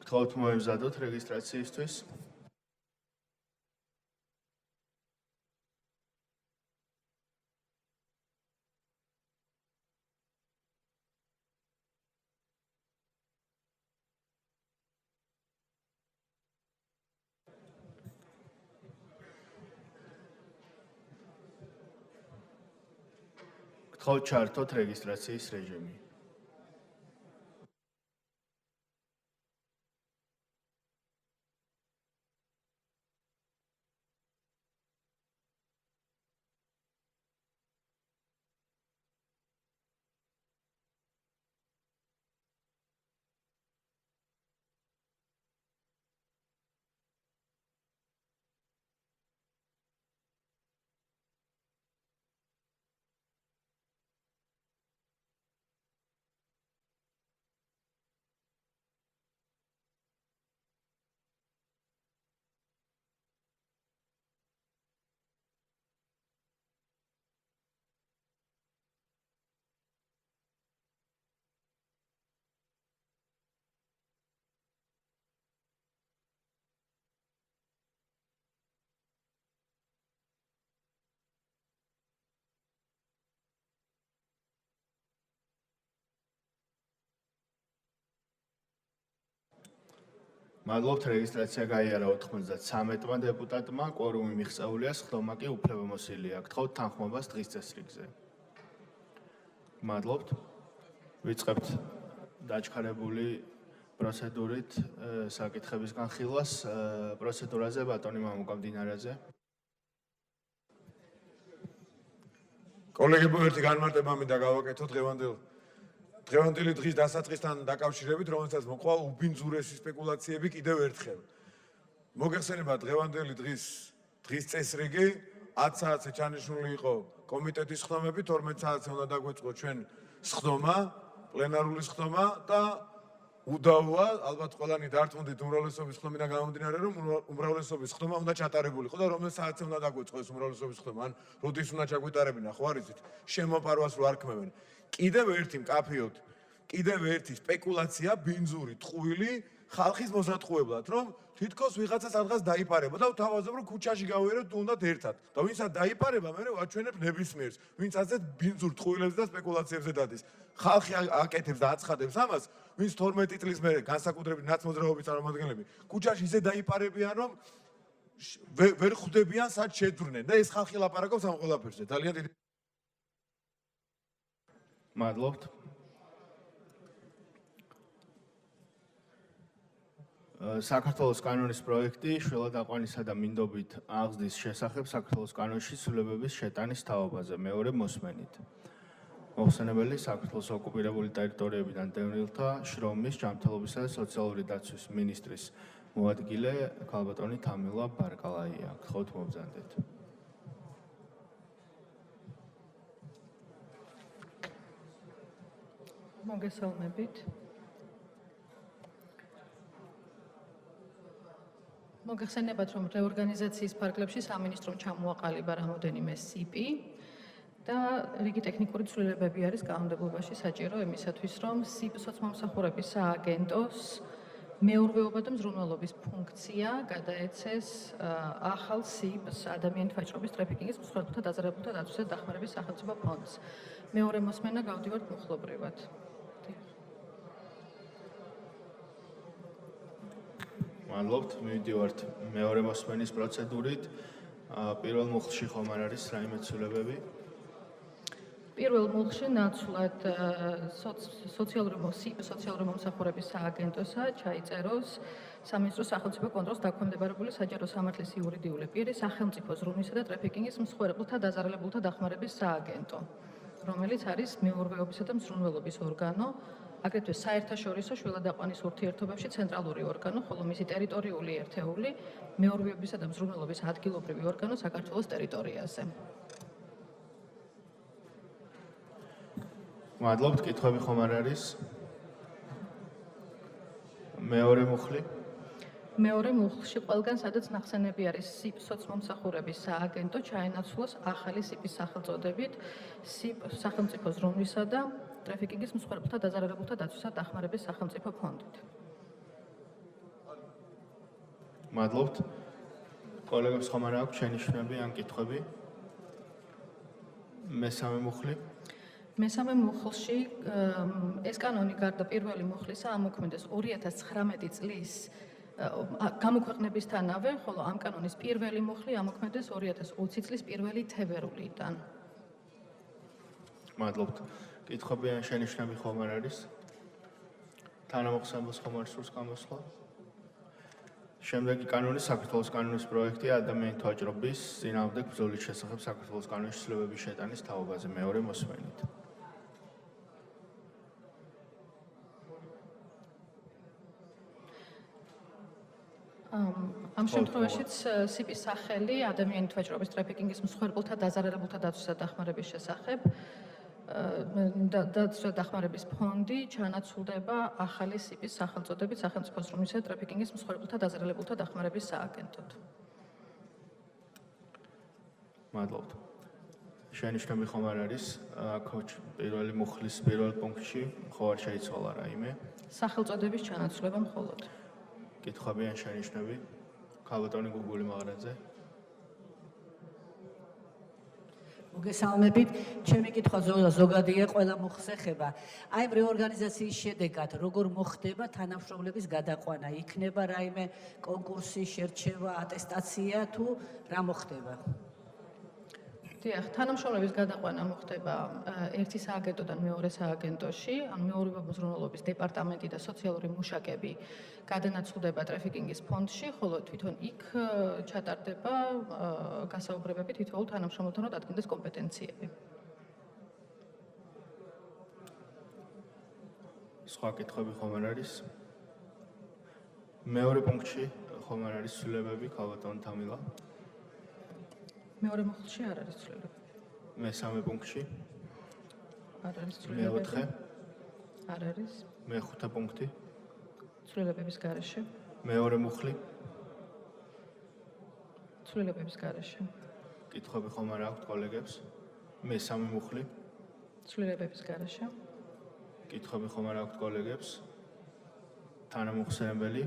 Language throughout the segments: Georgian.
გთხოვთ მოემზადოთ რეგისტრაციისთვის. გთხოვთ ჩართოთ რეგისტრაციის რეჟიმი. მადლობთ, რეგისტრაცია გაიარა 93 დეპუტატმა, კვორუმი მიღწეულია, სხდომა კი უფლებამოსილია. გთხოვთ თანხმობას დღის წესრიგზე. მადლობთ. ვიწყებთ დაჩქარებული პროცედურით საკითხების განხილვას. პროცედურაზე ბატონი მამუკა მდინარეზე. კოლეგებო, ერთი განმარტება მინდა გავაკეთო დღევანდელი დღის დასაწყისთან დაკავშირებით, რომელსაც მოყვა უბინძურესი სპეკულაციები კიდევ ერთხელ. მოგეხსენება დღევანდელი დღის წესრიგი 10 საათზე ჩანიშნული იყო კომიტეტის სხდომები, 12 საათზე უნდა დაგვეწყო ჩვენ სხდომა, პლენარული სხდომა და უდავოა, ალბათ ყველანი დარწმუნდით უმრავლესობის სხდომიდან გამომდინარე, რომ უმრავლესობის სხდომა უნდა ჩატარებულიყო და რომელ საათზე უნდა დაგვეწყო ეს უმრავლესობის სხდომა, ან როდის უნდა ჩაგვიტარებინა, ხო არ იცით, შემოპარვას რო არ ქმევენ. კიდევ ერთი მკაფიოდ, კიდევ ერთი სპეკულაცია, ბინძური, ტყუილი ხალხის მოსატყუებლად, რომ თითქოს ვიღაცა სადღაც დაიპარება და თავაზობ რომ ქუჩაში გავიეროთ თუნდაც ერთად. და ვინცაც დაიპარება, მე ვაჩვენებ ნებისმიერს, ვინც ასე ბინძურ ტყუილებს და სპეკულაციებზე დადის. ხალხი აკეთებს და აცხადებს ამას, ვინც 12 წლის მერე განსაკუთრებით ნაცმოძრაობის წარმომადგენლები, ქუჩაში ისე დაიპარებიან, რომ ვერ ხვდებიან სად შეძვრნენ და ეს ხალხი ლაპარაკობს ამ ყველაფერზე. ძალიან დიდი მადლობთ. საქართველოს კანონის პროექტი შვილად აყვანისა და მინდობით აღზრდის შესახებ საქართველოს კანონში ცვლილებების შეტანის თაობაზე მეორე მოსმენით. მოხსენებელი საქართველოს ოკუპირებული ტერიტორიებიდან დევნილთა შრომის, ჯანმრთელობისა და სოციალური დაცვის მინისტრის მოადგილე ქალბატონი თამილა ბარკალაია. გთხოვთ მობრძანდეთ. მოგესალმებით. მოგეხსენებათ, რომ რეორგანიზაციის ფარგლებში სამინისტრომ ჩამოაყალიბა რამოდენიმე სიპი და რიგი ტექნიკური ცვლილებები არის კანონმდებლობაში საჭირო იმისათვის, რომ სიპ სოცმომსახურების სააგენტოს მეურვეობა და მზრუნველობის ფუნქცია გადაეცეს ახალ სიპს ადამიანით ვაჭრობის ტრაფიკინგის მსხვერპლთა დაზარალებულთა დაცვისა და დახმარების სახელმწიფო ფონდს. მეორე მოსმენა გავდივართ მუხლობრივად. მადლობთ, მივიდივართ მეორე მოსმენის პროცედურით. პირველ მუხლში ხომ არ არის რაიმე ცვლილებები? პირველ მუხლში ნაცვლად სოციალური მომსახურების სააგენტოსა ჩაიწეროს სამინისტროს სახელმწიფო კონტროლს დაქვემდებარებული საჯარო სამართლის იურიდიული პირი სახელმწიფო ზრუნვისა და ტრაფიკინგის მსხვერპლთა დაზარალებულთა დახმარების სააგენტო, რომელიც არის მეურვეობისა და მზრუნველობის ორგანო, აგრეთვე საერთაშორისო შვილად აყვანის ურთიერთობებში ცენტრალური ორგანო, ხოლო მისი ტერიტორიული ერთეული მეურვეობისა და მზრუნველობის ადგილობრივი ორგანო საქართველოს ტერიტორიაზე. მადლობთ, კითხვები ხომ არ არის? მეორე მუხლი? მეორე მუხლში ყველგან, სადაც ნახსენები არის სიპ სოცმომსახურების სააგენტო, ჩაენაცვლოს ახალი სიპის სახელწოდებით სიპ სახელმწიფო ზრუნვისა და ტრაფიკინგის მსხვერპლთა დაზარალებულთა დაცვისა და დახმარების სახელმწიფო ფონდით. მადლობთ. კოლეგებს ხომ არ აქვს შენიშვნები ან კითხვები? მესამე მუხლი. მესამე მუხლში ეს კანონი გარდა პირველი მუხლისა ამოქმედეს 2019 წლის გამოქვეყნებისთანავე, ხოლო ამ კანონის პირველი მუხლი ამოქმედეს 2020 წლის 1 თებერვლიდან. მადლობთ. კითხვები ან შენიშვნები ხომ არ არის? თანამოხსენებელს ხომ არ სურს გამოსვლა? შემდეგი კანონი საქართველოს კანონის პროექტია ადამიანთა ვაჭრობის წინააღმდეგ ბრძოლის შესახებ საქართველოს კანონის ცვლილებების შეტანის თაობაზე. მეორე მოსმენით. ამ შემთხვევაშიც სიპის სახელი ადამიანთა ვაჭრობის ტრაფიკინგის მსხვერპლთა დაზარალებულთა დაცვისა და დახმარების შესახებ დაცვა და დახმარების ფონდი ჩანაცვლდება ახალი სიპის სახელწოდებით სახელმწიფო ზრუნვისა და ტრაფიკინგის მსხვერპლთა დაზარალებულთა დახმარების სააგენტოდ. მადლობთ. შენიშვნები ხომ არ არის? პირველი მუხლის პირველ პუნქტში ხო არ შეიცვალა რაიმე? სახელწოდების ჩანაცვლება მხოლოდ. კითხვები ან შენიშვნები? ქალბატონი გუგული მაღრაძე. მოგესალმებით. ჩემი კითხვა ზოგადია, ყველა მუხლს ეხება. აი ამ რეორგანიზაციის შედეგად როგორ მოხდება თანამშრომლების გადაყვანა? იქნება რაიმე კონკურსი, შერჩევა, ატესტაცია თუ რა მოხდება? დიახ, თანამშრომლების გადაყვანა მოხდება ერთი სააგენტოდან მეორე სააგენტოში, ან მეურვეობა მზრუნველობის დეპარტამენტი და სოციალური მუშაკები გადანაცვლდება ტრაფიკინგის ფონდში, ხოლო თვითონ იქ ჩატარდება გასაუბრებები თითოეულ თანამშრომელთან, რომ დადგენდეს კომპეტენციები. სხვა კითხვები ხომ არ არის? მეორე პუნქტში ხომ არ არის ცვლილებები, ქალბატონ თამილა? მეორე მუხლში არ არის ცვლილება. მესამე პუნქტში? არ არის ცვლილებები. მეოთხე? არ არის. მეხუთე პუნქტი? ცვლილებების გარეშე. მეორე მუხლი? ცვლილებების გარეშე. კითხვები ხომ არ აქვთ კოლეგებს? მესამე მუხლი? ცვლილებების გარეშე. კითხვები ხომ არ აქვთ კოლეგებს? თანამოხსენებელი?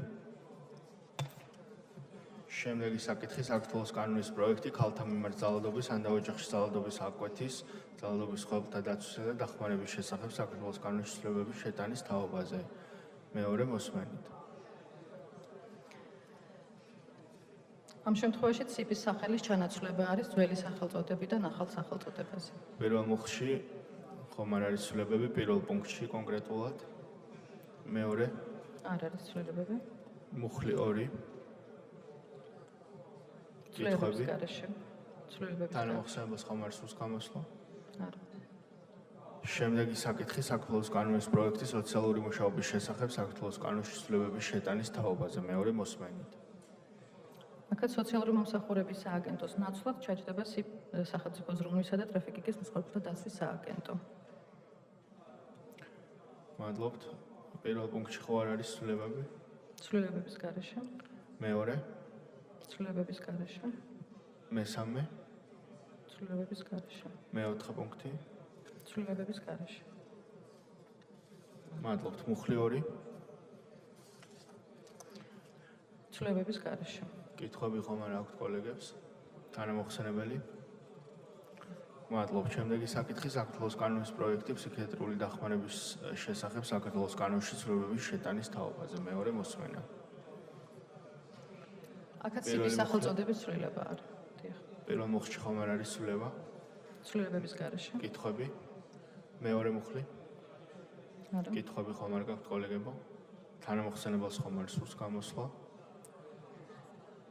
შემდეგი საკითხი საქართველოს კანონის პროექტი ქალთა მიმართ ძალადობის ან დაოჯახში ძალადობის აღკვეთის, ძალადობის სხვადასხვა დაცვისა და დახმარების შესახებ საქართველოს კანონის ცვლილებების შეტანის თაობაზე. მეორე მოსმენით. ამ შემთხვევაში სიპის სახელის ჩანაცვლება არის ძველი სახელწოდებიდან ახალ სახელწოდებაზე. პირველ მუხლში ხომ არ არის ცვლილებები, პირველ პუნქტში კონკრეტულად? მეორე? არ არის ცვლილებები. მუხლი 2. ცვლილებების გარეშე. ცვლილებების გარეშე. თანამოხსენებელს ხომ არ სურს გამოსვლა? არა. შემდეგი საკითხი საქართველოს კანონის პროექტი სოციალური მუშაობის შესახებ საქართველოს კანონის ცვლილებების შეტანის თაობაზე. მეორე მოსმენით. აქაც სოციალური მომსახურების სააგენტოს ნაცვლად ჩაჯდება სახელმწიფო ზრუნვისა და ტრაფიკინგის მსხვერპლთა დაცვის სააგენტო. მადლობთ. პირველ პუნქტში ხო არ არის ცვლილებები? ცვლილებების გარეშე. მეორე? ცვლილებების გარეშე. მესამე? ცვლილებების გარეშე. მეოთხე პუნქტი? ცვლილებების გარეშე. მადლობთ. მუხლი 2? ცვლილებების გარეშე. კითხვები ხომ არ აქვთ კოლეგებს? თანამოხსენებელი? მადლობთ. შემდეგი საკითხი საქართველოს კანონის პროექტი ფსიქიატრიული დახმარების შესახებ საქართველოს კანონში ცვლილებების შეტანის თაობაზე. მეორე მოსმენა. აქაც სიპის სახელწოდების ცვლილება არის. დიახ. პირველ მუხლში ხომ არ არის ცვლილება? ცვლილებების გარეშე. კითხვები? მეორე მუხლი? არა. კითხვები ხომ არ გაქვთ კოლეგებო? თანამოხსენებელს ხომ არ სურს გამოსვლა?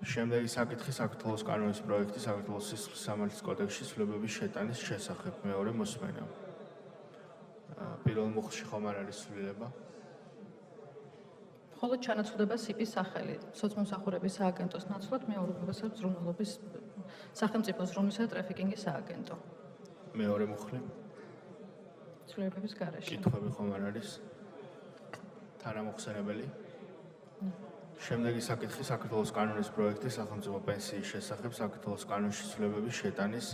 შემდეგი საკითხი საქართველოს კანონის პროექტი საქართველოს სისხლის სამართლის კოდექსში ცვლილებების შეტანის შესახებ. მეორე მოსმენა. პირველ მუხლში ხომ არ არის ცვლილება? მხოლოდ ჩანაცვლდება სიპის სახელი სოციმომსახურების სააგენტოს ნაცვლად მეურვეობისა და მზრუნველობის სახელმწიფო ზრუნვისა და ტრაფიკინგის სააგენტო. მეორე მუხლი? ცვლილებების გარეშე. კითხვები ხომ არ არის? თანამოხსენებელი? შემდეგი საკითხი საქართველოს კანონის პროექტი სახელმწიფო პენსიის შესახებ საქართველოს კანონში ცვლილებების შეტანის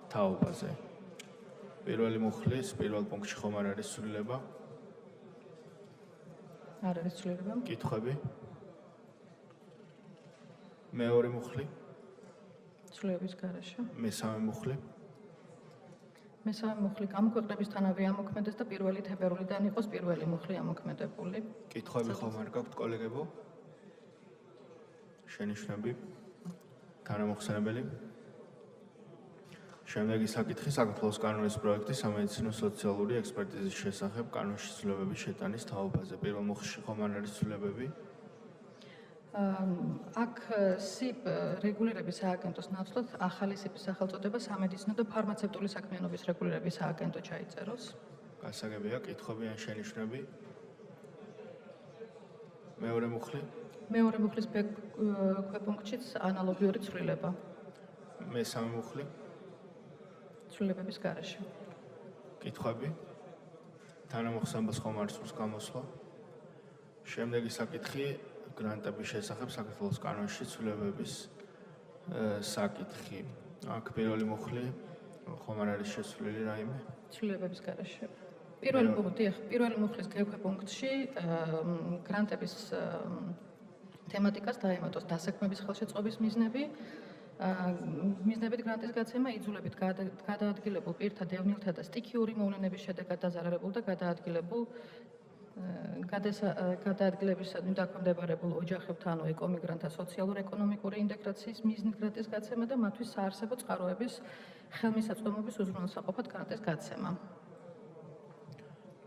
თაობაზე. პირველი მუხლის პირველ პუნქტში ხომ არ არის ცვლილება? არ არის ცვლილება. კითხვები? მეორე მუხლი, ცვლილების გარეშე. მესამე მუხლი, მესამე მუხლი გამოქვეყნებისთანავე ამოქმედეს და პირველი თებერვლიდან იყოს პირველი მუხლი ამოქმედებული. კითხვები ხომ არ გაქვთ კოლეგებო? შენიშვნები? თანამოხსენებელი? შემდეგი საკითხი საქართველოს კანონის პროექტი სამედიცინო სოციალური ექსპერტიზის შესახებ კანონში ცვლილებების შეტანის თაობაზე. პირველ მუხლში ხომ არ არის ცვლილებები? აქ სიპ რეგულირების სააგენტოს ნაცვლად ახალი სიპის სახელწოდება სამედიცინო და ფარმაცევტული საქმიანობის რეგულირების სააგენტო ჩაიწეროს. გასაგებია, კითხვები ან შენიშვნები? მეორე მუხლი, მეორე მუხლის ქვეპუნქტშიც ანალოგიური ცვლილება. მესამე მუხლი, ცვლილებების გარეშე. კითხვები? თანამოხსენებელს ხომ არ სურს გამოსვლა? შემდეგი საკითხი გრანტების შესახებ საქართველოს კანონში ცვლილებების საკითხი. აქ პირველი მუხლი ხომ არ არის შესრულილი რაიმე? ცვლილებების გარეშე. პირველი მუხლის ქვეპუნქტში გრანტების თემატიკას დაემატოს დასაქმების ხელშეწყობის მიზნები, მიზნებით გრანტის გაცემა იძულებით გადაადგილებულ პირთა დევნილთა და სტიქიური მოვლენების შედეგად დაზარალებულ და გადაადგილებისადმი დაქვემდებარებულ ოჯახებთან ანუ ეკომიგრანტთა სოციალურ-ეკონომიკური ინტეგრაციის მიზნით გრანტის გაცემა და მათთვის საარსებო წყაროების ხელმისაწვდომობის უზრუნველსაყოფად გრანტის გაცემა.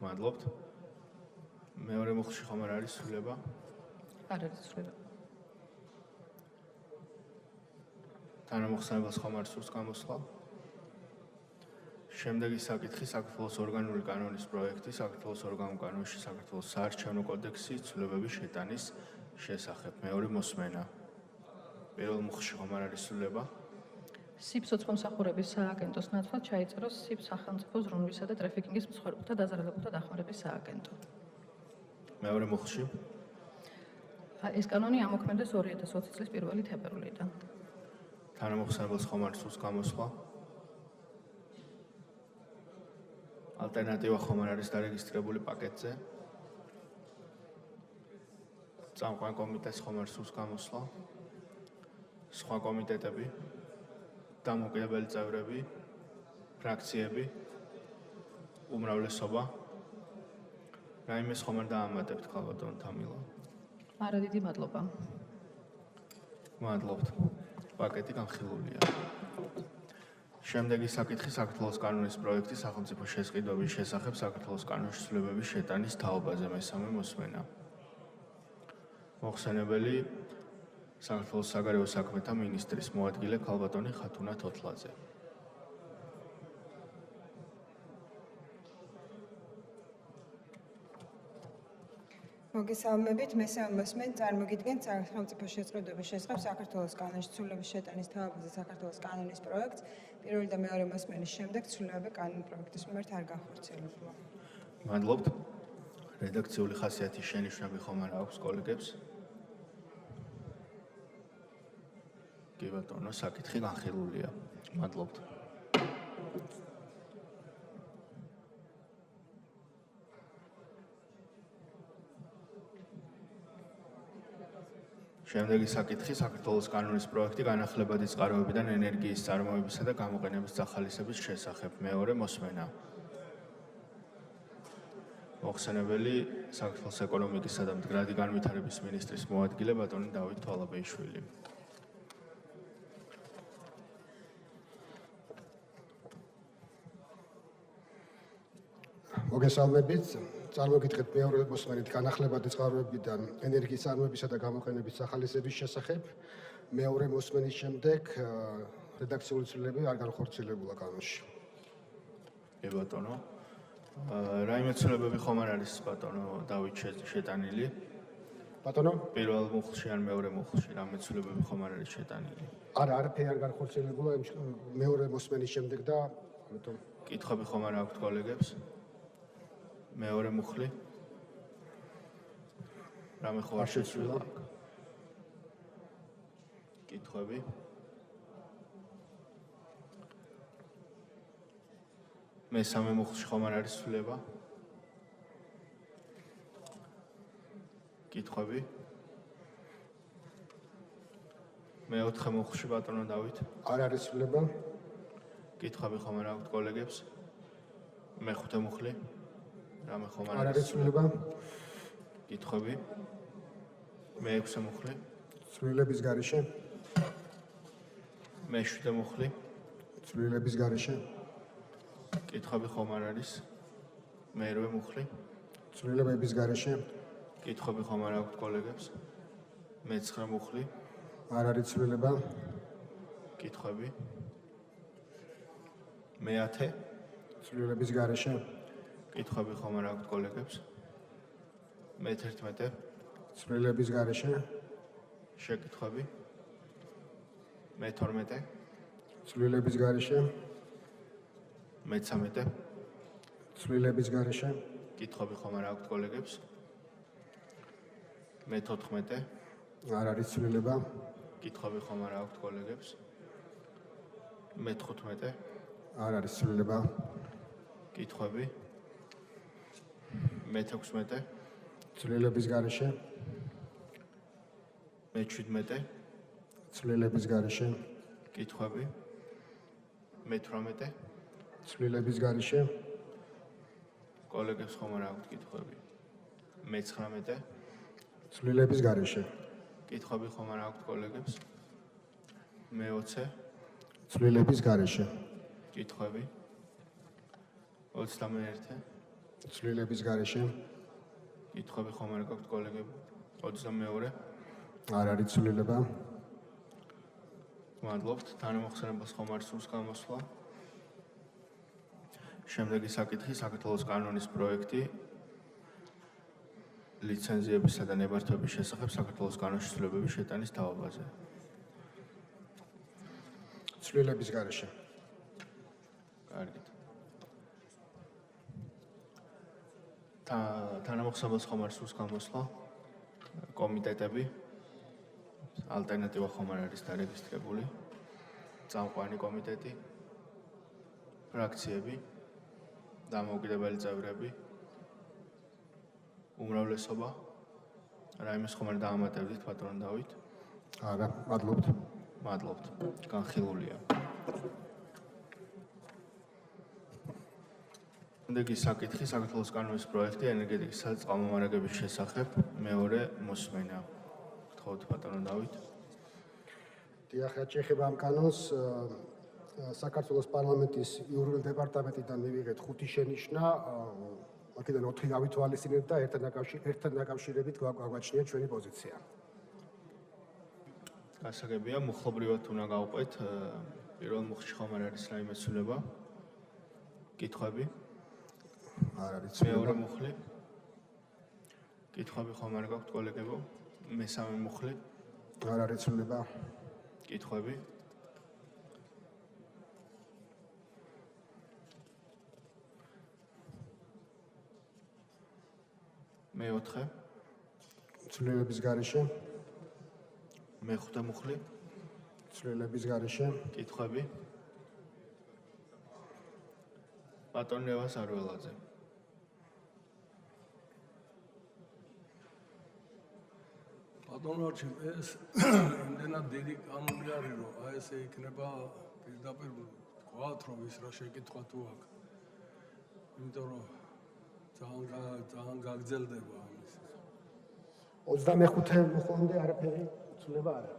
მადლობთ. მეორე მუხლში ხომ არ არის ცვლილება? არ არის ცვლილება. თანამოხსენებელს ხომ არ სურს გამოსვლა? შემდეგი საკითხი საქართველოს ორგანული კანონის პროექტი საქართველოს ორგანულ კანონში საქართველოს საარჩევნო კოდექსი ცვლილებების შეტანის შესახებ. მეორე მოსმენა. პირველ მუხლში ხომ არ არის ცვლილება? სიპ სოციმსახურების სააგენტოს ნაცვლად ჩაიწეროს სიპ სახელმწიფო ზრუნვისა და ტრაფიკინგის მსხვერპლთა დაზარალებულთა დახმარების სააგენტო. მეორე მუხლში ეს კანონი ამოქმედეს 2020 წლის 1 თებერვლიდან. თანამოხსენებელს ხომ არ სურს გამოსვლა? ალტერნატივა ხომ არ არის დარეგისტრირებული პაკეტზე? წამყვან კომიტეტს ხომ არ სურს გამოსვლა? სხვა კომიტეტები, დამოუკიდებელი წევრები, ფრაქციები, უმრავლესობა. რაიმეს ხომ არ დაამატებთ ქალბატონ თამილა? არა, დიდი მადლობა. მადლობთ. პაკეტი განხილულია. შემდეგი საკითხი საქართველოს კანონის პროექტი სახელმწიფო შესყიდვების შესახებ საქართველოს კანონში ცვლილებების შეტანის თაობაზე. მესამე მოსმენა. მოხსენებელი საქართველოს საგარეო საქმეთა მინისტრის მოადგილე ქალბატონი ხათუნა თოთლაძე. მოგესალმებით, მესამე მოსმენ წარმოგიდგენთ სახელმწიფო შეწყვეტების შესახებ საქართველოს კანონში ცვლილების შეტანის თაობაზე საქართველოს კანონის პროექტს. პირველი და მეორე მოსმენის შემდეგ ცვლილებები კანონის პროექტის მიმართ არ განხორციელებულა. მადლობთ. რედაქციული ხასიათის შენიშვნები ხომ არ აქვს კოლეგებს? კი ბატონო, საკითხი განხილულია. მადლობთ. შემდეგი საკითხი საქართველოს კანონის პროექტი განახლებადი წყაროებიდან ენერგიის წარმოებისა და გამოყენების სახალისების შესახებ. მეორე მოსმენა. მოხსენებელი საქართველოს ეკონომიკისა და მდგრადი განვითარების მინისტრის მოადგილე ბატონი დავით თვალაბეიშვილი. მოგესალმებით. წარმოგიდგენთ მეორე მოსმენით განახლებადი წყაროებიდან ენერგიის წარმოებისა და გამოყენების სახალისების შესახებ. მეორე მოსმენის შემდეგ რედაქციული ცვლილებები არ განხორციელებულა კანონში. კი ბატონო. რაიმე ცვლილებები ხომ არ არის ბატონო დავით შეტანილი? ბატონო? პირველ მუხლში ან მეორე მუხლში რამე ცვლილებები ხომ არ არის შეტანილი? არა, არაფერი არ განხორციელებულა მეორე მოსმენის შემდეგ და ამიტომ კითხვები ხომ არ აქვთ კოლეგებს? მეორე მუხლი? რამე ხო არ შეცვლილა? კითხვები? მესამე მუხლში ხომ არ არის ცვლილება? კითხვები? მეოთხე მუხლში ბატონო დავით. არ არის ცვლილება. კითხავი ხომ არ აქვთ კოლეგებს? მეხუთე მუხლი. რამე ხომ არ არის ცვლილება. კითხავი. მეექვსე მუხლი. ცვლილების გარეშე. მეშვიდე მუხლი. ცვლილების გარეშე. კითხავი ხომ არ არის? მერვე მუხლი. ცვლილებების გარეშე. კითხავი ხომ არ აქვთ კოლეგებს? მეცხრე მუხლი. არ არის ცვლილება. კითხავი. მეათე. ცვლილების გარეშე. კითხავი ხომ არ აქვთ კოლეგებს? მე-11. ცვლილების გარეშე. შეკითხავი. მე-12. ცვლილების გარეშე. მე-13. ცვლილების გარეშე. კითხავი ხომ არ აქვთ კოლეგებს? მე-14. არ არის ცვლილება. კითხავი ხომ არ აქვთ კოლეგებს? მე-15. არ არის ცვლილება. კითხავი. მე-16. ცვლილების გარეშე. მე-17. ცვლილების გარეშე. კითხავი. მე-18. ცვლილების გარეშე. კოლეგებს ხომ არ აქვთ კითხვები? მე-19. ცვლილების გარეშე. კითხავი ხომ არ აქვთ კოლეგებს? მე-20. ცვლილების გარეშე. კითხავი. 21. ცვლილების გარეშე. კითხავი ხომ არ გაქვთ კოლეგები? 22. არ არის ცვლილება. მადლობთ. თანამოხსენებას ხომ არ სურს გამოსვლა? შემდეგი საკითხი საქართველოს კანონის პროექტი ლიცენზიებისა და ნებართვების შესახებ საქართველოს კანონში ცვლილებების შეტანის თაობაზე. ცვლილების გარეშე. კარგით. თანამოხსენებას ხომ არ სურს გამოსვლა? კომიტეტები ალტერნატივა ხომ არ არის დარეგისტრირებული? წამყვანი კომიტეტი, ფრაქციები, დამოუკიდებელი წევრები, უმრავლესობა. რაიმეს ხომ არ დაამატებდით ბატონო დავით? არა, მადლობთ. მადლობთ. განხილულია. შემდეგი საკითხი საქართველოს კანონის პროექტი ენერგეტიკის და წყალმომარაგების შესახებ მეორე მოსმენა. გთხოვთ ბატონო დავით. დიახ, ჭეხება ამ კანონს საქართველოს პარლამენტის იურიდიულ დეპარტამენტიდან მივიღეთ 5 შენიშვნა, აქედან 4 გავითვალისწინეთ და ერთად დაკავშირებით გვაგვაჩნია ჩვენი პოზიცია. გასაგებია, მუხლობრივად უნდა გავყვეთ პირველ მუხლში ხომ არ არის რაიმე ცვლილება? კითხვები? არ არის მეორე ცვლილება. მუხლი. კითხვები ხომ არ გაქვთ კოლეგებო? მესამე მუხლი. არ არის ცვლილება. კითხვები? მე-4. ცვლილების გარეშე. მე-5 მუხლი. ცვლილების გარეშე. კითხვები? ბატონ ლევას არველაძე. ბატონო არჩილ, ეს იმდენად დიდი კანონი არის, რომ აი ესე იქნება პირდაპირ თქვათ, რომ ის რა შეკითხვა თუ აქვს. იმიტომ რომ ძალიან გაგრძელდება ამის. 25-ე მუხლამდე არაფერი ცვლილება არ არის.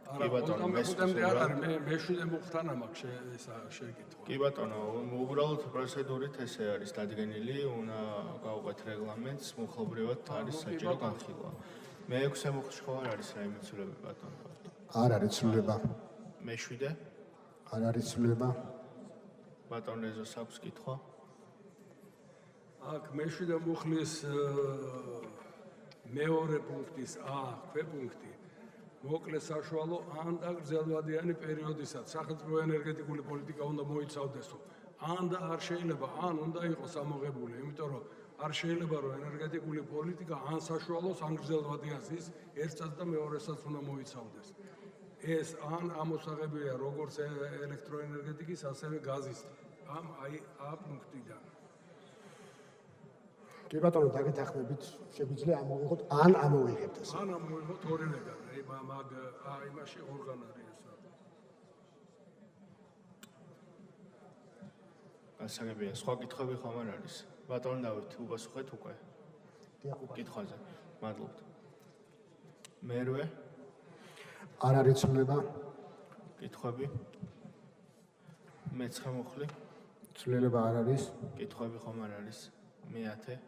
კი ბატონო, მე-5-მდე არ არის, მე-7 მუხლთან მაქვს ესა შეკითხვა. კი ბატონო, უბრალოდ პროცედურით ესე არის დადგენილი, უნდა გავყვეთ რეგლამენტს, მუხლობრივად არის საჭირო განხილვა. მე-6 მუხლში ხო არ არის რაიმე ცვლილება ბატონო? არ არის ცვლილება. მე-7? არ არის ცვლილება. ბატონ ეზოს აქვს კითხვა? აქ მე-7 მუხლის მეორე პუნქტის A ქვეპუნქტი მოკლე საშუალო ან და გრძელვადიანი პერიოდისად სახელმწიფო ენერგეტიკული პოლიტიკა უნდა მოიცავდესო. ან და არ შეიძლება, ან უნდა იყოს ამოღებული, იმიტომ რომ არ შეიძლება რომ ენერგეტიკული პოლიტიკა ან საშუალოს, ან გრძელვადიანს ის ერთსაც და მეორესაც უნდა მოიცავდეს. ეს ან ამოსაღებია როგორც ელექტროენერგეტიკის, ასევე გაზის ამ A პუნქტიდან. კი ბატონო, დაგეთანხმებით, შეგვიძლია ამოვიღოთ ან ამოვიღებთ ეს. ან ამოვიღოთ ორივეგან. აი მაგ იმაში ორგან არის ეს. გასაგებია, სხვა კითხვები ხომ არ არის? ბატონ დავით, უპასუხეთ უკვე. კითხვაზე. მადლობთ. მერვე არ არის ცვლილება. კითხვები. მე-9 მუხლი. ცვლილება არ არის. კითხვები ხომ არ არის? მე-10.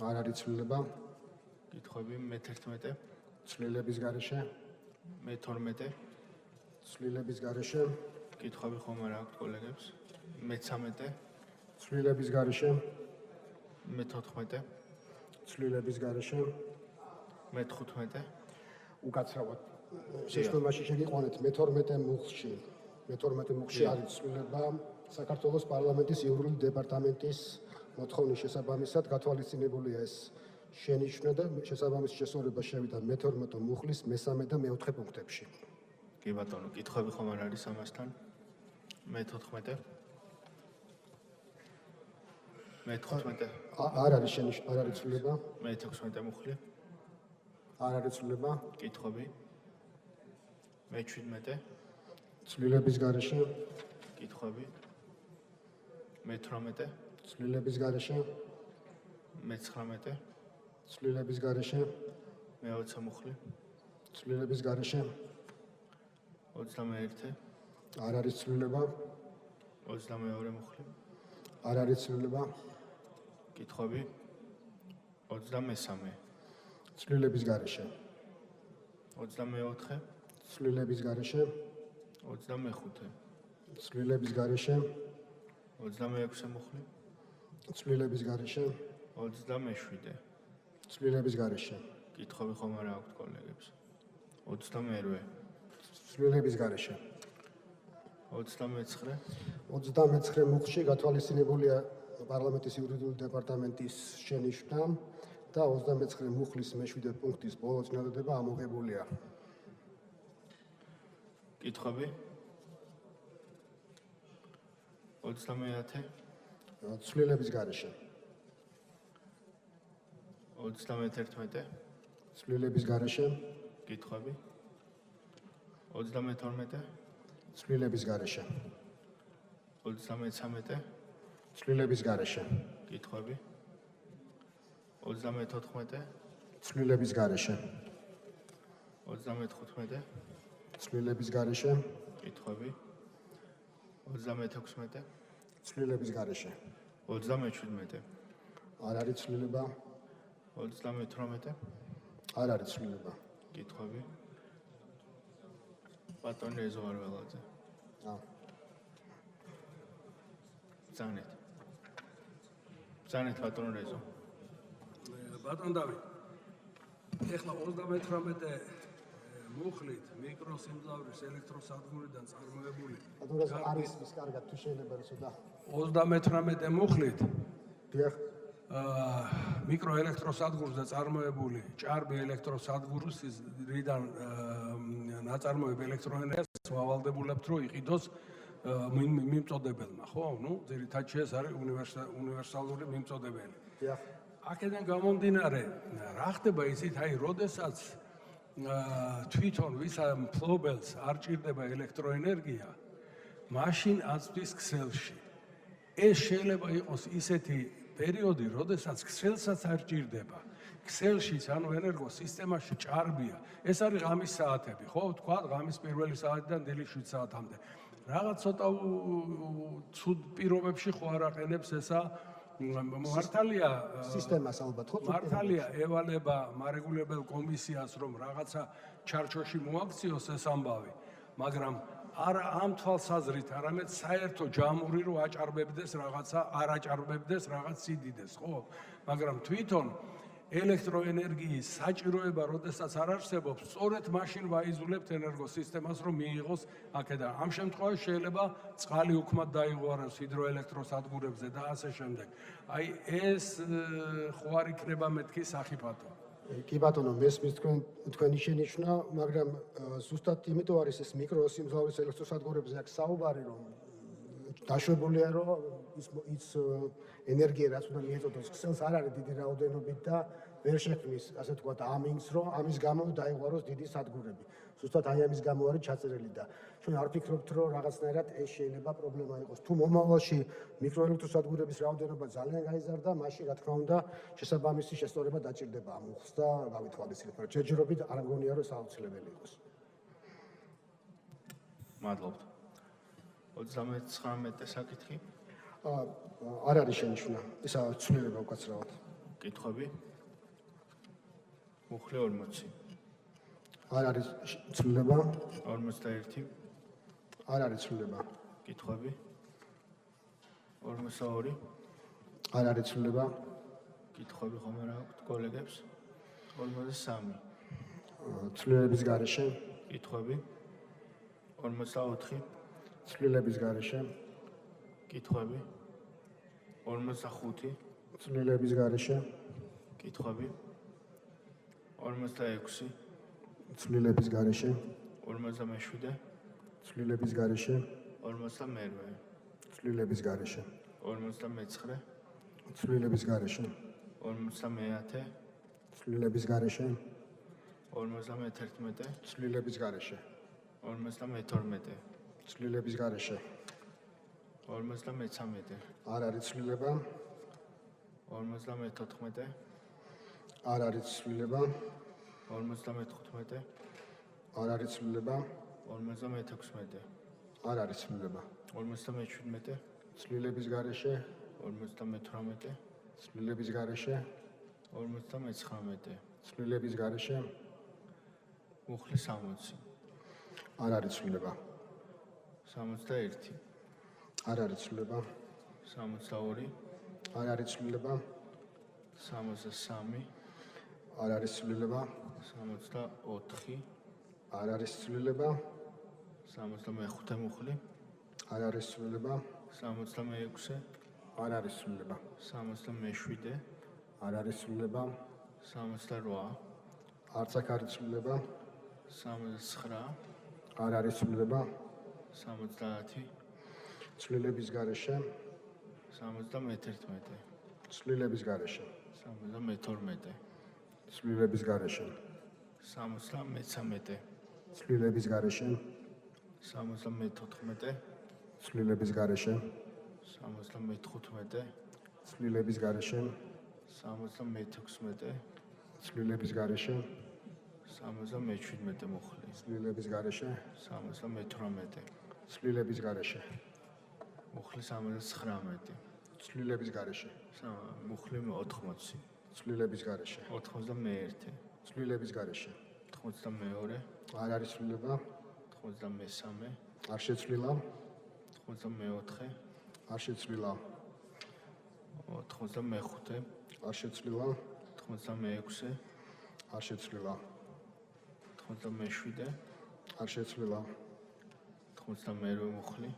არ არის ცვლილება. კითხვები. მე-11. ცვლილების გარეშე. მე-12. ცვლილების გარეშე. კითხვები ხომ არ აქვთ კოლეგებს? მე-13. ცვლილების გარეშე. მე-14. ცვლილების გარეშე. მე-15. უკაცრავად შეშტომაში შეგიყვანეთ მე-12 მუხლში. მე-12 მუხლში არის ცვლილება საქართველოს პარლამენტის იურიდიული დეპარტამენტის მოთხოვნის შესაბამისად გათვალისწინებულია ეს შენიშვნა და შესაბამის შესწორება შევიდა მე-12 მუხლის მე-3 და მე-4 პუნქტებში. კი ბატონო, კითხვები ხომ არ არის ამასთან? მე-14. მე-15. არ არის შენიშვნა, არ არის ცვლილება. მე-16 მუხლი. არ არის ცვლილება. კითხვები. მე-17. ცვლილების გარეშე. კითხვები. მე-18. ცვლილების გარეშე. მე-19. ცვლილების გარეშე. მე-20 მუხლი. ცვლილების გარეშე. 21. არ არის ცვლილება. 22 მუხლი. არ არის ცვლილება. კითხვები. 23. ცვლილების გარეშე. 24. ცვლილების გარეშე. 25. ცვლილების გარეშე. 26 მუხლი. ცვლილების გარეშე. 27. ცვლილების გარეშე. კითხვები ხომ არ აქვთ კოლეგებს? 22. ცვლილების გარეშე. 29. 29 მუხლში გათვალისწინებულია პარლამენტის იურიდიული დეპარტამენტის შენიშვნა და 29 მუხლის მე-7 პუნქტის ბოლო წინადადება ამოღებულია. კითხვები. 30. ცვლილების გარეშე. 31. ცვლილების გარეშე. კითხვები. 32. ცვლილების გარეშე. 33. ცვლილების გარეშე. კითხვები. 34. ცვლილების გარეშე. 35. ცვლილების გარეშე. კითხვები. 36. ცვლილების გარეშე. 37. არ არის ცვლილება. 38. არ არის ცვლილება. კითხვები. ბატონი ეზოარველაძე. ბრძანეთ. ბრძანეთ ბატონ რეზო. ბატონ დავით. ეხლა 38 მუხლით მიკროსიმძლავრის ელექტროსადგურიდან წარმოებული ბატონს არის ის კარგად თუ შეიძლება რომ ცოტა 38 მუხლით დიახ მიკროელექტროსადგურზე წარმოებული ჭარბი ელექტროსადგურისგან ნაწარმოებ ელექტროენერგიას ვავალდებულებთ რომ იყიდოს მიმწოდებელმა, ხო? ნუ ძირითადად ეს არის უნივერსალური მიმწოდებელი. დიახ. აქედან გამომდინარე, რა ხდება ისიც, აი, როდესაც თვითონ ვისა მფლობელს არ ჭირდება ელექტროენერგია, მაშინ აწვდის ქსელში. ეს შეიძლება იყოს ისეთი პერიოდი, როდესაც ქსელსაც არ ჭირდება. ქსელშიც, ანუ ენერგოსისტემაში ჭარბია. ეს არის ღამის საათები, ხო? თქვა ღამის პირველი საათიდან დილის 7 საათამდე. რაღაც ცოტა ცუდ პირობებში ხო არ აყენებს ესა მართალია სისტემას ალბათ ხო? მართალია ევალება მარეგულებელ კომისიას რომ რაღაცა ჩარჩოში მოაქციოს ეს ამბავი, მაგრამ არა ამ თვალსაზრით, არამედ საერთო ჯამური რო აჭარბებდეს რაღაცა, არ აჭარბებდეს რაღაც სიდიდეს, ხო? მაგრამ თვითონ ელექტროენერგიის საჭიროება, როდესაც არ არსებობს, სწორედ მაშინ ვაიზულებთ ენერგოსისტემას, რომ მიიღოს აქედან. ამ შემთხვევაში შეიძლება წყალი უქმად დაიღوارოს ჰიდროელექტროსადგურებზე და ასე შემდეგ. აი ეს ხო არ იქნება მეთქი სახიფათო. კი ბატონო, მესმის თქვენი შენიშვნა, მაგრამ ზუსტად იმიტომ არის ეს მიკროსიმძლავრის ელექტროსადგურებზე აქ საუბარი, რომ დაშვებულია, რომ ის ენერგია, რაც უნდა მიეწოდოს ქსელს, არ არის დიდი რაოდენობით და ვერ შექმნის, ასე ვთქვათ, ამინს, რომ ამის გამო დაიღვაროს დიდი სადგურები. ზუსტად აი ამის გამო არის ჩაწერილი და ჩვენ არ ვფიქრობთ, რომ რაღაცნაირად ეს შეიძლება პრობლემა იყოს. თუ მომავალში მიკროელექტროსადგურების რაოდენობა ძალიან გაიზარდა, მაშინ რა თქმა უნდა, შესაბამისი შესწორება დაჭირდება ამ უხს და გავითვალისწინებთ, მაგრამ ჯერჯერობით არ მგონია, რომ ეს აუცილებელი იყოს. მადლობთ. 39 საკითხი. არ არის შენიშვნა, ისა ცვლილება უკაცრავად. კითხვები? მუხლი 40. არ არის ცვლილება. 41. არ არის ცვლილება. კითხვები? 42. არ არის ცვლილება. კითხვები ხომ არა აქვთ კოლეგებს? 43. ცვლილების გარეშე. კითხვები? 44. ცვლილების გარეშე. კითხვები? 45. ცვლილების გარეშე. კითხვები? 46. ცვლილების გარეშე. 47. ცვლილების გარეშე. 48. ცვლილების გარეშე. 49. ცვლილების გარეშე. 50. ცვლილების გარეშე. 51. ცვლილების გარეშე. 52. ცვლილების გარეშე. 53. არ არის ცვლილება. 54. არ არის ცვლილება. 55. არ არის ცვლილება. 56. არ არის ცვლილება. 57. ცვლილების გარეშე. 58. ცვლილების გარეშე. 59. ცვლილების გარეშე. მუხლი 60. არ არის ცვლილება. 61. არ არის ცვლილება. 62. არ არის ცვლილება. 63. არ არის ცვლილება. 64. არ არის ცვლილება. 65 მუხლი. არ არის ცვლილება. 66. არ არის ცვლილება. 67. არ არის ცვლილება. 68. არც აქ არის ცვლილება. 69. არ არის ცვლილება. 70. ცვლილების გარეშე. 71. ცვლილების გარეშე. 72. ცვლილების გარეშე. 73. ცვლილების გარეშე. 74. ცვლილების გარეშე. 75. ცვლილების გარეშე. 76. ცვლილების გარეშე. 77 მუხლი. ცვლილების გარეშე. 78. ცვლილების გარეშე. მუხლი 79. ცვლილების გარეშე. მუხლი 80. ცვლილების გარეშე. 91. ცვლილების გარეშე. 82. არ არის ცვლილება. 83. არ შეცვლილა. 84. არ შეცვლილა. 85. არ შეცვლილა. 86. არ შეცვლილა. 87. არ შეცვლილა. 92 მუხლი.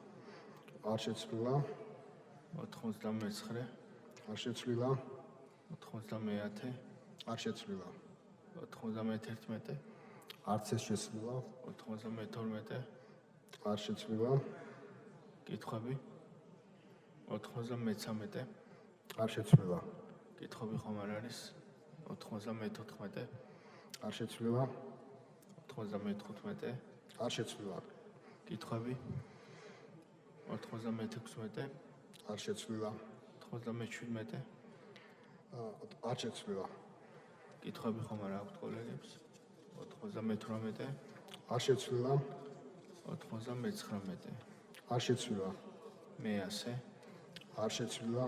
არ შეცვლილა. 99. არ შეცვლილა. 90. არ შეცვლილა. 91. არც ეს შეცვლილა. 92. არ შეცვლილა. კითხვები? 93. არ შეცვლილა. კითხვები ხომ არ არის? 94. არ შეცვლილა. 95. არ შეცვლილა. კითხვები? 96. არ შეცვლილა. 97. არ შეცვლილა. კითხვები ხომ არ აქვთ კოლეგებს? 98. არ შეცვლილა. 99. არ შეცვლილა. მე-100. არ შეცვლილა.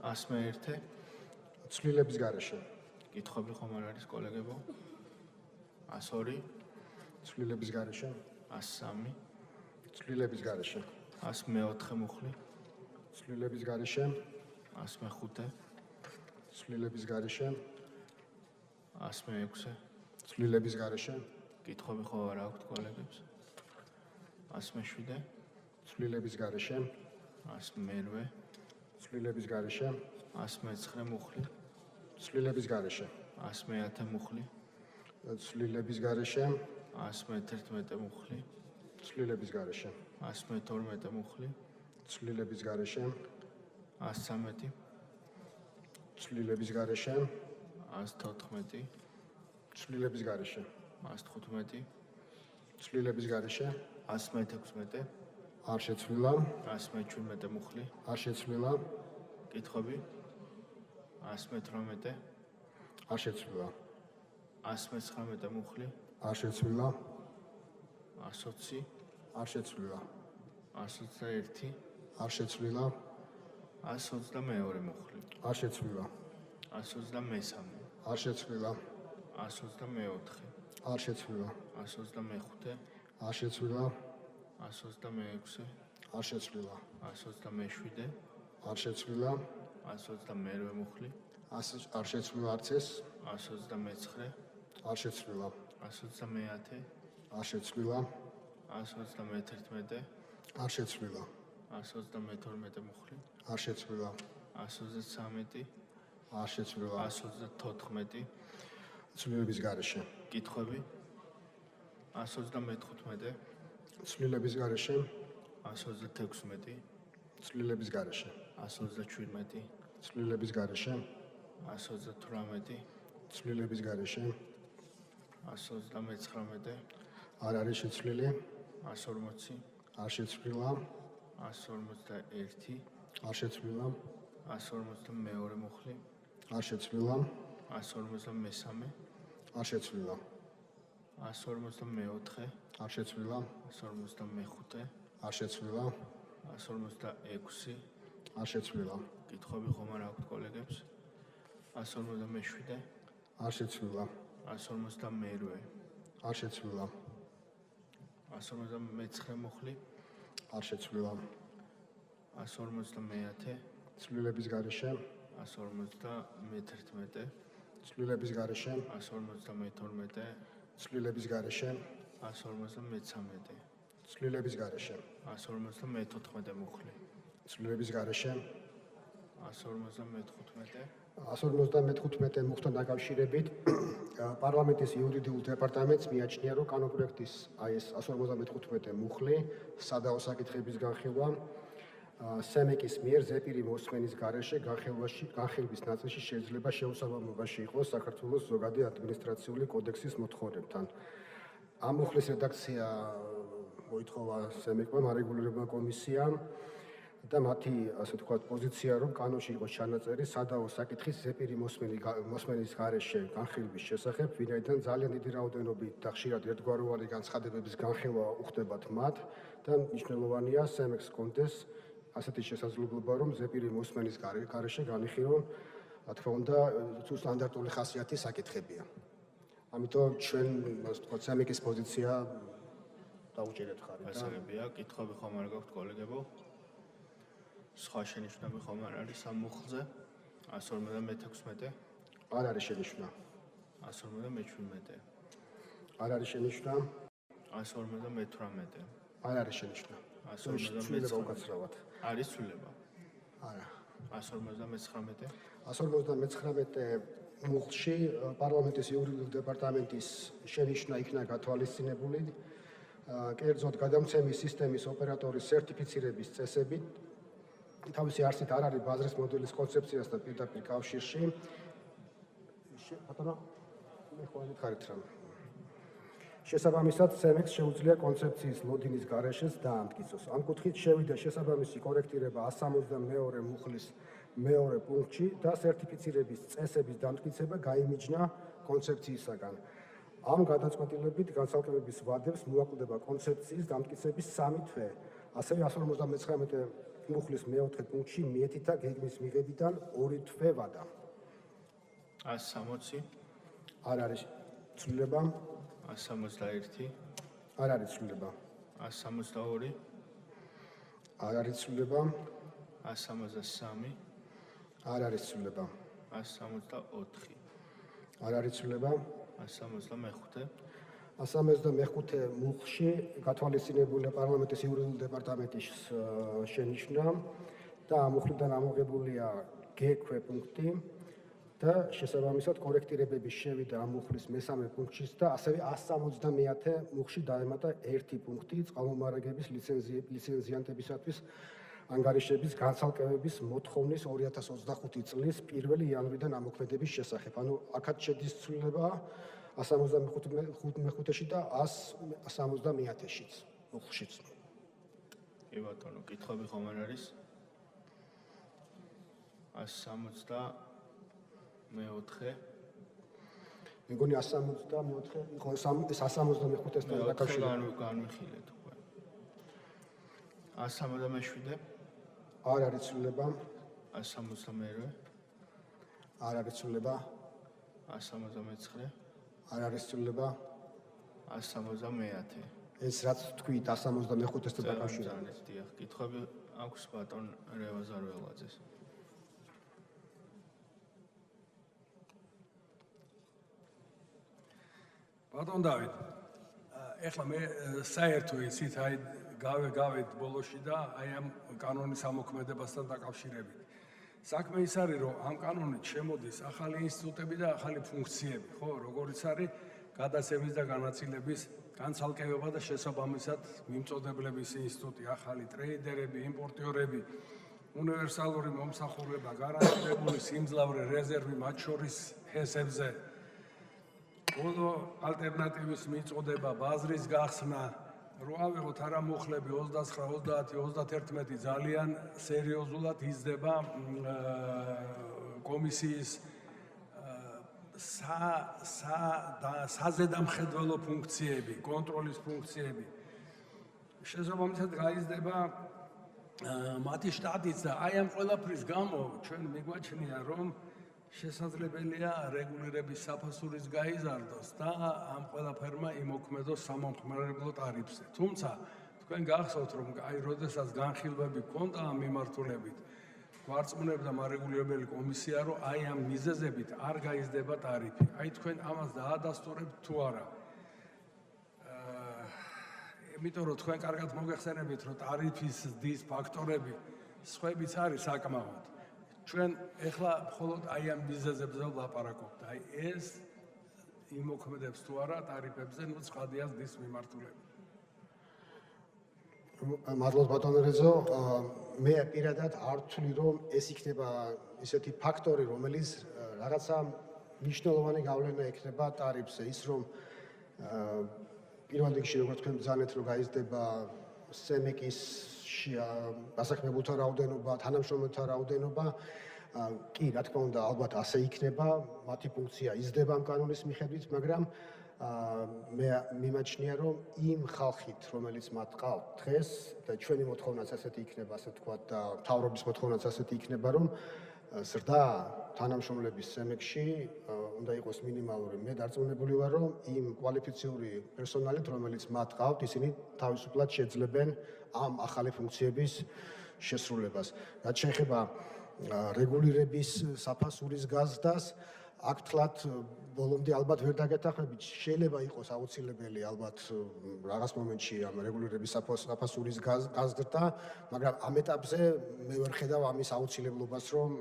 101. ცვლილების გარეშე. კითხვები ხომ არ არის კოლეგებო? 102. ცვლილების გარეშე. 103. ცვლილების გარეშე. 104 მუხლი. ცვლილების გარეშე. 105. ცვლილების გარეშე. 106. ცვლილების გარეშე. კითხვები ხო არ აქვთ კოლეგებს? 107. ცვლილების გარეშე. 108. ცვლილების გარეშე. 109 მუხლი. ცვლილების გარეშე. 110 მუხლი. ცვლილების გარეშე. 111 მუხლი. ცვლილების გარეშე. 112 მუხლი. ცვლილების გარეშე. 113. ცვლილების გარეშე 114 ცვლილების გარეშე 115 ცვლილების გარეშე 116 არ შეცვლილა 117 მუხლი არ შეცვლილა კითხვები 118 არ შეცვლილა 119 მუხლი არ შეცვლილა 120 არ შეცვლილა 121 არ შეცვლილა 122 მუხლი არ შეცვლილა 123 არ შეცვლილა 124 არ შეცვლილა 125 არ შეცვლილა 126 არ შეცვლილა 127 არ შეცვლილა 128 მუხლი არ შეცვლილა არც ეს 129 არ შეცვლილა 130 არ შეცვლილა 131 არ შეცვლილა 132 მუხლი არ შეცვლილა 133 არ შეცვლილა 114 ცვლილების გარეშე კითხვები 135 ცვლილების გარეშე 116 ცვლილების გარეშე 127 ცვლილების გარეშე 118 ცვლილების გარეშე 139 არ არის შეცვლილი 140 არ შეცვლილა 141 არ შეცვლილა 142 მუხლი არ შეცვლილა 143 არ შეცვლილა 144 არ შეცვლილა 145 არ შეცვლილა 146 არ შეცვლილა კითხვები ხომ არ აქვთ კოლეგებს 147 არ შეცვლილა 152 არ შეცვლილა 149 მუხლი არ შეცვლილა 150 ცვლილების გარეშე 151 ცვლილების გარეშე 152 ცვლილების გარეშე 153 ცვლილების გარეშე 154 მუხლი ცვლილების გარეშე 155 155 მუხლთან დაკავშირებით პარლამენტის იურიდიულ დეპარტამენტს მიაჩნია, რომ კანონპროექტის აი ეს 155 მუხლი სადაო საკითხების განხილვა სემეკის მიერ ზეპირი მოსმენის გარეშე განხილვის ნაწილში შეიძლება შეუსაბამობაში იყოს საქართველოს ზოგადი ადმინისტრაციული კოდექსის მოთხოვნებთან. ამ მუხლის რედაქცია მოითხოვა სემეკმა მარეგულირებმა კომისიამ და მათი, ასე ვთქვათ, პოზიცია, რომ კანონში იყოს ჩანაწერი სადაო საკითხის ზეპირი მოსმენის გარეშე განხილვის შესახებ, ვინაიდან ძალიან დიდი რაოდენობით და ხშირად ერთგვაროვანი განცხადებების განხილვა უხდებათ მათ და მნიშვნელოვანია სემეკს კონდეს ასეთი შესაძლებლობა, რომ ზეპირი მოსმენის გარეშე განიხილონ, რა თქმა უნდა, თუ სტანდარტული ხასიათის საკითხებია. ამიტომ ჩვენ, ასე ვთქვათ, სემეკის პოზიცია დაუჭერეთ ხარი და ასეებია, კითხვები ხომ არ გაქვთ კოლეგებო? სხვა შენიშვნები ხომ არ არის ამ მუხლზე? 156 არ არის შენიშვნა. 157 არ არის შენიშვნა. 158 არ არის შენიშვნა. 159 უკაცრავად. არის ცვლილება. არა. 159 159 მუხლში პარლამენტის იურიდიულ დეპარტამენტის შენიშვნა იქნა გათვალისწინებული კერძოდ გადამცემის სისტემის ოპერატორის სერტიფიცირების წესებით თავისი არსით არ არის ბაზრის მოდელის კონცეფციასთან პირდაპირ კავშირში. ბატონო, მე ხო მითხარით რა. შესაბამისად, სემეკს შეუძლია კონცეფციის ლოდინის გარეშეც დაამტკიცოს. ამ კუთხით შევიდა შესაბამისი კორექტირება 162 მუხლის მეორე პუნქტში და სერტიფიცირების წესების დამტკიცება გაიმიჯნა კონცეფციისაგან. ამ გადაწყვეტილებით განცალკევების ვადებს მოაკლდება კონცეფციის დამტკიცების 3 თვე. ასევე 159 მუხლის მეოთხე პუნქტში მიეთითა გეგმის მიღებიდან 2 თვე ვადა. 160 არ არის ცვლილება. 161 არ არის ცვლილება. 162 არ არის ცვლილება. 163 არ არის ცვლილება. 164 არ არის ცვლილება. 165 165 მუხლში გათვალისწინებულია პარლამენტის იურიდიულ დეპარტამენტის შენიშვნა და ამ მუხლიდან ამოღებულია გ-ქვე პუნქტი და შესაბამისად კორექტირებების შევიდა ამ მუხლის მესამე პუნქტში და ასევე 170 მუხლში დაემატა 1 პუნქტი წყალმომარაგების ლიცენზიანტებისათვის ანგარიშების განცალკევების მოთხოვნის 2025 წლის 1 იანვრიდან ამოქმედების შესახებ. ანუ აქაც შედის ცვლილება 175-ში და 170-შიც, მოხშიც. კი ბატონო, კითხვები ხომ არ არის? 164 მეგონი 164 იყო 165-ესთან დაკავშირებული. განვიხილეთ უკვე. 177 არ არის ცვლილება, 172 არ არის ცვლილება, 179 არ არის ცვლილება. 170 ეს რაც თქვით 165-ესთან დაკავშირებით. დიახ, კითხვები აქვს ბატონ რევაზარველაძეს. ბატონ დავით, ეხლა მე საერთო ისიც აი გავეთ ბოლოში და აი ამ კანონის ამოქმედებასთან დაკავშირებით. საქმე ის არის, რომ ამ კანონით შემოდის ახალი ინსტიტუტები და ახალი ფუნქციები, ხო, როგორიც არის გადაცემის და განაწილების განცალკევება და შესაბამისად მიმწოდებლების ინსტიტუტი, ახალი ტრეიდერები, იმპორტიორები, უნივერსალური მომსახურება, გარანტირებული სიმძლავრე რეზერვი მათ შორის ჰესებზე, ბოლო ალტერნატივის მიწოდება, ბაზრის გახსნა, რო ავიღოთ არა მუხლები 29, 30, 31 ძალიან სერიოზულად იზრდება კომისიის საზედამხედველო ფუნქციები, კონტროლის ფუნქციები. შესაბამისად გაიზრდება მათი შტატიც და აი ამ ყველაფრის გამო ჩვენ მიგვაჩნია, რომ შესაძლებელია რეგულირების საფასურის გაიზარდოს და ამ ყველაფერმა იმოქმედოს სამომხმარებლო ტარიფზე. თუმცა თქვენ გახსოვთ, რომ აი როდესაც განხილვები ჰქონდა ამ მიმართულებით, გვარწმუნებდა მარეგულირებელი კომისია, რომ აი ამ მიზეზებით არ გაიზრდება ტარიფი. აი თქვენ ამას დაადასტურებთ თუ არა? იმიტომ რომ თქვენ კარგად მოგეხსენებით, რომ ტარიფის ზრდის ფაქტორები სხვაებიც არის საკმაოდ. ჩვენ ეხლა მხოლოდ აი ამ მიზეზებზე ვლაპარაკობთ. აი ეს იმოქმედებს თუ არა ტარიფებზე, ნუ ცხადია ზრდის მიმართულებით. მადლობა ბატონო რეზო, მე პირადად არ ვთვლი, რომ ეს იქნება ისეთი ფაქტორი, რომელიც რაღაცა მნიშვნელოვანი გავლენა ექნება ტარიფზე, ის რომ პირველ რიგში როგორც თქვენ ბრძანეთ, რომ გაიზრდება სემეკის დასაქმებულთა რაოდენობა, თანამშრომელთა რაოდენობა, კი, რა თქმა უნდა, ალბათ ასე იქნება, მათი ფუნქცია იზრდება ამ კანონის მიხედვით, მაგრამ მე მიმაჩნია, რომ იმ ხალხით, რომელიც მათ ყავთ დღეს და ჩვენი მოთხოვნაც ასეთი იქნება, ასე ვთქვათ, და მთავრობის მოთხოვნაც ასეთი იქნება, რომ ზრდა თანამშრომლების სემეკში უნდა იყოს მინიმალური. მე დარწმუნებული ვარ, რომ იმ კვალიფიციური პერსონალით, რომელიც მათ ყავთ, ისინი თავისუფლად შეძლებენ ამ ახალი ფუნქციების შესრულებას. რაც შეეხება რეგულირების საფასურის გაზრდას, აქ თლათ ბოლომდე ალბათ ვერ დაგეთანხმებით, შეიძლება იყოს აუცილებელი ალბათ რაღაც მომენტში ამ რეგულირების საფასურის გაზრდა, მაგრამ ამ ეტაპზე მე ვერ ხედავ ამის აუცილებლობას, რომ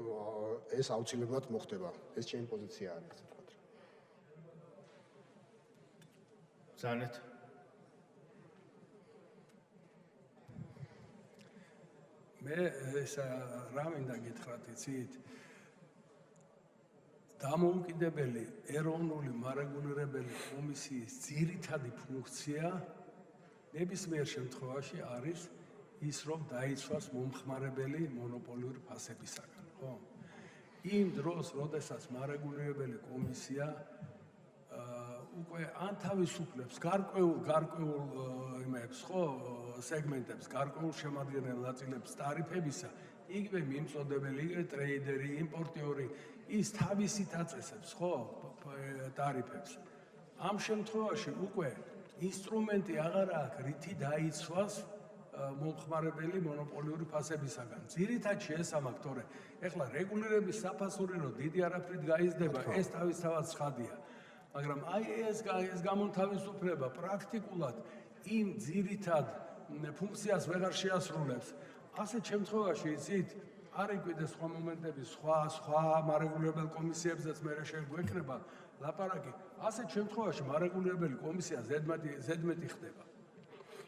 ეს აუცილებლად მოხდება. ეს ჩემი პოზიცია არის, ასე ვთქვათ. ზანეთ მე ეს რა მინდა გითხრათ, იცით? დამოუკიდებელი ეროვნული მარეგულირებელი კომისიის ძირითადი ფუნქცია ნებისმიერ შემთხვევაში არის ის, რომ დაიცვას მომხმარებელი მონოპოლიური ფასებისაგან, ხო? იმ დროს, როდესაც მარეგულირებელი კომისია უკვე ან თავისუფლებს გარკვეულ იმებს, ხო, სეგმენტებს, გარკვეულ შემადგენელ ნაწილებს ტარიფებისა, იგივე მიმწოდებელი, იგივე ტრეიდერი, იმპორტიორი, ის თავისით აწესებს, ხო, ტარიფებს. ამ შემთხვევაში უკვე ინსტრუმენტი აღარ აქვს, რითი დაიცვას მომხმარებელი მონოპოლიური ფასებისაგან. ძირითადში ეს ამაქვს, თორე ეხლა რეგულირების საფასური რო დიდი არაფრით გაიზრდება, ეს თავისთავად ცხადია. მაგრამ აი ეს გამონთავისუფლება პრაქტიკულად იმ ძირითად ფუნქციას ვეღარ შეასრულებს. ასეთ შემთხვევაში იცით, არ იკვიდეს სხვა მომენტები, სხვა მარეგულირებელ კომისიებზეც მე შეგვექნება ლაპარაკი. ასეთ შემთხვევაში მარეგულირებელი კომისია ზედმეტი ხდება.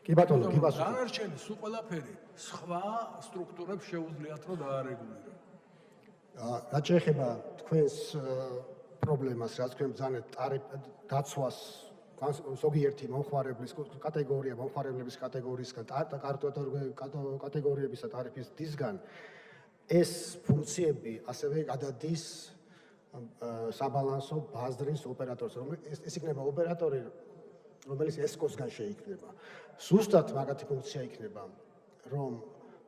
კი ბატონო, კი ბატონო. დანარჩენი სულ ყველაფერი სხვა სტრუქტურებს შეუძლიათ რომ დაარეგულირონ. რაც შეეხება თქვენს პრობლემას, რაც თქვენ ბრძანეთ დაცვას ზოგიერთი მომხმარებლის კატეგორია, მომხმარებლების კატეგორიისგან, კატეგორიებისა ტარიფის დისგან, ეს ფუნქციები ასევე გადადის საბალანსო ბაზრის ოპერატორს, ეს იქნება ოპერატორი, რომელიც ესკოსგან შეიქმნება. ზუსტად მაგათი ფუნქცია იქნება, რომ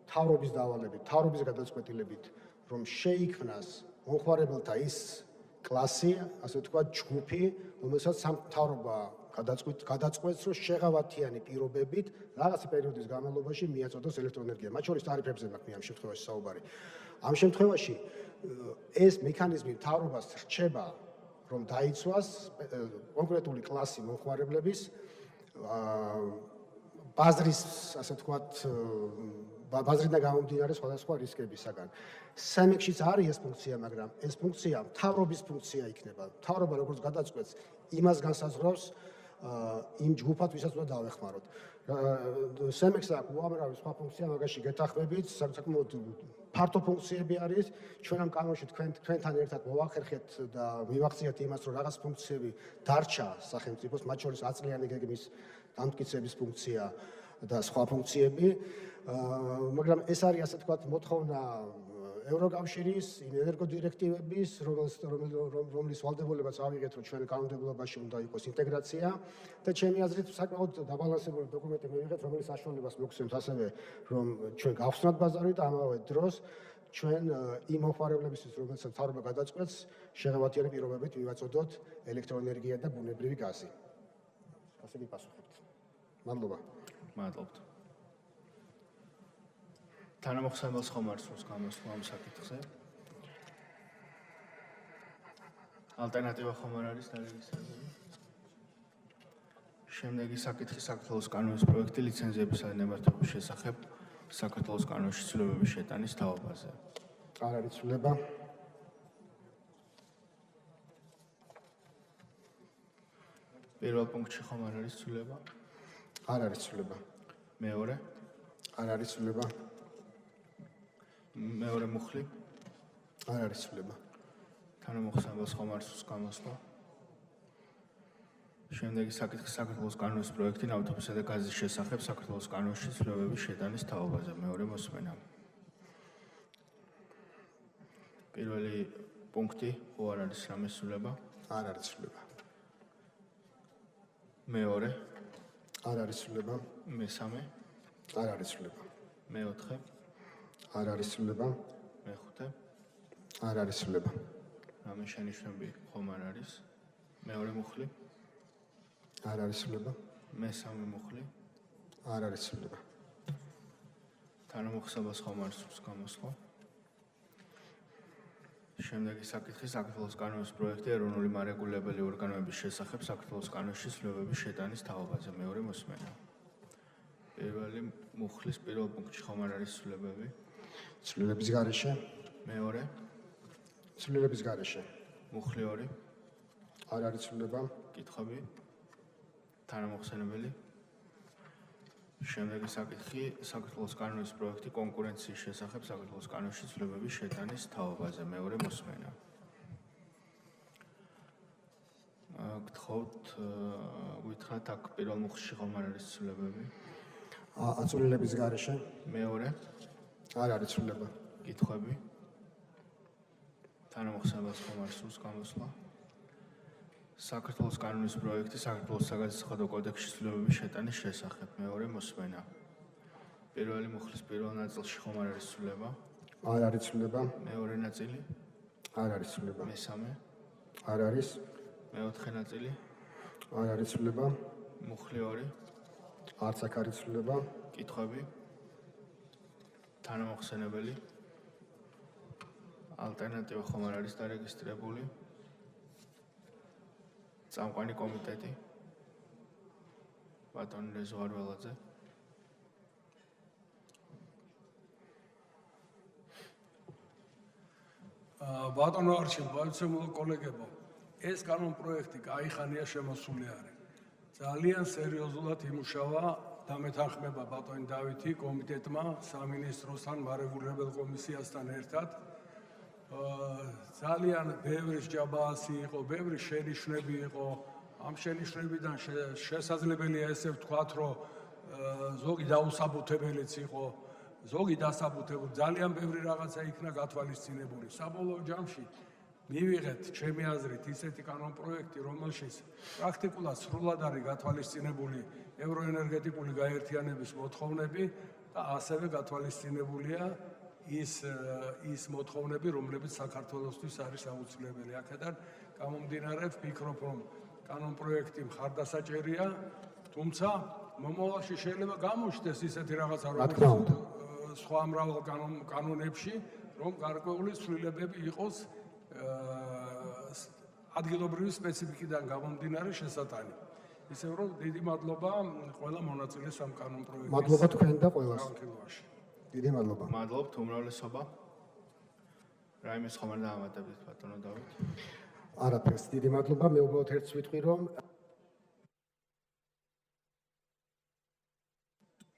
მთავრობის დავალებით, მთავრობის გადაწყვეტილებით, რომ შეიქმნას მომხმარებელთა ის კლასი, ასე ვთქვათ, ჯგუფი, რომელსაც მთავრობა გადაწყვეტს, რომ შეღავათიანი პირობებით რაღაცა პერიოდის განმავლობაში მიაწოდოს ელექტროენერგია. მათ შორის ტარიფებზე მაქვს ამ შემთხვევაში საუბარი. ამ შემთხვევაში ეს მექანიზმი მთავრობას რჩება, რომ დაიცვას კონკრეტული კლასი მომხმარებლების ბაზრის, ასე ვთქვათ, ბაზრიდან გამომდინარე სხვადასხვა რისკებისაგან. სამექშიც არის ეს ფუნქცია, მაგრამ ეს ფუნქცია მთავრობის ფუნქცია იქნება. მთავრობა როგორც გადაწყვეტს, იმას განსაზღვრავს იმ ჯგუფად, ვისაც უნდა დავეხმაროთ. სამექს აქვს უამრავი სხვა ფუნქცია, მაგაში გეთანხმებით, საკმაოდ ფართო ფუნქციები არის. ჩვენ ამ კანონში თქვენთან ერთად მოვახერხეთ და მივახციეთ იმას, რომ რაღაც ფუნქციები დარჩა სახელმწიფოს, მათ შორის აწლიანი გეგმის დამტკიცების ფუნქცია და სხვა ფუნქციები. მაგრამ ეს არის, ასე ვთქვათ, მოთხოვნა ევროკავშირის ენერგოდირექტივების, რომლის ვალდებულებაც ავიღეთ, რომ ჩვენ კანონმდებლობაში უნდა იყოს ინტეგრაცია და ჩემი აზრით საკმაოდ დაბალანსებული დოკუმენტი მივიღეთ, რომელიც საშუალებას მოგცემთ ასევე, რომ ჩვენ გავხსნათ ბაზარი და ამავე დროს ჩვენ იმ მომხმარებლებისთვის, რომელსაც მთავრობა გადაწყვეტს, შეღავათიანი პირობებით მივაწოდოთ ელექტროენერგია და ბუნებრივი გაზი. ასე მიპასუხებთ. მადლობა. მადლობთ. თანამოხსენებელს ხომ არ სურს გამოსვლა ამ საკითხზე? ალტერნატივა ხომ არ არის დარეგისტრირებული? შემდეგი საკითხი საქართველოს კანონის პროექტი ლიცენზიებისა და ნებართვების შესახებ საქართველოს კანონში ცვლილებების შეტანის თაობაზე. არ არის ცვლილება. პირველ პუნქტში ხომ არ არის ცვლილება? არ არის ცვლილება. მეორე? არ არის ცვლილება. მეორე მუხლი? არ არის ცვლილება. თანამოხსენებელს ხომ არ სურს გამოსვლა? შემდეგი საკითხი საქართველოს კანონის პროექტი ნავთობისა და გაზის შესახებ საქართველოს კანონში ცვლილებების შეტანის თაობაზე. მეორე მოსმენა. პირველი პუნქტი ხო არ არის რამე ცვლილება? არ არის ცვლილება. მეორე? არ არის ცვლილება. მესამე? არ არის ცვლილება. მეოთხე? არ არის ცვლილება. მეხუთე? არ არის ცვლილება. რამე შენიშვნები ხომ არ არის? მეორე მუხლი? არ არის ცვლილება. მესამე მუხლი? არ არის ცვლილება. თანამოხსენებელს ხომ არ სურს გამოსვლა? შემდეგი საკითხი საქართველოს კანონის პროექტი ეროვნული მარეგულირებელი ორგანოების შესახებ საქართველოს კანონში ცვლილებების შეტანის თაობაზე. მეორე მოსმენა. პირველი მუხლის პირველ პუნქტში ხომ არ არის ცვლილებები? ცვლილების გარეშე. მეორე? ცვლილების გარეშე. მუხლი 2? არ არის ცვლილება. კითხვები? თანამოხსენებელი? შემდეგი საკითხი საქართველოს კანონის პროექტი კონკურენციის შესახებ საქართველოს კანონში ცვლილებების შეტანის თაობაზე. მეორე მოსმენა. გთხოვთ გითხრათ აქ პირველ მუხლში ხომ არ არის ცვლილებები? ცვლილების გარეშე. მეორე? არ არის ცვლილება. კითხვები? თანამოხსენებელს ხომ არ სურს გამოსვლა? საქართველოს კანონის პროექტი საქართველოს საგადასახადო კოდექსში ცვლილებების შეტანის შესახებ. მეორე მოსმენა. პირველი მუხლის პირველ ნაწილში ხომ არ არის ცვლილება? არ არის ცვლილება. მეორე ნაწილი? არ არის ცვლილება. მესამე? არ არის. მეოთხე ნაწილი? არ არის ცვლილება. მუხლი 2? არც აქ არის ცვლილება. კითხვები? თანამოხსენებელი? ალტერნატივა ხომ არ არის დარეგისტრირებული? წამყვანი კომიტეტი? ბატონი რეზო არველაძე? ბატონო არჩილ, ბალცემულო კოლეგებო, ეს კანონ პროექტი კაი ხანია შემოსული არის. ძალიან სერიოზულად იმუშავა დამეთანხმება ბატონი დავითი კომიტეტმა სამინისტროსთან მარეგულირებელ კომისიასთან ერთად. ძალიან ბევრი ჯაბაასი იყო, ბევრი შენიშვნები იყო. ამ შენიშვნებიდან შესაძლებელია ესე ვთქვათ, რომ ზოგი დაუსაბუთებელიც იყო, ზოგი დასაბუთებული, ძალიან ბევრი რაღაცა იქნა გათვალისწინებული. საბოლოო ჯამში მივიღეთ ჩემი აზრით ისეთი კანონპროექტი, რომელშიც პრაქტიკულად სრულად არის გათვალისწინებული ევროენერგეტიკული გაერთიანების მოთხოვნები და ასევე გათვალისწინებულია ის მოთხოვნები, რომლებიც საქართველოსთვის არის აუცილებელი. აქედან გამომდინარე ვფიქრობ, რომ კანონპროექტი მხარდასაჭერია, თუმცა მომავალში შეიძლება გამოჩნდეს ისეთი რაღაცა, როგორც სხვა მრავალ კანონებში, რომ გარკვეული ცვლილებები იყოს ადგილობრივი სპეციფიკიდან გამომდინარე შესატანი. ისევ რომ დიდი მადლობა ყველა მონაწილეს ამ კანონპროექტის. მადლობა თქვენ და ყველას. დიდი მადლობა. მადლობთ უმრავლესობა. რაიმე ხომ არ დაამატებთ ბატონო დავით? არაფერს, დიდი მადლობა. მე უბრალოდ ერთს ვიტყვი, რომ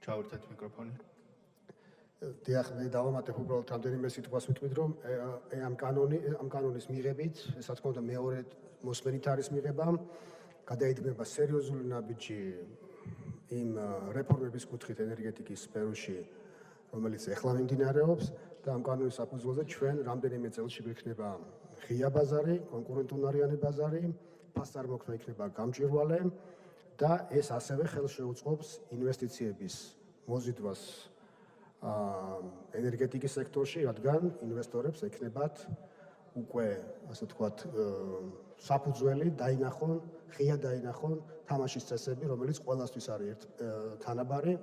ჩავერთეთ მიკროფონი. დიახ, მე დავამატებ უბრალოდ რამდენიმე სიტყვას ვიტყვით, რომ ამ კანონის მიღებით, ეს რა თქმა უნდა მეორე მოსმენით არის მიღება, გადაიდგება სერიოზული ნაბიჯი იმ რეფორმების კუთხით ენერგეტიკის სფეროში, რომელიც ეხლა მიმდინარეობს და ამ კანონის საფუძველზე ჩვენ რამდენიმე წელში გვექნება ღია ბაზარი, კონკურენტუნარიანი ბაზარი, ფასწარმოქმნა იქნება გამჭვირვალე და ეს ასევე ხელს შეუწყობს ინვესტიციების მოზიდვას ენერგეტიკის სექტორში, რადგან ინვესტორებს ექნებათ უკვე, ასე ვთქვათ, საფუძველი დაინახონ, ღია დაინახონ თამაშის წესები, რომელიც ყველასთვის არის თანაბარი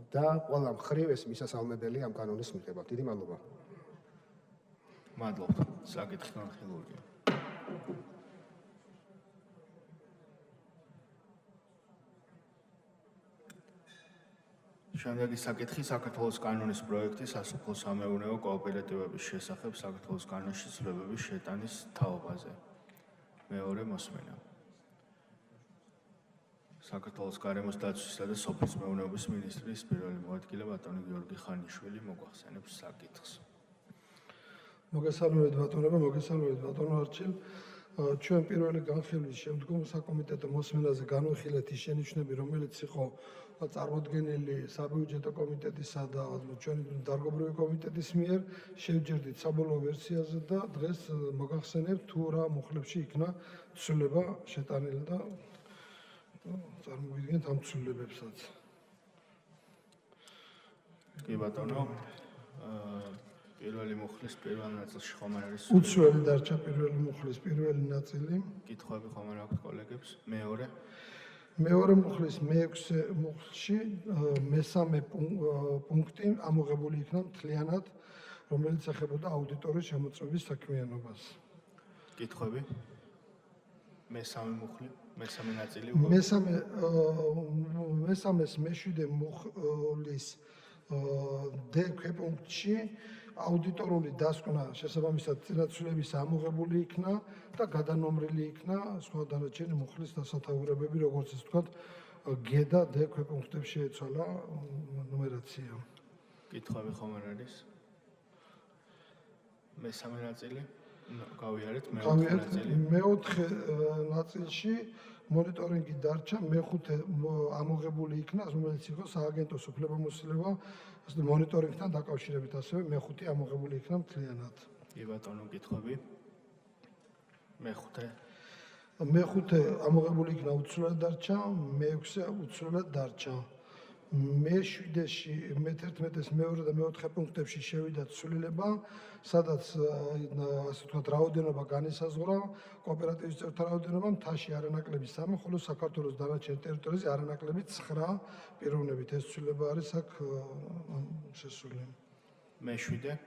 და ყველა მხრივ ეს მისასალმებელია ამ კანონის მიღება. დიდი მადლობა. მადლობთ. საკითხი განხილულია. შემდეგი საკითხი საქართველოს კანონის პროექტი სასოფლო-სამეურნეო კოოპერატივების შესახებ საქართველოს კანონში ცვლილებების შეტანის თაობაზე. მეორე მოსმენა. საქართველოს გარემოს დაცვისა და სოფლის მეურნეობის მინისტრის პირველი მოადგილე ბატონი გიორგი ხანიშვილი მოგვახსენებს საკითხს. მოგესალმებით ბატონებო, მოგესალმებით ბატონო არჩილ. ჩვენ პირველი განხილვის შემდგომ საკომიტეტო მოსმენაზე განვიხილეთ ის შენიშვნები, რომელიც იყო წარმოდგენილი საბიუჯეტო კომიტეტისა და ჩვენი დარგობრივი კომიტეტის მიერ, შევჯერდით საბოლოო ვერსიაზე და დღეს მოგახსენებთ თუ რა მუხლებში იქნა ცვლილება შეტანილი და წარმოვიდგენთ ამ ცვლილებებსაც. კი ბატონო, პირველი მუხლის პირველ ნაწილში ხომ არ არის უცვლელი დარჩა პირველი მუხლის პირველი ნაწილი. კითხვები ხომ არ აქვს კოლეგებს? მეორე მეორე მუხლის მე-6 მუხლში მესამე პუნქტი ამოღებული იქნა მთლიანად, რომელიც ეხებოდა აუდიტორის შემოწმების საქმიანობას. კითხვები? მესამე მუხლი, მესამე ნაწილი. მესამეს მე-7 მუხლის D ქვეპუნქტში აუდიტორული დასკვნა შესაბამისად წინაცვლების ამოღებული იქნა და გადანომრილი იქნა სხვა დანარჩენი მუხლის დასათაურებები, როგორც ეს ვთქვათ, G და D ქვეპუნქტებში ეცვალა ნუმერაცია. კითხვები ხომ არ არის? მესამე ნაწილი? გავიარეთ მეოთხე ნაწილი. მეოთხე ნაწილში მონიტორინგი დარჩა, მე-5 ამოღებული იქნა, რომელიც იყო სააგენტოს უფლებამოსილება მონიტორინგთან დაკავშირებით, ასევე მე-5 ამოღებული იქნა მთლიანად. კი ბატონო, კითხვები? მე-5 მე-5 ამოღებული იქნა უცვლელად დარჩა, მე-6 უცვლელად დარჩა. მე-7-ში, მე-11-ის, მე-2 და მე-4 პუნქტებში შევიდა ცვლილება, სადაც ასე ვთქვათ, რაოდენობა განისაზღვრა, კოოპერატივის წევრთა რაოდენობა მთაში არანაკლები 3, ხოლო საქართველოს დანარჩენ ტერიტორიაზე არანაკლები 9 პიროვნებით. ეს ცვლილება არის აქ შესული. მე-7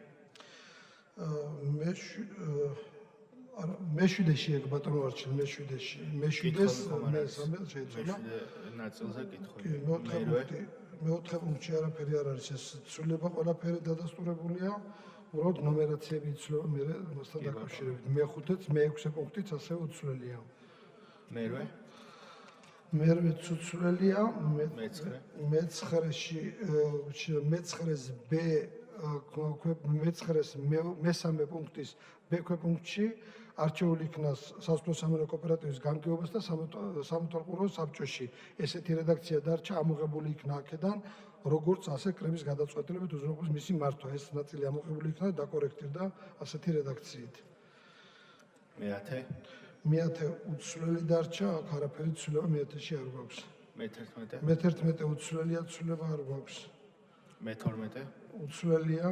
მე-7-ში ეგ ბატონო არჩილ, მე-7-ში. მე-7-ს მესამე შეიცვალა. ნაწილზე კითხვები. მე-4 პუნქტში არაფერი არ არის, ეს ცვლილება ყველაფერი დადასტურებულია. უბრალოდ ნუმერაციები იცვლება მე მასთან დაკავშირებით. მე-5-ც, მე-6 პუნქტიც ასევე უცვლელია. მერვე ცუცვლელია, მეცხრეს მესამე პუნქტის B ქვეპუნქტში არჩეული იქნა სასოფლო სამეურნეო კოოპერატივის გამგეობას და სამთავრობო საბჭოში. ესეთი რედაქცია დარჩა, ამოღებული იქნა აქედან, როგორც ასე კრების გადაწყვეტილებით უზრუნველყოფს მისი მართვა. ეს ნაწილი ამოღებული იქნა და დაკორექტირდა ასეთი რედაქციით. მეათე უცვლელი დარჩა, აქ არაფერი ცვლილება მეათეში არ გვაქვს. მე-11 უცვლელია, ცვლილება არ გვაქვს. მე-12 უცვლელია,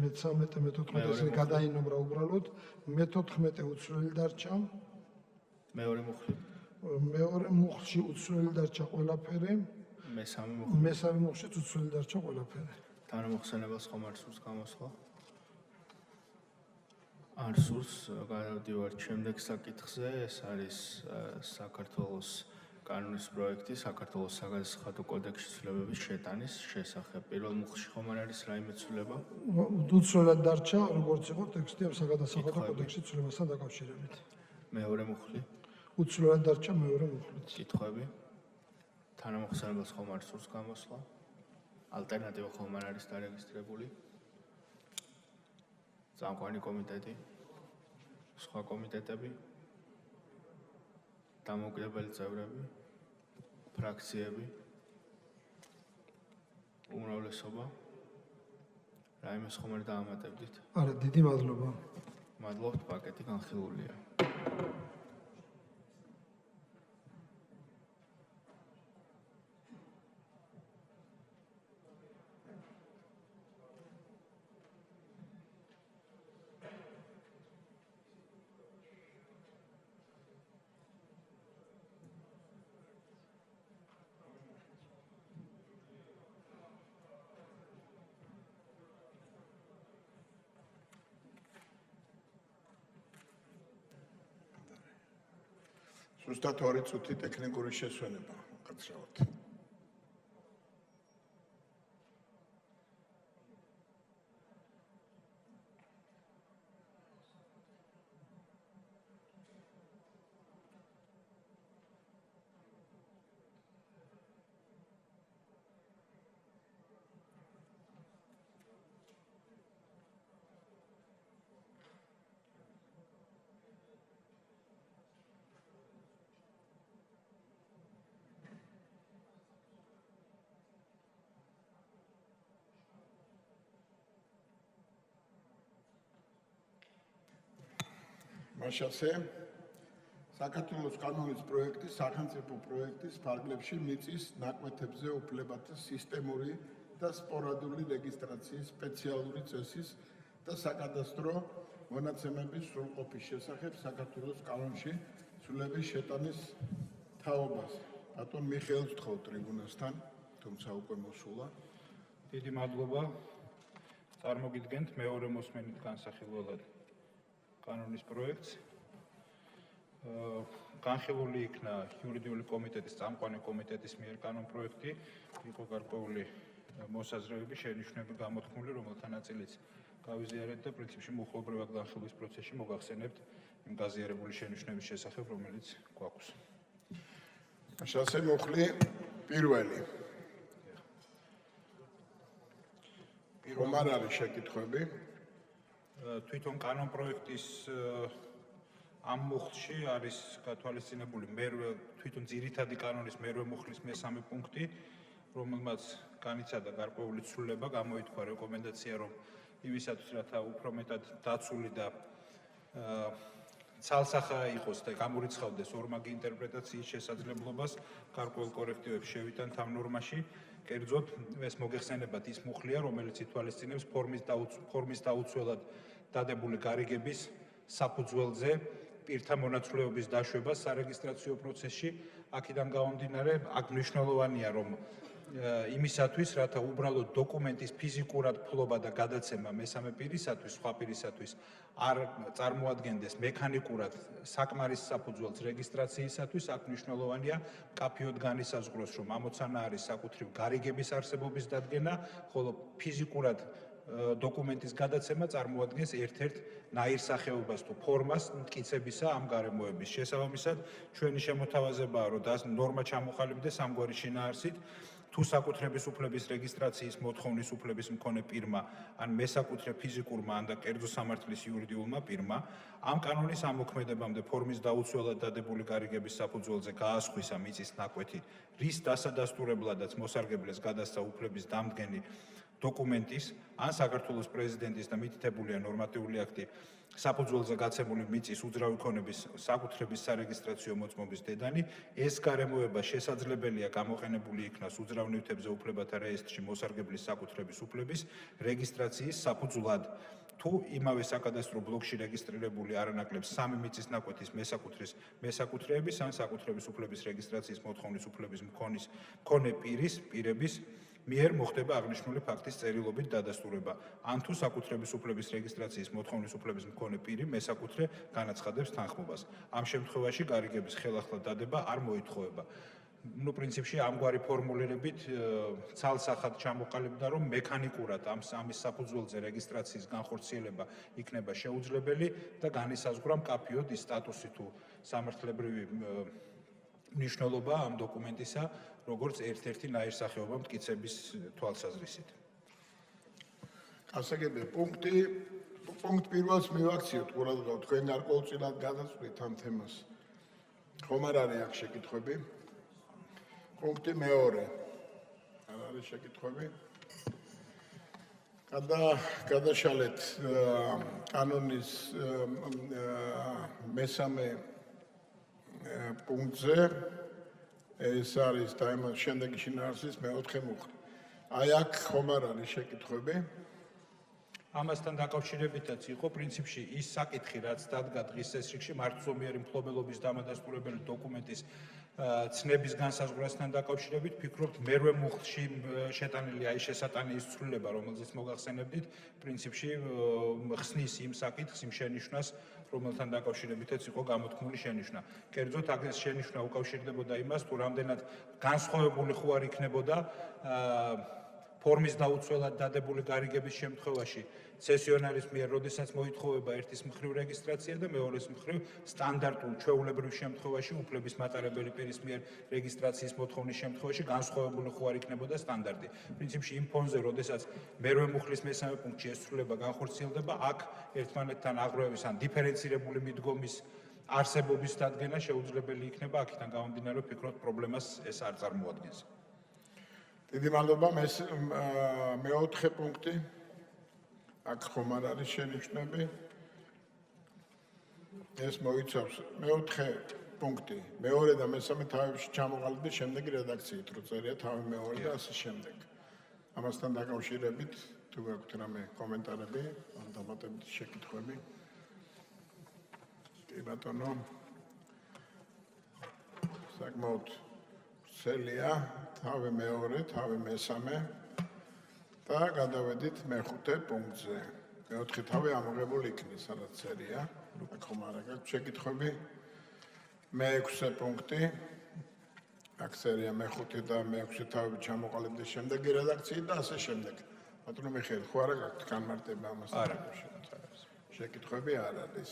მე-13, მე-14 ესე გადაინომრა უბრალოდ. მე-14 უცვლელი დარჩა. მეორე მუხლი. მეორე მუხლში უცვლელი დარჩა ყველაფერი. მესამე მუხლშიც უცვლელი დარჩა ყველაფერი. თანამოხსენებელს ხომ არ სურს გამოსვლა? არ სურს, გადავდივართ შემდეგ საკითხზე, ეს არის საქართველოს კანონის პროექტი საქართველოს საგადასახადო კოდექსში ცვლილებების შეტანის შესახებ. პირველ მუხლში ხომ არ არის რაიმე ცვლილება? უცვლელად დარჩა, როგორც იყო ტექსტი ამ საგადასახადო კოდექსში ცვლილებასთან დაკავშირებით. მეორე მუხლი. უცვლელად დარჩა მეორე მუხლიც. კითხვები? თანამოხსენებელს ხომ არ სურს გამოსვლა? ალტერნატივა ხომ არ არის დარეგისტრირებული? წამყვანი კომიტეტი, სხვა კომიტეტები, დამოუკიდებელი წევრები, ფრაქციები, უმრავლესობა. რაიმეს ხომ არ დაამატებდით? არა, დიდი მადლობა. მადლობთ, პაკეტი განხილულია. ზუსტად 2 წუთი ტექნიკური შესვენება გაცრავთ. მაშასე საქართველოს კანონის პროექტი სახელმწიფო პროექტის ფარგლებში მიწის ნაკვეთებზე უფლებათა სისტემური და სპორადული რეგისტრაციის სპეციალური წესის და საკადასტრო მონაცემების სრულყოფის შესახებ საქართველოს კანონში ცვლილების შეტანის თაობას. ბატონ მიხეილს ვთხოვ ტრიბუნასთან, თუმცა უკვე მოსულა. დიდი მადლობა. წარმოგიდგენთ მეორე მოსმენით განსახილველად კანონის პროექტს. განხილული იქნა იურიდიული კომიტეტის წამყვანი კომიტეტის მიერ კანონ პროექტი, იყო გარკვეული მოსაზრებები, შენიშვნები გამოთქმული, რომელთა ნაწილიც გავიზიარეთ და პრინციპში მოხლებრივად განხილვის პროცესში მოგახსენებთ იმ გაზიარებული შენიშვნების შესახებ, რომელიც გვაქვს. მაშასე მუხლი პირველი. რომ არ არის შეკითხვები? თვითონ კანონ პროექტის ამ მუხლში არის გათვალისწინებული თვითონ ძირითადი კანონის მერვე მუხლის მესამე პუნქტი, რომელმაც განიცადა გარკვეული ცვლილება, გამოითქვა რეკომენდაცია, რომ იმისათვის, რათა უფრო მეტად დაცული და ცალსახა იყოს და გამორიცხავდეს ორმაგი ინტერპრეტაციის შესაძლებლობას, გარკვეულ კორექტივებს შევიტანთ ამ ნორმაში. კერძოდ, ეს მოგეხსენებათ ის მუხლია, რომელიც ითვალისწინებს ფორმის დაუცველად დადებული გარიგების საფუძველზე პირთა მონაცვლეობის დაშვებას სარეგისტრაციო პროცესში. აქედან გამომდინარე, აქ მნიშვნელოვანია, რომ იმისათვის, რათა უბრალოდ დოკუმენტის ფიზიკურად ფლობა და გადაცემა მესამე პირისათვის, სხვა პირისათვის არ წარმოადგენდეს მექანიკურად საკმარის საფუძველს რეგისტრაციისათვის, აქ მნიშვნელოვანია მკაფიოდ განისაზღვროს, რომ ამოცანა არის საკუთრივ გარიგების არსებობის დადგენა, ხოლო ფიზიკურად დოკუმენტის გადაცემა წარმოადგენს ერთ-ერთ ნაირსახეობას თუ ფორმას მტკიცებისა ამ გარემოების. შესაბამისად, ჩვენი შემოთავაზებაა, რომ ნორმა ჩამოყალიბდეს ამგვარი შინაარსით, თუ საკუთრების უფლების რეგისტრაციის მოთხოვნის უფლების მქონე პირმა ან მესაკუთრე ფიზიკურმა ან და კერძო სამართლის იურიდიულმა პირმა ამ კანონის ამოქმედებამდე ფორმის დაუცველად დადებული გარიგების საფუძველზე გაასხვისა მიწის ნაკვეთი, რის დასადასტურებლადაც მოსარგებლეს გადასცა უფლების დამდგენი დოკუმენტის ან საქართველოს პრეზიდენტის და მითითებულია ნორმატიული აქტი საფუძველზე გაცემული მიწის უძრავი ქონების საკუთრების სარეგისტრაციო მოწმობის დედანი, ეს გარემოება შესაძლებელია გამოყენებული იქნას უძრავ ნივთებზე უფლებათა რეესტრში მოსარგებლის საკუთრების უფლების რეგისტრაციის საფუძვლად. თუ იმავე საკადასტრო ბლოკში რეგისტრირებული არანაკლებ 3 მიწის ნაკვეთის მესაკუთრეების ან საკუთრების უფლების რეგისტრაციის მოთხოვნის უფლების მქონე პირების მიერ მოხდება აღნიშნული ფაქტის წერილობით დადასტურება, ან თუ საკუთრების უფლების რეგისტრაციის მოთხოვნის უფლების მქონე პირი მესაკუთრე განაცხადებს თანხმობას. ამ შემთხვევაში გარიგების ხელახლა დადება არ მოითხოვება. პრინციპში ამგვარი ფორმულირებით ცალსახად ჩამოყალიბდა, რომ მექანიკურად ამის საფუძველზე რეგისტრაციის განხორციელება იქნება შეუძლებელი და განისაზღვრა მკაფიოდ ის სტატუსი თუ სამართლებრივი მნიშვნელობა ამ დოკუმენტისა, როგორც ერთ-ერთი ნაირსახეობა მტკიცების თვალსაზრისით. გასაგები პუნქტ პირველს მივაქციოთ ყურადღება, თქვენ გარკვეულწილად გადაწყვეტთ ამ თემას. ხომ არ არის აქ შეკითხვები? პუნქტი მეორე. არ არის შეკითხვები? გადაშალეთ კანონის მესამე პუნქტზე. ეს არის და ამ შემდეგი შინაარსის მეოთხე მუხლი. აი აქ ხომ არ არის შეკითხვები? ამასთან დაკავშირებითაც იყო პრინციპში ის საკითხი, რაც დადგა დღის წესრიგში მართლზომიერი მფლობელობის დამადასტურებელი დოკუმენტის ცნების განსაზღვრასთან დაკავშირებით, ვფიქრობთ, მერვე მუხლში შეტანილი აი შესატანიის ცვლილება, რომელზეც მოგახსენებდით, პრინციპში ხსნის იმ საკითხს, იმ შენიშვნას, რომელთან დაკავშირებითაც იყო გამოთქმული შენიშვნა. კერძოდ აქ ეს შენიშვნა უკავშირდებოდა იმას, თუ რამდენად განსხვავებული ხო არ იქნებოდა ფორმის დაუცველად დადებული გარიგების შემთხვევაში ცესიონარის მიერ, როდესაც მოითხოვება ერთის მხრივ რეგისტრაცია და მეორეს მხრივ სტანდარტულ ჩვეულებრივ შემთხვევაში უფლების მატარებელი პირის მიერ რეგისტრაციის მოთხოვნის შემთხვევაში განსხვავებული ხო არ იქნებოდა სტანდარტი. პრინციპში იმ ფონზე, როდესაც მერვე მუხლის მესამე პუნქტში ეს ცვლილება განხორციელდება, აქ ერთმანეთთან აღრევების ან დიფერენცირებული მიდგომის არსებობის დადგენა შეუძლებელი იქნება, აქედან გამომდინარე ვფიქრობთ პრობლემას ეს არ წარმოადგენს. დიდი მადლობა. მეოთხე პუნქტი. აქ ხომ არ არის შენიშვნები? ეს მოიცავს მეოთხე პუნქტი. მეორე და მესამე თავებში ჩამოყალიბდა შემდეგი რედაქციით, რო წერია თავი მეორე და ასე შემდეგ. ამასთან დაკავშირებით თუ გაქვთ რამე კომენტარები, ან დამატებითი შეკითხვები? კი ბატონო. საკმაოდ სელია, თავი მეორე, თავი მესამე და გადავედით მეხუთე პუნქტზე. მეოთხე თავი ამოღებული იქნება, სადაც წერია. აქ ხომ არ აქვს შეკითხვები? მეექვსე პუნქტი. აქ წერია მეხუთე და მეექვსე თავი ჩამოყალიბდა შემდეგი რედაქციით და ასე შემდეგ. ბატონო მიხეილ, ხო არა გაქვთ განმარტება ამასთან დაკავშირებით? შეკითხვები არ არის.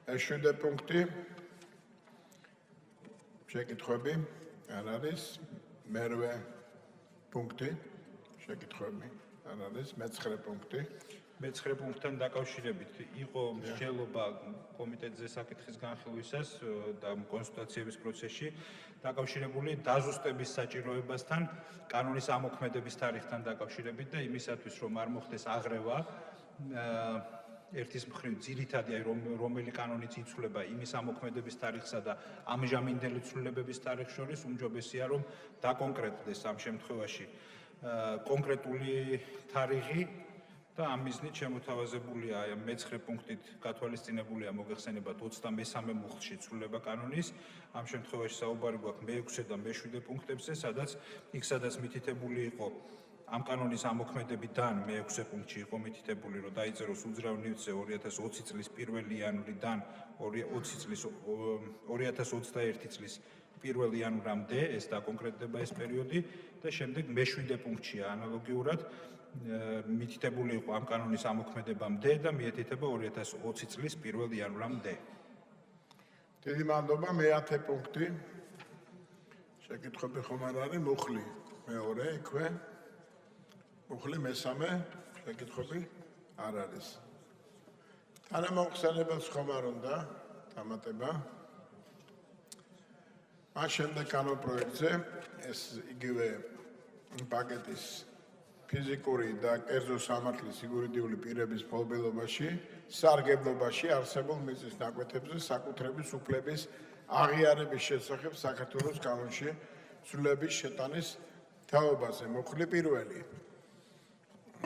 მეშვიდე პუნქტი. შეკითხვები არ არის. მერვე პუნქტი. შეკითხვები არ არის. მეცხრე პუნქტი. მეცხრე პუნქტთან დაკავშირებით იყო მსჯელობა კომიტეტზე საკითხის განხილვისას და კონსულტაციების პროცესში დაკავშირებული დაზუსტების საჭიროებასთან, კანონის ამოქმედების თარიღთან დაკავშირებით და იმისათვის, რომ არ მოხდეს აღრევა ერთის მხრივ ძირითადი, რომელი კანონიც იცვლება იმის ამოქმედების თარიღსა და ამჟამინდელი ცვლილებების თარიღს შორის, უმჯობესია, რომ დაკონკრეტდეს ამ შემთხვევაში კონკრეტული თარიღი და ამ მიზნით შემოთავაზებულია აი მეცხრე პუნქტით გათვალისწინებულია მოგეხსენებათ 23 მუხლში ცვლილება კანონის. ამ შემთხვევაში საუბარი გვაქვს მე-6 და მე-7 პუნქტებზე, სადაც მითითებული იყო ამ კანონის ამოქმედებიდან მე-6 პუნქტში იყო მითითებული, რომ დაიწეროს უძრავ ნივთზე 2020 წლის 1 იანვრიდან 2021 წლის 1 იანვრამდე ეს დაკონკრეტდება ეს პერიოდი და შემდეგ მე-7 პუნქტშია ანალოგიურად მითითებული იყო ამ კანონის ამოქმედებამდე და მიეთითება 2020 წლის 1 იანვრამდე. დიდი მადლობა. მე-10 პუნქტი. შეკითხვები ხომ არ არის? მუხლი მეორე იქვე. მუხლი მესამე. შეკითხვები არ არის. თანამოხსენებელს ხომ არ უნდა დამატება? მას შემდეგ კანონ პროექტზე ეს იგივე პაკეტის ფიზიკური და კერძო სამართლის იურიდიული პირების მფლობელობაში, სარგებლობაში არსებულ მიწის ნაკვეთებზე საკუთრების უფლების აღიარების შესახებ საქართველოს კანონში ცვლილების შეტანის თაობაზე. მუხლი პირველი.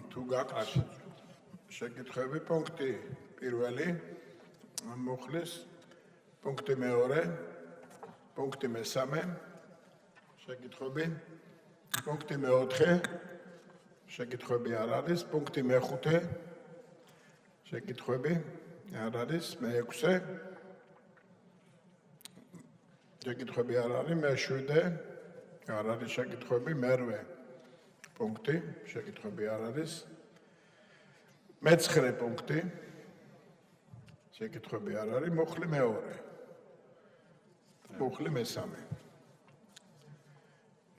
თუ გაქვს შეკითხვები, პუნქტი პირველი, მუხლის, პუნქტი მეორე, პუნქტი მესამე, შეკითხვები, პუნქტი მეოთხე, შეკითხვები არ არის, პუნქტი მეხუთე, შეკითხვები არ არის, მეექვსე, შეკითხვები არ არის, მეშვიდე, არ არის შეკითხვები, მერვე პუნქტი, შეკითხვები არ არის, მეცხრე პუნქტი, შეკითხვები არ არის, მუხლი მეორე, მუხლი მესამე.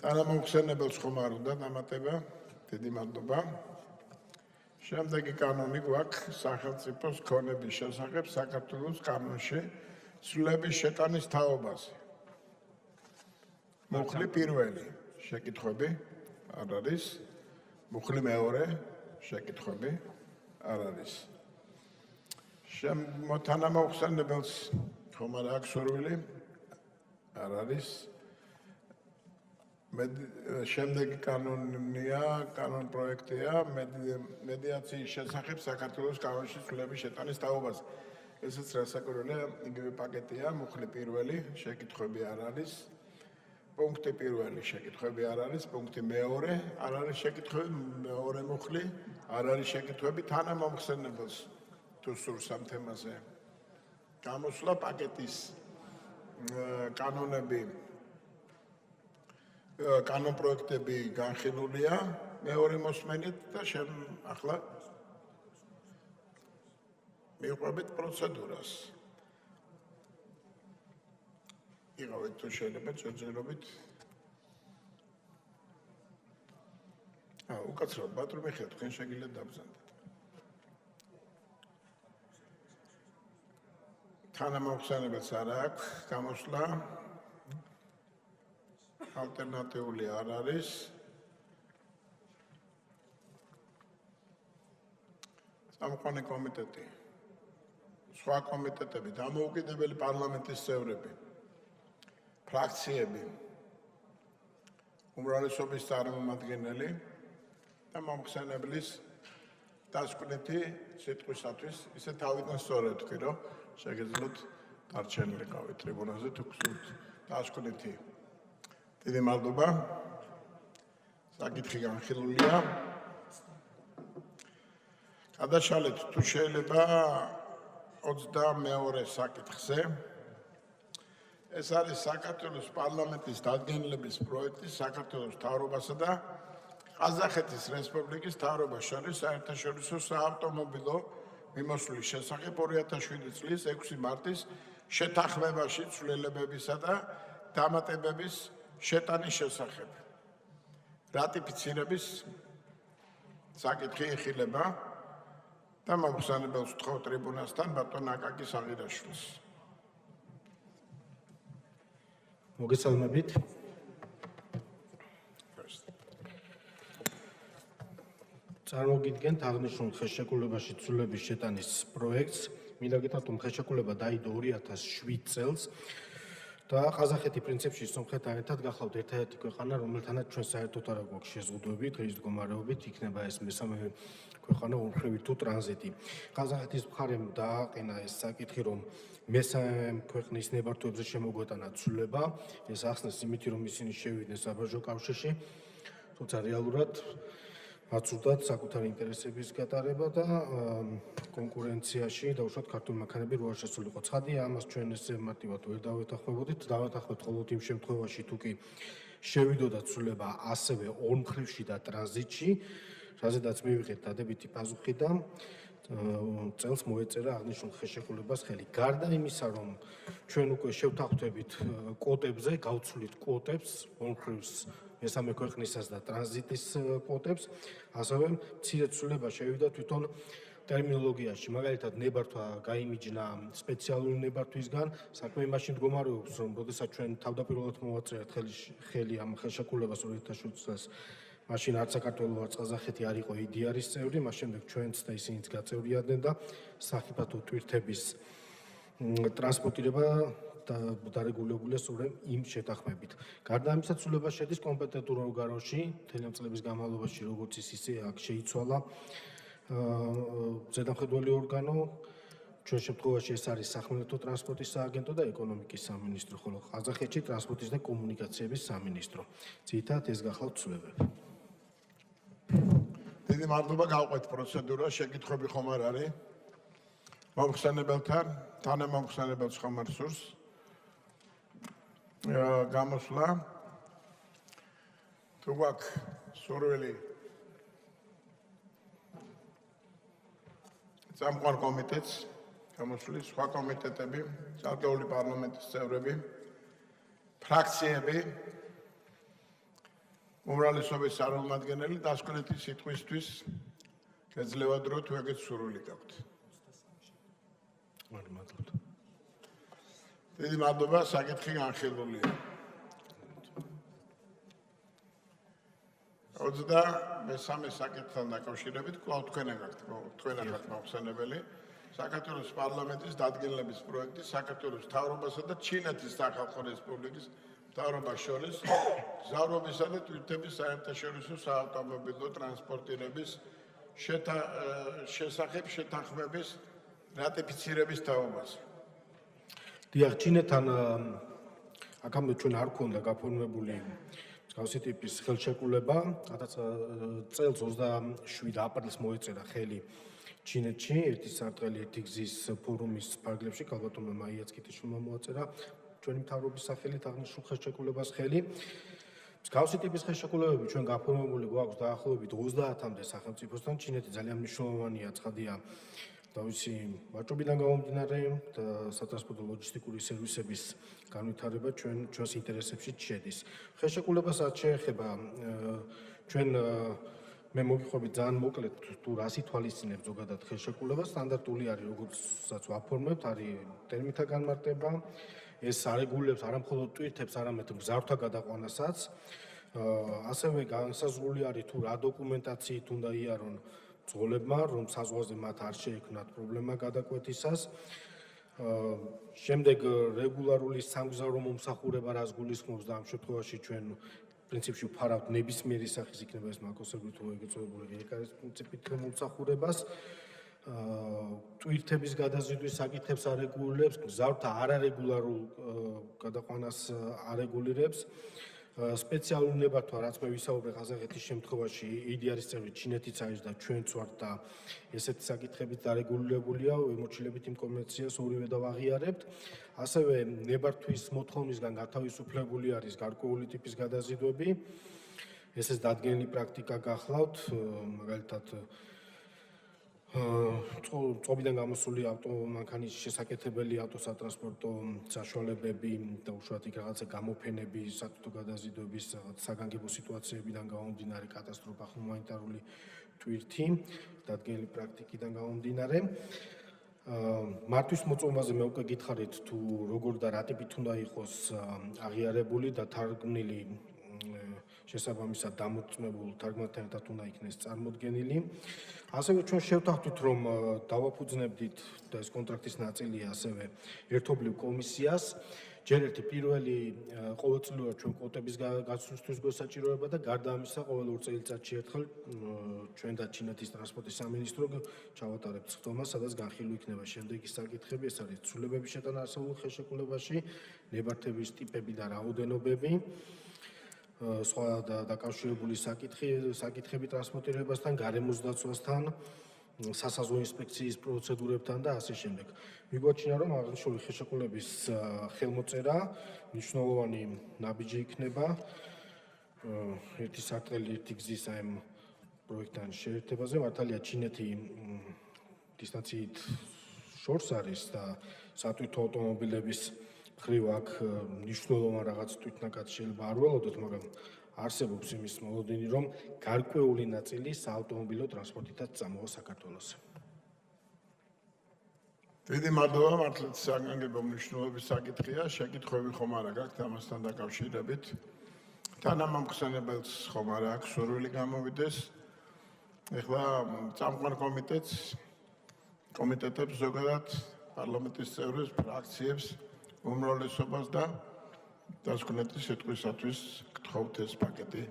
თანამოხსენებელს ხომ არ უნდა დამატება? დიდი მადლობა. შემდეგი კანონი გვაქვს სახელმწიფოს ქონების შესახებ საქართველოს კანონში ცვლილების შეტანის თაობაზე. მუხლი პირველი, შეკითხვები არ არის, მუხლი მეორე, შეკითხვები არ არის. თანამოხსენებელს ხომ არ აქვს სურვილი? არ არის. შემდეგი კანონია, კანონ პროექტია მედიაციის შესახებ საქართველოს კანონში ცვლილების შეტანის თაობაზე. ესეც რასაკვირველია, იგივე პაკეტია, მუხლი პირველი, შეკითხვები არ არის. პუნქტი პირველი, შეკითხვები არ არის, პუნქტი მეორე, არ არის შეკითხვები, მეორე მუხლი, არ არის შეკითხვები, თანამოხსენებელს თუ სურს ამ თემაზე გამოსვლა პაკეტის კანონები კანონ პროექტები განხილულია მეორე მოსმენით და ახლა მივყვებით პროცედურას. იღავით თუ შეიძლება ჯერჯერობით. უკაცრავად ბატონო მიხეილ, თქვენ შეგიძლიათ დაბრძანდეთ. თანამოხსენებელს არ აქვს გამოსვლა. ალტერნატიული არ არის. სამყარო კომიტეტი, სხვა კომიტეტები, დამოუკიდებელი პარლამენტის წევრები, ფრაქციები, უმრავლესობის წარმომადგენელი და მომხსენებლის დასკვნითი სიტყვისათვის, ისე თავიდან სწორად თქვი, რომ შეგიძლიათ დარჩენილიყავით ტრიბუნაზე თუ გსურთ დასკვნითი. დიდი მადლობა. საკითხი განხილულია. გადაშალეთ თუ შეიძლება 22 საკითხზე. ეს არის საქართველოს პარლამენტის დადგენილების პროექტი საქართველოს მთავრობასა და ყაზახეთის რესპუბლიკის მთავრობას შორის საერთაშორისო საავტომობილო მიმოსვლის შესახებ 2007 წლის 6 მარტის შეთანხმებაში ცვლილებებისა და დამატებების შეტანის შესახებ. რატიფიცირების საკითხი ეხილება და მომხსენებელს ვთხოვ ტრიბუნასთან ბატონ აკაკის აღირაშვილს. მოგესალმებით. წარმოგიდგენთ აღნიშნულ ხელშეკრულებაში ცვლილების შეტანის პროექტს. მინდა გითხრათ, რომ ხელშეკრულება დაიდო 2007 წელს. და ყაზახეთი პრინციპში სომხეთთან ერთად გახლავთ ერთადერთი ქვეყანა, რომელთანაც ჩვენ საერთოდ არ გვაქვს შეზღუდვები, დღის მდგომარეობით იქნება ეს მესამე ქვეყანა ორმხრივი თუ ტრანზიტი. ყაზახეთის მხარემ დააყენა ეს საკითხი, რომ მესამე ქვეყნის ნებართვებზე შემოგვეტანა ცვლილება, ეს ახსნეს იმით, რომ ისინი შევიდნენ საბაჟო კავშირში, თუმცა რეალურად მათ სურდათ საკუთარი ინტერესების გატარება და კონკურენციაში დაუშვათ ქართული მანქანები რო არ შესულიყო. ცხადია, ამას ჩვენ ესე მარტივად ვერ დავეთანხმებოდით, დავეთანხმებთ მხოლოდ იმ შემთხვევაში, თუ კი შევიდოდა ცვლილება ასევე ორმხრივში და ტრანზიტში, რაზედაც მივიღეთ დადებითი პასუხი და წელს მოეწერა აღნიშნულ ხელშეკრულებას ხელი. გარდა იმისა, რომ ჩვენ უკვე შევთანხმდებით კვოტებზე, გავცვლით კვოტებს, ორმხრივს მესამე ქვეყნისას და ტრანზიტის კვოტებს, ასევე მცირე ცვლილება შევიდა თვითონ ტერმინოლოგიაში. მაგალითად, ნებართვა გაიმიჯნა სპეციალური ნებართვისგან. საქმე იმაში მდგომარეობს, რომ როდესაც ჩვენ თავდაპირველად მოვაწერეთ ხელი ამ ხელშეკრულებას 2007 წელს, მაშინ არც საქართველო, არც ყაზახეთი არ იყო EDR-ის წევრი, მას შემდეგ ჩვენც და ისინიც გაწევრიადნენ და სახიფათო ტვირთების ტრანსპორტირება დარეგულირებულია სწორედ იმ შეთანხმებით. გარდა ამისა, ცვლილება შედის კომპეტენტურ ორგანოში, მთელი ამ წლების განმავლობაში, როგორც ისე აქ შეიცვალა ზედამხედველი ორგანო. ჩვენ შემთხვევაში ეს არის სახმელეთო ტრანსპორტის სააგენტო და ეკონომიკის სამინისტრო, ხოლო ყაზახეთში ტრანსპორტის და კომუნიკაციების სამინისტრო. ძირითადად ეს გახლავთ ცვლილებები. დიდი მადლობა, გავყვეთ პროცედურა, შეკითხვები ხომ არ არის? მომხსენებელთან, თანამომხსენებელს ხომ არ სურს? გამოსვლა. თუ გვაქვს სურვილი წამყვან კომიტეტს გამოსვლის, სხვა კომიტეტები, ცალკეული პარლამენტის წევრები, ფრაქციები, უმრავლესობის წარმომადგენელი დასკვნითი სიტყვისთვის გეძლევათ დრო თუ ეგეც სურვილი გაქვთ. მადლობა. დიდი მადლობა, საკითხი განხილულია. 23 საკითხთან დაკავშირებით კვლავ თქვენ ახართ მოხსენებელი საქართველოს პარლამენტის დადგენილების პროექტი საქართველოს მთავრობასა და ჩინეთის სახალხო რესპუბლიკის მთავრობას შორის მგზავრობისა და ტვირთების საერთაშორისო საავტომობილო ტრანსპორტირების შესახებ შეთანხმების რატიფიცირების თაობაზე. დიახ, ჩინეთთან აქამდე ჩვენ არ ქონდა გაფორმებული მსგავსი ტიპის ხელშეკრულება, რადგან წელს 27 აპრილს მოეწერა ხელი ჩინეთში ერთი სარტყელი ერთი გზის ფორუმის ფარგლებში, ქალბატონმა მაიაცკიტიშვილმა მოაწერა ჩვენი მთავრობის სახელით აღნიშნულ ხელშეკრულებას ხელი. მსგავსი ტიპის ხელშეკრულებები ჩვენ გაფორმებული გვაქვს დაახლოებით 30-მდე სახელმწიფოსთან. ჩინეთი ძალიან მნიშვნელოვანია, ცხადია, თავისი ვაჭრობიდან გამომდინარე და სატრანსპორტო ლოჯისტიკური სერვისების განვითარება ჩვენს ინტერესებში შედის. ხელშეკრულებასაც შეეხება ჩვენ მე მოგიყვებით ძალიან მოკლედ თუ რას ითვალისწინებს ზოგადად ხელშეკრულება. სტანდარტული არის, როგორცაც ვაფორმებთ, არის ტერმინთა განმარტება. ეს არეგულირებს არა მხოლოდ ტვირთებს, არამედ მგზავრთა გადაყვანასაც. ასევე განსაზღვრული არის თუ რა დოკუმენტაციით უნდა იარონ მძღოლებმა, რომ საზღვარზე მათ არ შეექმნათ პრობლემა გადაკვეთისას. შემდეგ რეგულარული სამგზავრო მომსახურება რას გულისხმობს და ამ შემთხვევაში ჩვენ პრინციპში ვფარავთ ნებისმიერი სახის იქნება ეს მაკოსები თუ ეგრეთ წოდებული ღირკარის პრინციპით მომსახურებას. ტვირთების გადაზიდვის საკითხებს არეგულირებს, მგზავრთა არარეგულარულ გადაყვანას არეგულირებს. სპეციალური ნებართვა, რაც მე ვისაუბრე ყაზახეთის შემთხვევაში, EDR-ის წევრი ჩინეთიც არის და ჩვენც ვართ და ესეთი საკითხებით დარეგულირებულია, ემორჩილებით იმ კონვენციას ორივე დავაღიარებთ. ასევე ნებართვის მოთხოვნისგან გათავისუფლებული არის გარკვეული ტიპის გადაზიდვები. ესეც დადგენილი პრაქტიკა გახლავთ, მაგალითად წობიდან გამოსული ავტომანქანის შესაკეთებელი ავტოსატრანსპორტო საშუალებები და უშუალოდ იქ რაღაცა გამოფენები, სათვითო გადაზიდვების საგანგებო სიტუაციებიდან გამომდინარე კატასტროფა, ჰუმანიტარული ტვირთი, დადგენილი პრაქტიკიდან გამომდინარე. მართვის მოწმობაზე მე უკვე გითხარით თუ როგორ და რა ტიპით უნდა იყოს აღიარებული და თარგმნილი შესაბამისად დამოწმებულ თარგმანთან ერთად უნდა იქნეს წარმოდგენილი. ასევე ჩვენ შევთანხმდით, რომ დავაფუძნებდით და ეს კონტრაქტის ნაწილია ასევე ერთობლივ კომისიას. ჯერ ერთი პირველი ყოველწლიურად ჩვენ კვოტების გაცვლისთვის გვესაჭიროება და გარდა ამისა ყოველ 2 წელიწადში ერთხელ ჩვენ და ჩინეთის ტრანსპორტის სამინისტრო ჩავატარებთ სხდომას, სადაც განხილული იქნება შემდეგი საკითხები, ეს არის ცვლილებების შეტანა არსებულ ხელშეკრულებაში, ნებართვების ტიპები და რაოდენობები. სხვა დაკავშირებული საკითხები ტრანსპორტირებასთან, გარემოს დაცვასთან, სასაზღვრო ინსპექციის პროცედურებთან და ასე შემდეგ. მიგვაჩნია, რომ აღნიშნული ხელშეკრულების ხელმოწერა მნიშვნელოვანი ნაბიჯი იქნება ერთი სარტყელი ერთი გზის ამ პროექტთან შეერთებაზე. მართალია ჩინეთი დისტანციით შორს არის და სატვირთო ავტომობილების მხრივ აქ მნიშვნელოვან რაღაც თვითნაკადს შეიძლება არ ველოდოთ, მაგრამ არსებობს იმის მოლოდინი, რომ გარკვეული ნაწილი საავტომობილო ტრანსპორტითაც წამოვა საქართველოს. დიდი მადლობა, მართლაც საგანგებო მნიშვნელობის საკითხია, შეკითხვები ხომ არა გაქვთ ამასთან დაკავშირებით? თანამამხსენებელს ხომ არა აქვს სურვილი გამოვიდეს? ეხლა წამყვან კომიტეტებს ზოგადად პარლამენტის წევრებს, ფრაქციებს უმრავლესობას და დასკვნეტის სიტყვისათვის გთხოვთ ეს პაკეტი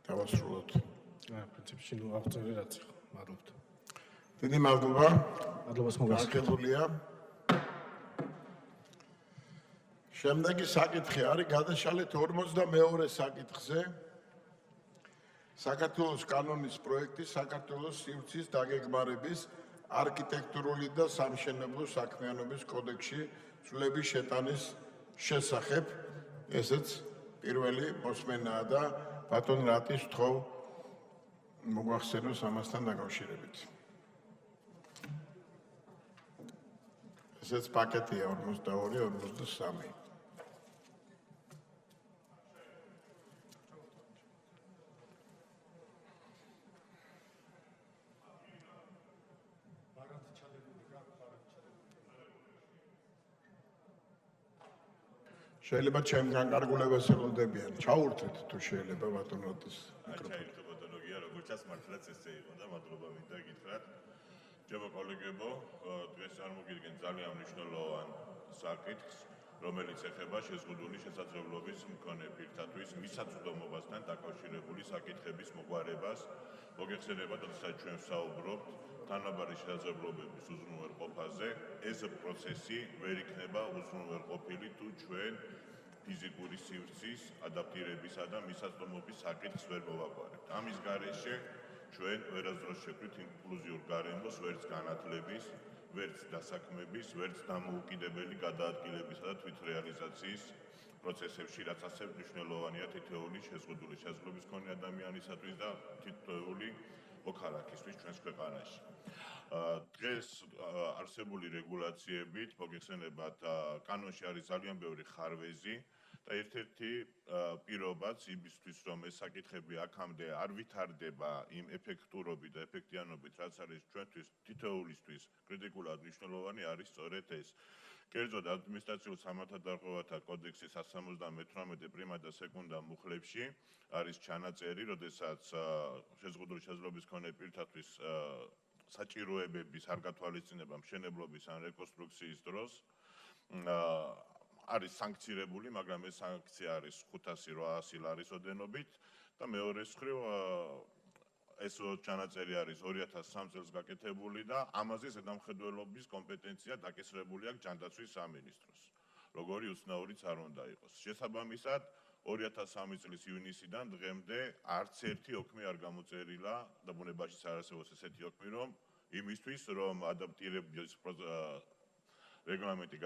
დავასრულოთ. პრინციპში ნუ აღწერე რაც იყო. მადლობთ. დიდი მადლობა. მადლობას მოგესალმებით. შემდეგი საკითხი არის გადაშალეთ 42 საკითხზე. საქართველოს კანონის პროექტი საქართველოს სივრცის დაგეგმარების არქიტექტურული და სამშენებლო საქმიანობის კოდექსში ცვლილების შეტანის შესახებ. ესეც პირველი მოსმენაა და ბატონ რატის თხოვ მოგვახსენოს ამასთან დაკავშირებით. ესეც პაკეტია 42-43. შეიძლება ჩემგან კარგულებას ელოდებიან. ჩაურთეთ თუ შეიძლება ბატონოთის მიკროფონი. ბატონოგია, როგორც ჩანს მართლაც ესე იყო და მადლობა მინდა გითხრათ. ჩემო კოლეგებო, დღეს წარმოგიდგენ ძალიან მნიშვნელოვან საკითხს, რომელიც ეხება შეზღუდული შესაძლებლობის მქონე პირთათვის მისაწვდომობასთან დაკავშირებული საკითხების მოგვარებას. მოგეხსენება, როდესაც ჩვენ ვსაუბრობთ თანაბარი შესაძლებლობების უზრუნველყოფაზე, ეს პროცესი ვერ იქნება უზრუნველყოფილი თუ ჩვენ ფიზიკური სივრცის ადაპტირებისა და მისაწვდომობის საკითხს ვერ მოვაგვარებთ. ამის გარეშე ჩვენ ვერასდროს შეგვით ინკლუზიურ გარემოს, ვერც განათლების, ვერც დასაქმების, ვერც დამოუკიდებელი გადაადგილებისა და თვითრეალიზაციის პროცესებში, რაც ასევე მნიშვნელოვანია თითოეული შეზღუდული შესაძლებლობის მქონე ადამიანისათვის და თითოეული მოქალაქისთვის ჩვენს ქვეყანაში. დღეს არსებული რეგულაციებით, მოგეხსენებათ, კანონში არის ძალიან ბევრი ხარვეზი და ერთ-ერთი პირობაც იმისთვის, რომ ეს საკითხები აქამდე არ ვითარდება იმ ეფექტურობით და ეფექტიანობით, რაც არის ჩვენთვის თითოეულისთვის კრიტიკულად მნიშვნელოვანი, არის სწორედ ეს. კერძოდ ადმინისტრაციულ სამართალთა დარღვევათა კოდექსის 178 პრიმა და სეკუნდა მუხლებში არის ჩანაწერი, როდესაც შეზღუდული შესაძლებლობის მქონე პირთათვის საჭიროებების არ გათვალისწინება მშენებლობის ან რეკონსტრუქციის დროს არის სანქცირებული, მაგრამ ეს სანქცია არის 500-800 ლარის ოდენობით და მეორე მხრივ ეს ჩანაწერი არის 2003 წელს გაკეთებული და ამაზე ზედამხედველობის კომპეტენცია დაკისრებული აქვს ჯანდაცვის სამინისტროს. როგორი უცნაურიც არ უნდა იყოს. შესაბამისად 2003 წლის ივნისიდან დღემდე არც ერთი ოქმი არ გამოწერილა და ბუნებაშიც არ არსებობს ესეთი ოქმი, რომ იმისთვის, რომ ადაპტირების რეგლამენტი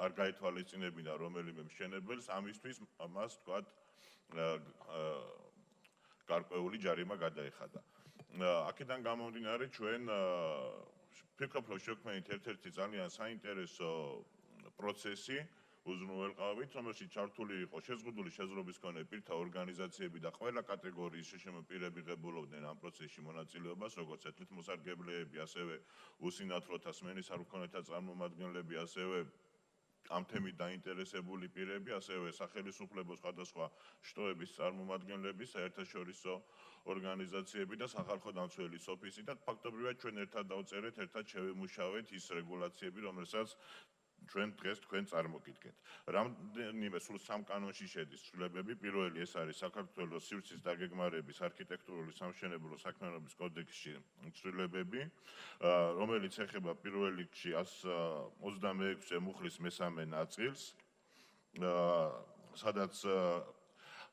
არ გაეთვალისწინებინა რომელიმე მშენებელს, ამისთვის მას თქვათ გარკვეული ჯარიმა გადაეხადა. აქედან გამომდინარე ჩვენ ვფიქრობ, რომ შევქმნით ერთ-ერთი ძალიან საინტერესო პროცესი უზრუნველყოფით, რომელშიც ჩართული იყო შეზღუდული შესაძლებლობის მქონე პირთა ორგანიზაციები და ყველა კატეგორიის შეშემო პირები ღებულობდნენ ამ პროცესში მონაწილეობას, როგორც თვითმოსარგებლეები, ასევე უსინათლოთა სმენის არქონეთა წარმომადგენლები, ასევე ამ თემით დაინტერესებული პირები, ასევე სახელმწიფო სხვადასხვა შტოების წარმომადგენლები, საერთაშორისო ორგანიზაციები და სახალხო დამცველის ოფისი და ფაქტობრივად ჩვენ ერთად დავწერეთ, ერთად შევიმუშავეთ ის რეგულაციები, რომელსაც ჩვენ დღეს თქვენ წარმოგიდგენთ. რამდენიმე სულ 3 კანონში შედის ცვლილებები. პირველი ეს არის საქართველოს სივრცის დაგეგმარების არქიტექტურული სამშენებლო საქმიანობის კოდექსში ცვლილებები, რომელიც ეხება პირველ რიგში 126 მუხლის მესამე ნაწილს, სადაც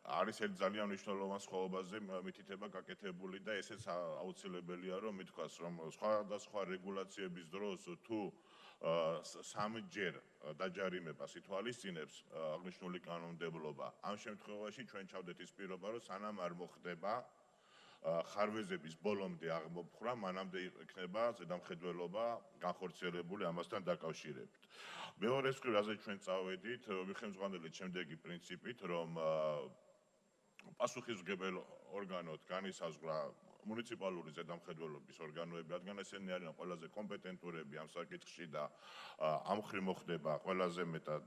არის ერთ ძალიან მნიშვნელოვან სხვაობაზე მითითება გაკეთებული და ესეც აუცილებელია, რომ მithქვას, რომ სხვადასხვა რეგულაციების დროს თუ სამჯერ დაჯარიმებას ითვალისწინებს აღნიშნული კანონმდებლობა. ამ შემთხვევაში ჩვენ ჩავდეთ ის პირობა, რომ სანამ არ მოხდება ხარვეზების ბოლომდე აღმოფხვრა, მანამდე იქნება ზედამხედველობა განხორციელებული ამასთან დაკავშირებით. მეორე მხრივ, რაზეც ჩვენ წავედით, მიხელმძღვანელეთ შემდეგი პრინციპით, რომ პასუხისმგებელ ორგანოდ განისაზღვრა მუნიციპალური ზედამხედველობის ორგანოები, რადგან ესენი არიან ყველაზე კომპეტენტურები ამ საკითხში და ამ მხრივ მოხდება ყველაზე მეტად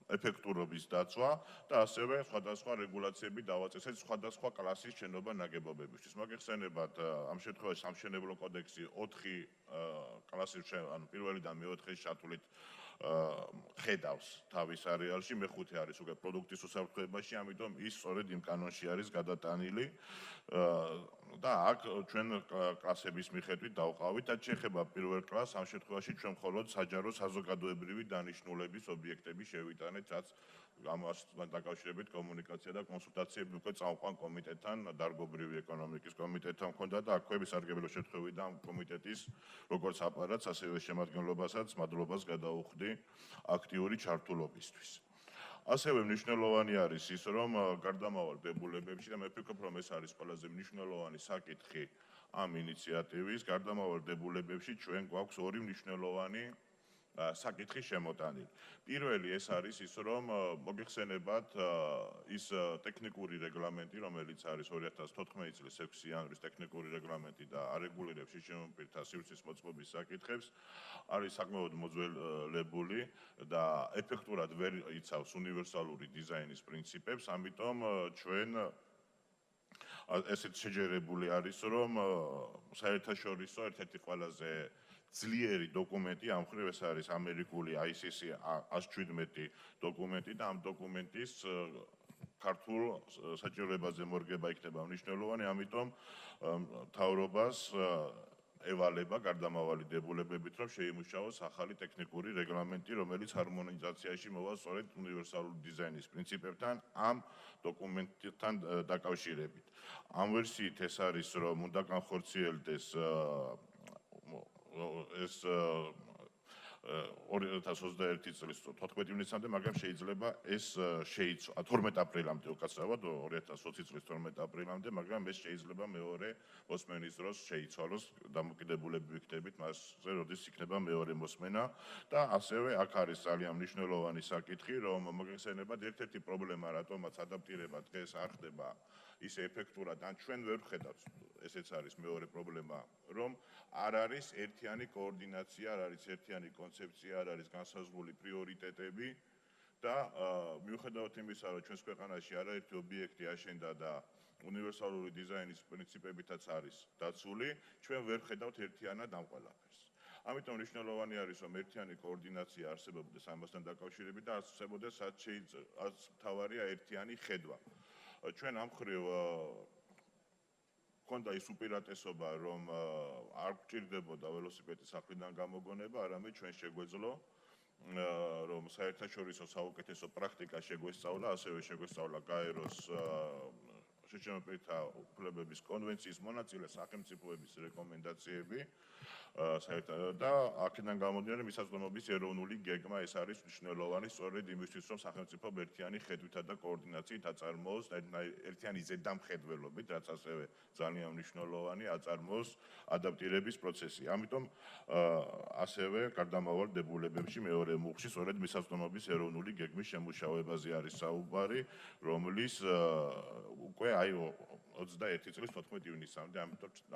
ეფექტურობის დაცვა და ასევე სხვადასხვა რეგულაციები დავაწესეთ სხვადასხვა კლასის შენობა ნაგებობებისთვის. მოგეხსენებათ, ამ შემთხვევაში სამშენებლო კოდექსი 4 კლასის, ანუ პირველიდან მეოთხეში ჩათვლით ხედავს თავის არეალში, მეხუთე არის უკვე პროდუქტის უსაფრთხოებაში, ამიტომ ის სწორედ იმ კანონში არის გადატანილი და აქ ჩვენ კლასების მიხედვით დავყავით. რაც შეეხება პირველ კლასს, ამ შემთხვევაში ჩვენ მხოლოდ საჯარო საზოგადოებრივი დანიშნულების ობიექტები შევიტანეთ, რაც ამასთან დაკავშირებით კომუნიკაცია და კონსულტაციები უკვე წამყვან კომიტეტთან, დარგობრივი ეკონომიკის კომიტეტთან ჰქონდა და აქვე სარგებლო შეხვევიდა ამ კომიტეტის როგორც აპარატს, ასევე შემადგენლობასაც მადლობას გადაუხდი აქტიური ჩართულობისთვის. ასევე მნიშვნელოვანი არის ის, რომ გარდამავალ დებულებებში და მე ვფიქრობ, რომ ეს არის ყველაზე მნიშვნელოვანი საკითხი ამ ინიციატივის, გარდამავალ დებულებებში ჩვენ გვაქვს ორი მნიშვნელოვანი საკითხი შემოტანილი. პირველი ეს არის ის, რომ მოგეხსენებათ ის ტექნიკური რეგლამენტი, რომელიც არის 2014 წლის 6 იანვრის ტექნიკური რეგლამენტი და არეგულირებს შიშემოყრთა სივრცის მოწყობის საკითხებს, არის საკმაოდ მოძველებული და ეფექტურად ვერ იცავს უნივერსალური დიზაინის პრინციპებს, ამიტომ ჩვენ ესეთ შეჯერებული არის, რომ საერთაშორისო ერთ-ერთი ყველაზე ძლიერი დოკუმენტი ამ მხრივ ეს არის ამერიკული ICC 117 დოკუმენტი და ამ დოკუმენტის ქართულ საჭიროებაზე მორგება იქნება მნიშვნელოვანი, ამიტომ მთავრობას ევალება გარდამავალი დებულებებით, რომ შეიმუშაოს ახალი ტექნიკური რეგლამენტი, რომელიც ჰარმონიზაციაში მოვა სწორედ უნივერსალური დიზაინის პრინციპებთან ამ დოკუმენტთან დაკავშირებით. ამ ვერსიით ეს არის, რომ უნდა განხორციელდეს ეს 2021 წლის 14 ივნისამდე, მაგრამ შეიძლება ეს შეიცვალოს 12 აპრილამდე, უკაცრავად 2020 წლის 12 აპრილამდე, მაგრამ ეს შეიძლება მეორე მოსმენის დროს შეიცვალოს, დამოკიდებულები ვიქნებით მასზე, როდის იქნება მეორე მოსმენა და ასევე აქ არის ძალიან მნიშვნელოვანი საკითხი, რომ მოგეხსენებათ, ერთ-ერთი პრობლემა, რატომაც ადაპტირება დღეს არ ხდება ისე ეფექტურად, ან ჩვენ ვერ ვხედავთ, ესეც არის მეორე პრობლემა, რომ არ არის ერთიანი კოორდინაცია, არ არის ერთიანი კონცეფცია, არ არის განსაზღვრული პრიორიტეტები და მიუხედავად იმისა, რომ ჩვენს ქვეყანაში არაერთი ობიექტი აშენდა და უნივერსალური დიზაინის პრინციპებითაც არის დაცული, ჩვენ ვერ ვხედავთ ერთიანად ამ ყველაფერს. ამიტომ მნიშვნელოვანი არის, რომ ერთიანი კოორდინაცია არსებობდეს ამასთან დაკავშირებით და არსებობდეს რაც მთავარია ერთიანი ხედვა. ჩვენ ამ მხრივ ქონდა ის უპირატესობა, რომ არ გვჭირდებოდა ველოსიპედის ახლიდან გამოგონება, არამედ ჩვენ შეგვეძლო, რომ საერთაშორისო საუკეთესო პრაქტიკა შეგვესწავლა, ასევე შეგვესწავლა გაეროს შიშემოყრთა უფლებების კონვენციის მონაწილე სახელმწიფოების რეკომენდაციები და აქედან გამომდინარე მისაწვდომობის ეროვნული გეგმა ეს არის მნიშვნელოვანი სწორედ იმისთვის, რომ სახელმწიფო ერთიანი ხედვითა და კოორდინაციით აწარმოოს ერთიანი ზედამხედველობით, რაც ასევე ძალიან მნიშვნელოვანი აწარმოოს ადაპტირების პროცესი. ამიტომ ასევე გარდამავალ დებულებებში მეორე მუხში სწორედ მისაწვდომობის ეროვნული გეგმის შემუშავებაზე არის საუბარი, რომლის უკვე 21 წლის 14 ივნისამდე,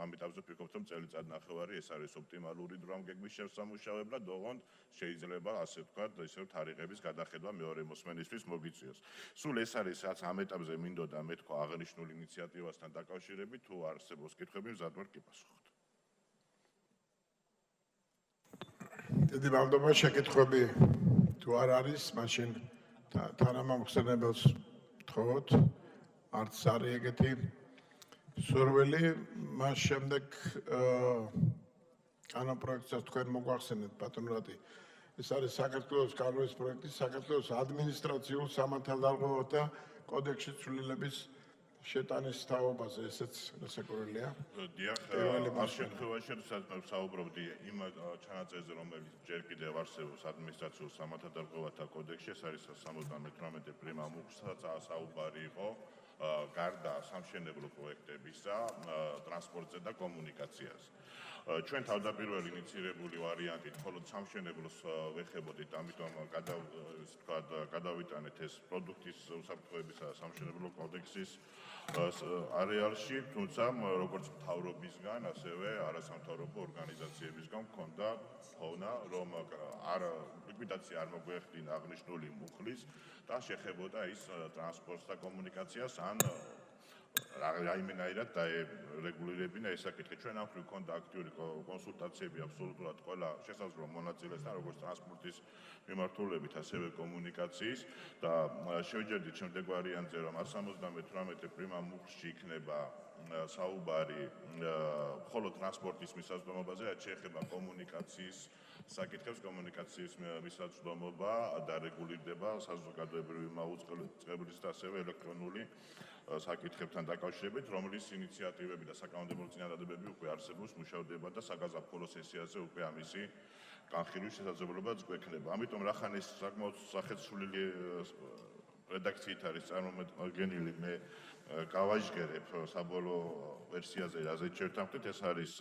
ამიტომ ვფიქრობთ, რომ წელიწად ნახევარი ეს არის ოპტიმალური დრო ამ გეგმის შემსამუშავებლად, ოღონდ შეიძლება ასე ვთქვათ, ისევ თარიღების გადახედვა მეორე მოსმენისთვის მოგიწიოს. სულ ეს არის, რაც ამ ეტაპზე მინდოდა მეთქვა აღნიშნულ ინიციატივასთან დაკავშირებით, თუ არსებობს კითხვები, მზად ვარ კი პასუხობთ. დიდი მადლობა, შეკითხვები თუ არ არის, მაშინ თანამომხსენებელს ვთხოვოთ, არც არის ეგეთი სურვილი, მას შემდეგ კანონპროექტსაც თქვენ მოგვახსენეთ, ბატონო რატი. ეს არის საქართველოს კანონის პროექტი, საქართველოს ადმინისტრაციულ სამართალდამცავთა კოდექსში ცვლილების შეტანის თაობაზე, ესეც რასაკვირველია. დიახ, ამ შემთხვევაში საუბრობდი იმ ჩანაწერზე, რომელიც ჯერ კიდევ არსებობს ადმინისტრაციულ სამართალდამცავთა კოდექსში, ეს არის 78 პრიმა მუხლსა საუბარი იყო გარდა სამშენებლო პროექტებისა, ტრანსპორტზე და კომუნიკაციაზე. ჩვენ თავდაპირველი ინიცირებული ვარიანტით მხოლოდ სამშენებლოს ვეხებოდით, ამიტომ გადავიტანეთ ეს პროდუქტის უსაფრთხოებისა და სამშენებლო კოდექსის არეალში, თუმცა როგორც მთავრობისგან, ასევე არასამთავრობო ორგანიზაციებისგან მქონდა თხოვნა, რომ ლიკვიდაცია არ მოგვეხდინა აღნიშნული მუხლის და შეხებოდა ის ტრანსპორტს და კომუნიკაციას ან რაიმენაირად დაერეგულირებინა ეს საკითხი. ჩვენ ამ მხრივ მქონდა აქტიური კონსულტაციები აბსოლუტურად ყველა შესაძლო მონაწილესთან, როგორც ტრანსპორტის მიმართულებით, ასევე კომუნიკაციის და შევჯერდით შემდეგ ვარიანტზე, რომ 178 პრიმა მუხლში იქნება საუბარი მხოლოდ ტრანსპორტის მისაჯდომობაზე, რაც შეეხება კომუნიკაციის საკითხებს, კომუნიკაციის მისაჯდომობა დარეგულირდება საზოგადოებრივი მაუწყებლის და ასევე ელექტრონული საკითხებთან დაკავშირებით, რომლის ინიციატივები და საკანონმდებლო წინადადებები უკვე არსებობს, მუშავდება და საგაზაფხულო სესიაზე უკვე ამისი განხილვის შესაძლებლობაც გვექნება. ამიტომ რახან ეს საკმაოდ სახეცვლილი რედაქციით არის წარმოდგენილი, მე გავაჟღერებ საბოლოო ვერსიაზე, რაზეც შევთანხმდით, ეს არის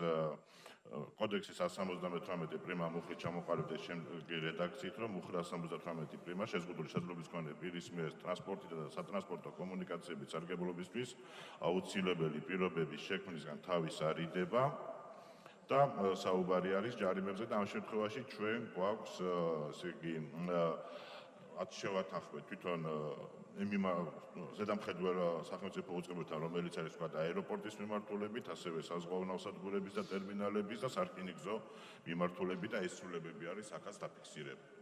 კოდექსის 178 პრიმა მუხლით ჩამოყალიბდეს შემდეგი რედაქციით, რომ მუხლი 178 პრიმა შეზღუდული შესაძლებლობის მქონე პირის მიერ ტრანსპორტისა და სატრანსპორტო კომუნიკაციების სარგებლობისთვის აუცილებელი პირობების შექმნისგან თავის არიდება და საუბარი არის ჯარიმებზე და ამ შემთხვევაში ჩვენ გვაქვს ესე იგი შევათანხმეთ თვითონ ზედამხედველ სახელმწიფო უწყებებთან, რომელიც არის თქვა აეროპორტის მიმართულებით, ასევე საზღვაო ნავსადგურების და ტერმინალების და სარკინიგზო მიმართულებით და ეს ცვლილებები არის აქაც დაფიქსირებული.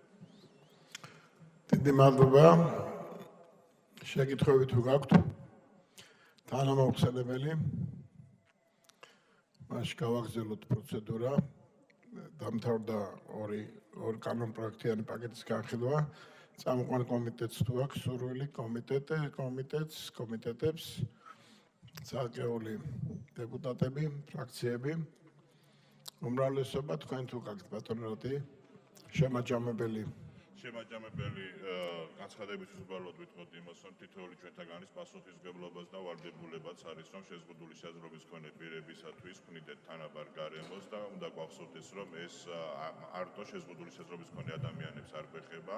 დიდი მადლობა. შეკითხვები თუ გაქვთ? თანამაუხსენებელი. მაშ გავაგზავნოთ პროცედურა. დამთავრდა ორი კანონპროექტიანი პაკეტის განხილვა. წამყვან კომიტეტს თუ აქვს სურვილი კომიტეტებს, ცალკეული დეპუტატები, ფრაქციები. უმრავლესობა თქვენ თუ გაქვთ ბატონოთი, შემაჯამებელი. შემაჯამებელი განცხადების უბრალოდ ვიტყოდ იმას, რომ თითოეული ჩვენთაგანის პასუხისმგებლობას და ვალდებულებაც არის, რომ შეზღუდული შესაძლებლობის მქონე პირებისათვის ქმნიდეთ თანაბარ გარემოს და უნდა გვახსოვდეს, რომ ეს არტო შეზღუდული შესაძლებლობის მქონე ადამიანებს არ გვეხება,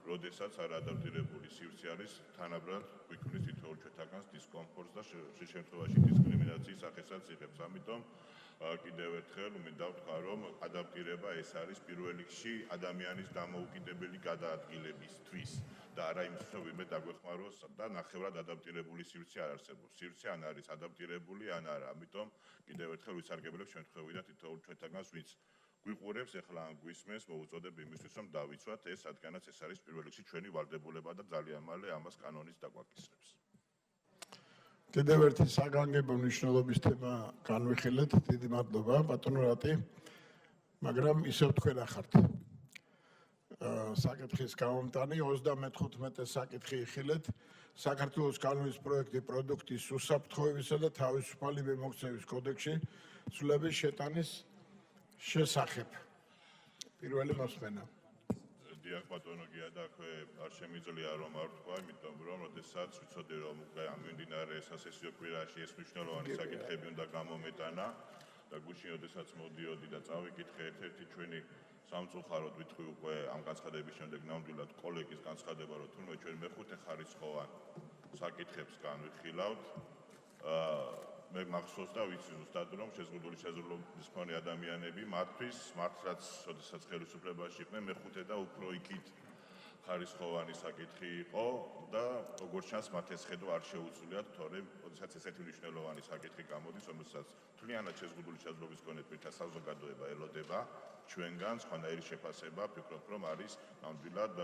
როდესაც არაადაპტირებული სივრცე არის თანაბრად გვიქმნის თითოეულ ჩვენთაგანს დისკომფორტს და შემთხვევაში დისკრიმინაციის სახესაც იღებს. ამიტომ კიდევ ერთხელ მინდა ვთქვა, რომ ადაპტირება ეს არის პირველ რიგში ადამიანის დამოუკიდებელი გადაადგილებისთვის და არა იმისთვის, რომ ვინმე დაგვეხმაროს და ნახევრად ადაპტირებული სივრცე არ არსებობს. სივრცე ან არის ადაპტირებული, ან არა. ამიტომ კიდევ ერთხელ ვისარგებლებ შემთხვევიდან თითოეულ ჩვენთაგანს, ვინც გვიყურებს, ეხლა ან გვისმენს, მოვუწოდებ იმისთვის, რომ დავიცვათ ეს, რადგანაც ეს არის პირველ რიგში ჩვენი ვალდებულება და ძალიან მალე ამას კანონიც დაგვაკისრებს. კიდევ ერთი საგანგებო მნიშვნელობის თემა განვიხილეთ. დიდი მადლობა, ბატონო რატი. მაგრამ ისევ თქვენ ახართ საკითხის გამომტანი 35 საკითხი იხილეთ. საქართველოს კანონის პროექტი პროდუქტის უსაფრთხოებისა და თავისუფალი მიმოქცევის კოდექსში ცვლილების შეტანის შესახებ. პირველი მოსმენა. დიახ ბატონო გია და აქვე არ შემიძლია რომ არ ვთქვა, იმიტომ რომ როდესაც ვიცოდი რომ მიმდინარე სასესიო კვირაში ეს მნიშვნელოვანი საკითხები უნდა გამომეტანა და გუშინ როდესაც მოდიოდი და წავიკითხე ერთ-ერთი ჩვენი სამწუხაროდ ვიტყვი უკვე ამ განცხადების შემდეგ ნამდვილად კოლეგის განცხადება, რომ თუნდაც ჩვენ მეხუთე ხარისხოვან საკითხებს განვიხილავთ. მე მახსოვს და ვიცი ზუსტად რომ შეზღუდული შესაძლებლობის მქონე ადამიანები მათთვის მართლაც როდესაც ხელისუფლებაში იყვნენ მეხუთე და უფრო იქით ხარისხოვანი საკითხი იყო და როგორც ჩანს მათ ეს ხედვა არ შეუძლიათ, თორემ როდესაც ესეთი მნიშვნელოვანი საკითხი გამოდის, რომელსაც მთლიანად შეზღუდული შესაძლებლობის მქონე პირთა საზოგადოება ელოდება ჩვენგან, სხვანაირი შეფასება ვფიქრობ რომ არის ნამდვილად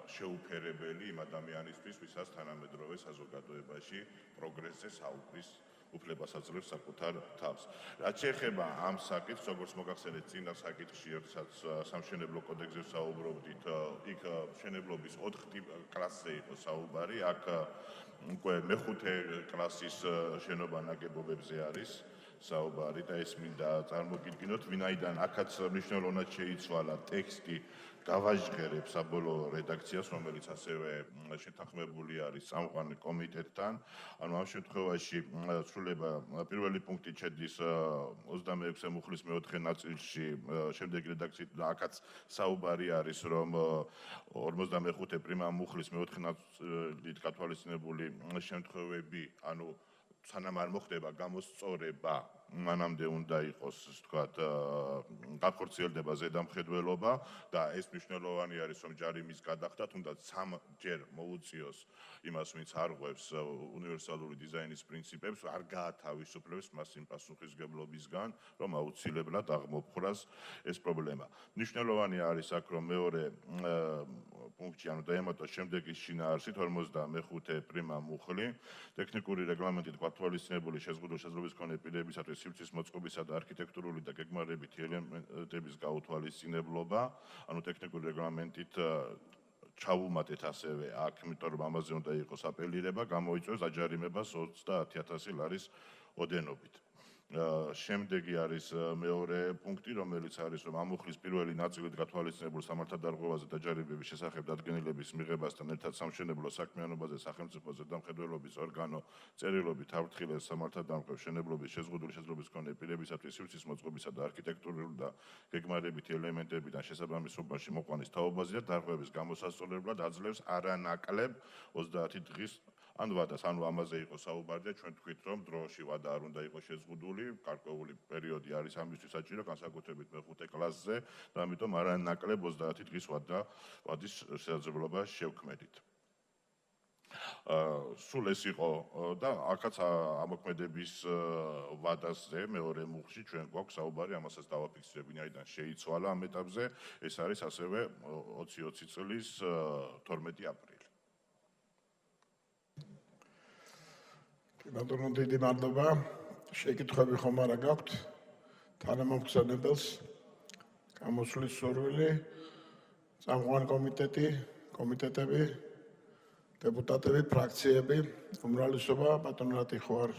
შეუფერებელი იმ ადამიანისთვის, ვისაც თანამედროვე საზოგადოებაში პროგრესზე საუბრის უფლებას აძლევს საკუთარ თავს. რაც შეეხება ამ საკითხს, როგორც მოგახსენეთ წინა საკითხში, როდესაც სამშენებლო კოდექსზე საუბრობდით, იქ მშენებლობის 4 კლასზე იყო საუბარი, აქ უკვე მეხუთე კლასის შენობა ნაგებობებზე არის საუბარი და ეს მინდა წარმოგიდგინოთ, ვინაიდან აქაც მნიშვნელოვნად შეიცვალა ტექსტი გავაჟღერებ საბოლოო რედაქციას, რომელიც ასევე შეთანხმებული არის წამყვანი კომიტეტთან. ანუ ამ შემთხვევაში ცვლილება პირველი პუნქტი შედის 26 მუხლის მეოთხე ნაწილში, შემდეგი რედაქციით და აქაც საუბარი არის, რომ 45 პრიმა მუხლის მეოთხე ნაწილით გათვალისწინებული შემთხვევები, ანუ სანამ არ მოხდება გამოსწორება, მანამდე უნდა იყოს, ასე ვთქვათ, გახორციელდება ზედამხედველობა და ეს მნიშვნელოვანი არის, რომ ჯარიმის გადახდა თუნდაც 3 ჯერ მოუწიოს იმას, ვინც არღვევს უნივერსალური დიზაინის პრინციპებს, არ გაათავისუფლებს მას იმ პასუხისმგებლობისგან, რომ აუცილებლად აღმოფხვრას ეს პრობლემა. მნიშვნელოვანი არის აქ, რომ მეორე პუნქტში, ანუ დაემატოს შემდეგი შინაარსით 55 პრიმა მუხლი, ტექნიკური რეგლამენტით გათვალისწინებული შეზღუდული შესაძლებლობის მქონე პირებისათვის სივრცის მოწყობისა და არქიტექტურული და გეგმარებითი ელემენტების გაუთვალისწინებლობა, ანუ ტექნიკური რეგლამენტით ჩავუმატეთ ასევე აქ, იმიტომ რომ ამაზე უნდა იყოს აპელირება, გამოიწვევს დაჯარიმებას 30,000 ლარის ოდენობით. შემდეგი არის მეორე პუნქტი, რომელიც არის, რომ ამ მუხლის პირველი ნაწილით გათვალისწინებულ სამართალდარღვევაზე დაჯარიმების შესახებ დადგენილების მიღებასთან ერთად სამშენებლო საქმიანობაზე სახელმწიფო ზედამხედველობის ორგანო წერილობით აფრთხილებს სამართალდამხმარელ მშენებლობის შეზღუდული შესაძლებლობის მქონე პირებისათვის სივრცის მოწყობისა და არქიტექტურული და გეგმარებითი ელემენტებიდან შესაბამის უბანში მოყვანის თაობაზე და დარღვევის გამოსასწორებლად აძლევს არანაკლებ 30 დღის ან ვადას, ანუ ამაზე იყო საუბარი და ჩვენ თქვით, რომ დროში ვადა არ უნდა იყოს შეზღუდული, გარკვეული პერიოდი არის ამისთვის საჭირო, განსაკუთრებით მე-5 კლასზე და ამიტომ არანაკლებ 30 დღის ვადის შესაძლებლობა შევქმედით. სულ ეს იყო და აქაც ამოქმედების ვადაზე მეორე მუხლში ჩვენ გვაქვს საუბარი, ამასაც დავაფიქსირებ, ვინაიდან შეიცვალა ამ ეტაპზე, ეს არის ასევე 2020 წლის 12 აპრილი. ბატონო, დიდი მადლობა. შეკითხვები ხომ არა გაქვთ? თანამომხსენებელს გამოსვლის სურვილი, წამყვანი კომიტეტები, დეპუტატები, ფრაქციები, უმრავლესობა, ბატონო რატი ხო არ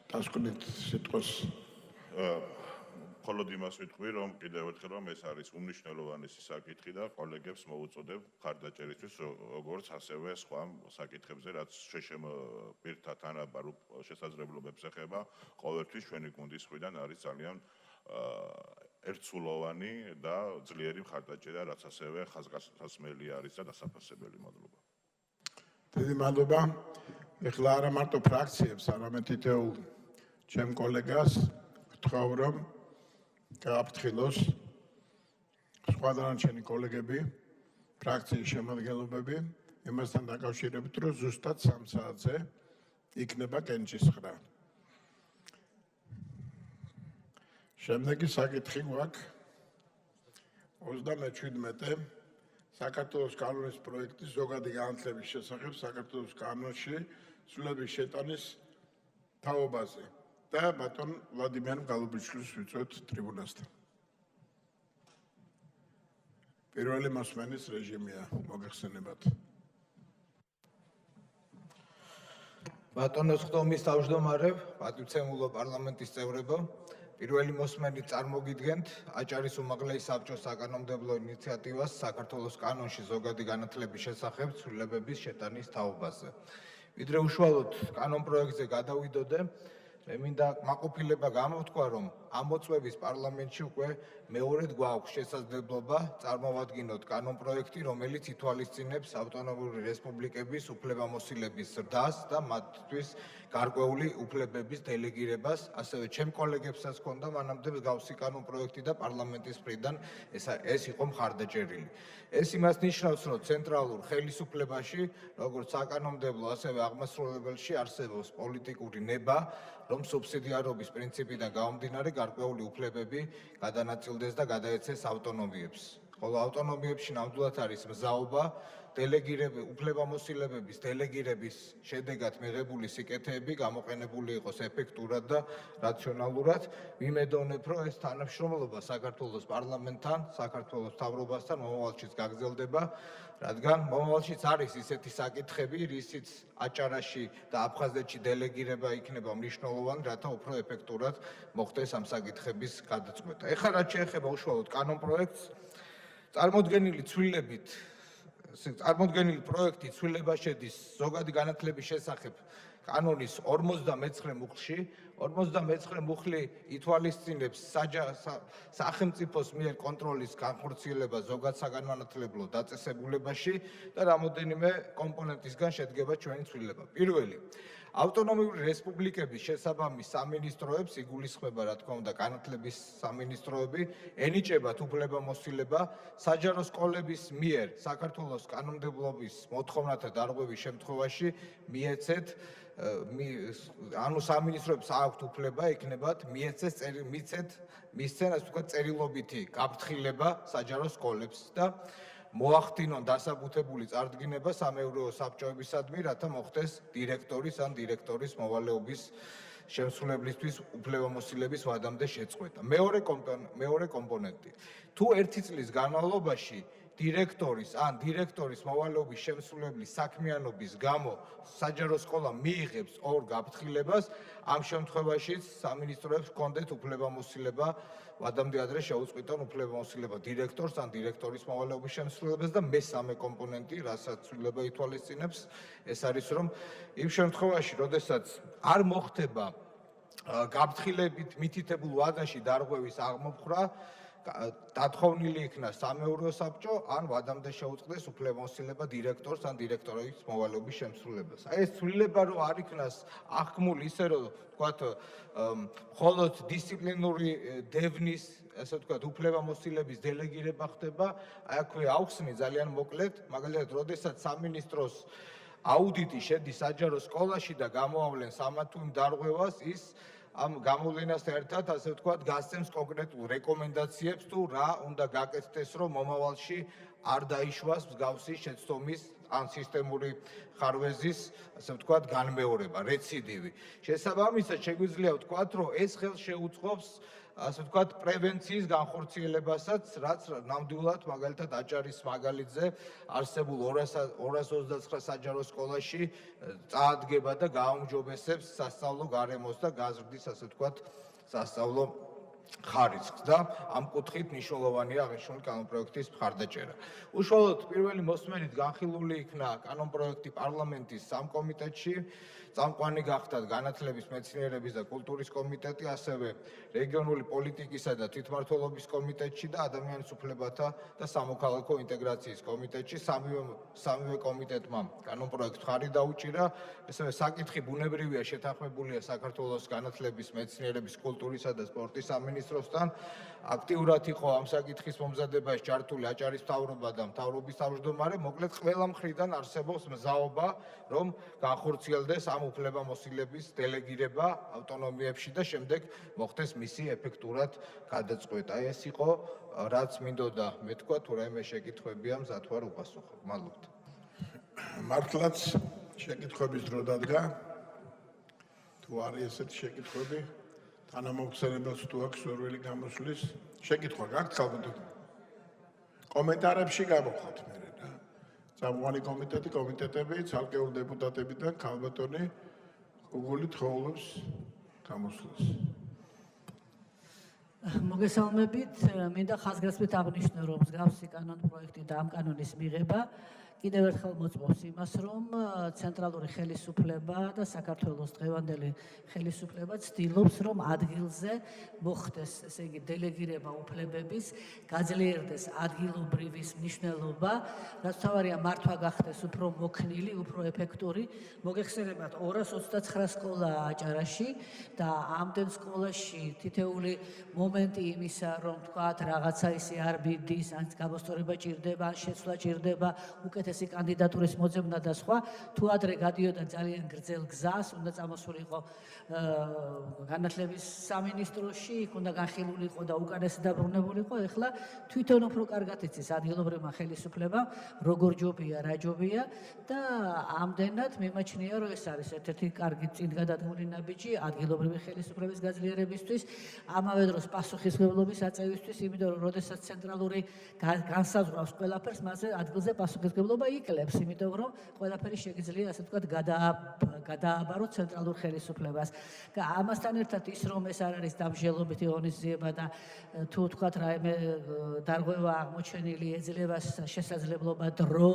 დასკვნით სიტყვას? მხოლოდ იმას ვიტყვი, რომ კიდევ ერთხელ რომ ეს არის უმნიშვნელოვანესი საკითხი და კოლეგებს მოუწოდებ მხარდაჭერისთვის, როგორც ასევე სხვა საკითხებზე, რაც პირთა თანაბარ შესაძლებლობებს ეხება, ყოველთვის ჩვენი გუნდის მხრიდან არის ძალიან ერთსულოვანი და ძლიერი მხარდაჭერა, რაც ასევე ხაზგასმელი არის და დასაფასებელი. მადლობა. დიდი მადლობა. ეხლა არა მარტო ფრაქციებს, არამედ თითოეულ ჩემ კოლეგას ვთხოვ, რომ გააფრთხილოს სხვა დანარჩენი კოლეგები, ფრაქციის შემადგენლობები, იმასთან დაკავშირებით, რომ ზუსტად 3 საათზე იქნება კენჭისყრა. შემდეგი საკითხი გვაქვს 37 საქართველოს კანონის პროექტის ზოგადი განათლების შესახებ საქართველოს კანონში ცვლილების შეტანის თაობაზე. და ბატონ ვლადიმერ გალუბიჩვილს ვიწვევთ ტრიბუნასთან. პირველი მოსმენის რეჟიმია, მოგეხსენებათ. ბატონო სხდომის თავმჯდომარე, პატივცემულო პარლამენტის წევრებო, პირველი მოსმენით წარმოგიდგენთ აჭარის უმაღლესი საბჭოს საკანონმდებლო ინიციატივას საქართველოს კანონში ზოგადი განათლების შესახებ ცვლილებების შეტანის თაობაზე. ვიდრე უშუალოდ კანონ პროექტზე გადავიდოდე, მე მინდა მაყოფილება გამოვთქვა, რომ ამ მოწვევის პარლამენტში უკვე მეორედ გვაქვს შესაძლებლობა წარმოვადგინოთ კანონ პროექტი, რომელიც ითვალისწინებს ავტონომიური რესპუბლიკების უფლებამოსილების ზრდას და მათთვის გარკვეული უფლებების დელეგირებას, ასევე ჩემ კოლეგებსაც ჰქონდა მანამდე მსგავსი კანონ პროექტი და პარლამენტის მხრიდან ეს იყო მხარდაჭერილი. ეს იმას ნიშნავს, რომ ცენტრალურ ხელისუფლებაში, როგორც საკანონმდებლო, ასევე აღმასრულებელში არსებობს პოლიტიკური ნება, რომ სუბსიდიარობის პრინციპიდან გამომდინარე გარკვეული უფლებები გადანაწილდეს და გადაეცეს ავტონომიებს. ხოლო ავტონომიებში ნამდვილად არის მზაობა უფლებამოსილებების დელეგირების შედეგად მიღებული სიკეთეები გამოყენებული იყოს ეფექტურად და რაციონალურად. ვიმედოვნებ, რომ ეს თანამშრომლობა საქართველოს პარლამენტთან, საქართველოს მთავრობასთან მომავალშიც გაგრძელდება, რადგან მომავალშიც არის ისეთი საკითხები, რისიც აჭარაში და აფხაზეთში დელეგირება იქნება მნიშვნელოვანი, რათა უფრო ეფექტურად მოხდეს ამ საკითხების გადაწყვეტა. ეხლა რაც შეეხება უშუალოდ კანონპროექტს, წარმოდგენილი პროექტი ცვლილება შედის ზოგადი განათლების შესახებ კანონის 59 მუხლში. 59 მუხლი ითვალისწინებს სახელმწიფოს მიერ კონტროლის განხორციელებას ზოგად საგანმანათლებლო დაწესებულებაში და რამოდენიმე კომპონენტისგან შედგება ჩვენი ცვლილება. პირველი, ავტონომიური რესპუბლიკების შესაბამის სამინისტროებს იგულისხმება, რა თქმა უნდა, განათლების სამინისტროები, ენიჭებათ უფლებამოსილება საჯარო სკოლების მიერ საქართველოს კანონმდებლობის მოთხოვნათა დარღვევის შემთხვევაში მიეცეთ ანუ სამინისტროებს აქვთ უფლება იქნებათ მისცენ ასე ვთქვათ წერილობითი გაფრთხილება საჯარო სკოლებს და მოახდინონ დასაბუთებული წარდგინება სამეურვეო საბჭოებისადმი, რათა მოხდეს დირექტორის ან დირექტორის მოვალეობის შემსრულებლისთვის უფლებამოსილების ვადამდე შეწყვეტა. მეორე კომპონენტი. თუ ერთი წლის განმავლობაში დირექტორის ან დირექტორის მოვალეობის შემსრულებლის საქმიანობის გამო საჯარო სკოლა მიიღებს ორ გაფრთხილებას, ამ შემთხვევაშიც სამინისტროებს ჰქონდეთ უფლებამოსილება ვადამდე ადრე შეუწყვეტონ უფლებამოსილება დირექტორს ან დირექტორის მოვალეობის შემსრულებლებს და მესამე კომპონენტი, რასაც ცვლილება ითვალისწინებს, ეს არის, რომ იმ შემთხვევაში, როდესაც არ მოხდება გაფრთხილებით მითითებულ ვადაში დარღვევის აღმოფხვრა, დათხოვნილი იქნა სამეურვეო საბჭო ან ვადამდე შეუწყდეს უფლებამოსილება დირექტორს ან დირექტორის მოვალეობის შემსრულებლებს. აი ეს ცვლილება რო არ იქნას აღქმული ისე რომ ვთქვათ მხოლოდ დისციპლინური დევნის ასე ვთქვათ უფლებამოსილების დელეგირება ხდება, აი აქვე ავხსნი ძალიან მოკლედ, მაგალითად, როდესაც სამინისტროს აუდიტი შედის საჯარო სკოლაში და გამოავლენს ამა თუ იმ დარღვევას, ის ამ გამოვლენასთან ერთად, ასე ვთქვათ, გასცემს კონკრეტულ რეკომენდაციებს თუ რა უნდა გაკეთდეს, რომ მომავალში არ დაიშვას მსგავსი შეცდომის ან სისტემური ხარვეზის, ასე ვთქვათ, განმეორება, რეციდივი. შესაბამისად, შეგვიძლია ვთქვათ, რომ ეს ხელს შეუწყობს ასე ვთქვათ, პრევენციის განხორციელებასაც, რაც ნამდვილად, მაგალითად, აჭარის მაგალითზე არსებულ 229 საჯარო სკოლაში წაადგება და გააუმჯობესებს სასწავლო გარემოს და გაზრდის, ასე ვთქვათ, სასწავლო ხარისხს და ამ კუთხით მნიშვნელოვანია აღნიშნული კანონპროექტის მხარდაჭერა. უშუალოდ პირველი მოსმენით განხილული იქნა კანონპროექტი პარლამენტის სამ კომიტეტში, წამყვანი გახდათ განათლების, მეცნიერების და კულტურის კომიტეტი, ასევე რეგიონული პოლიტიკისა და თვითმმართველობის კომიტეტში და ადამიანის უფლებათა და სამოქალაქო ინტეგრაციის კომიტეტში. სამივე კომიტეტმა კანონპროექტს მხარი დაუჭირა. ესევე საკითხი ბუნებრივია შეთანხმებულია საქართველოს განათლების, მეცნიერების, კულტურისა და სპორტის სამინისტროსთან. აქტიურად იყო ამ საკითხის მომზადებაში ჩართული აჭარის მთავრობა და მთავრობის თავმჯდომარე. მოკლედ, ყველა მხრიდან არსებობს მზაობა, რომ განხორციელდეს ამ უფლებამოსილების დელეგირება ავტონომიებში და შემდეგ მოხდეს მისი ეფექტურად გადაწყვეტა. ეს იყო, რაც მინდოდა მეთქვა, თუ რაიმე შეკითხვებია, მზად ვარ უპასუხო. მადლობთ. მართლაც შეკითხვების დრო დადგა. თუ არის ესეთი შეკითხვები, თანამოხსენებელს თუ აქვს სურვილი გამოსვლის შეკითხვა გაქვთ ალბათ. კომენტარებში გამოვხოთ მე რა. წამყვანი კომიტეტები, ცალკეული დეპუტატები და ქალბატონი უგული თხოვლობს გამოსვლას. მოგესალმებით, მინდა ხაზგასმით აღნიშნო, რომ მსგავსი კანონპროექტი და ამ კანონის მიღება კიდევ ერთხელ მოწმობს იმას, რომ ცენტრალური ხელისუფლება და საქართველოს დღევანდელი ხელისუფლება ცდილობს, რომ ადგილზე მოხდეს, ესე იგი, დელეგირება უფლებების, გაძლიერდეს ადგილობრივის მნიშვნელობა, რაც თავარია მართვა გახდეს უფრო მოქნილი, უფრო ეფექტური. მოგეხსენებათ 229 სკოლაა აჭარაში და ამდენ სკოლაში თითეული მომენტი იმისა, რომ თქვათ, რაღაცა ისე არ ბიდის, ან გამოსწორება ჭირდება, ან შეცვლა ჭირდება, უკეთეს უკეთესი კანდიდატურის მოძებნა და სხვა, თუ ადრე გადიოდა ძალიან გრძელ გზას, უნდა წამოსულიყო განათლების სამინისტროში, იქ უნდა განხილულიყო და უკანესი დაბრუნებულიყო, ეხლა თვითონ უფრო კარგად იცის ადგილობრივმა ხელისუფლებამ, როგორ ჯობია, რა ჯობია და ამდენად მიმაჩნია, რომ ეს არის ერთ-ერთი კარგი წინგადადგმული ნაბიჯი ადგილობრივი ხელისუფლების გაძლიერებისთვის, ამავე დროს პასუხისმგებლობის აწევისთვის, იმიტომ რომ როდესაც ცენტრალური განსაზღვრავს ყველაფერს, მასზე ადგილზე პასუხისმგებლობა იკლებს, იმიტომ რომ ყველაფერი შეგიძლია, ასე ვთქვათ, გადააბაროთ ცენტრალურ ხელისუფლებას. და ამასთან ერთად ის, რომ ეს არ არის დამჟელობითი ღონისძიება და თუ ვთქვათ, რაიმე დარღვევა აღმოჩენილი ეძლევა შესაძლებლობა დრო,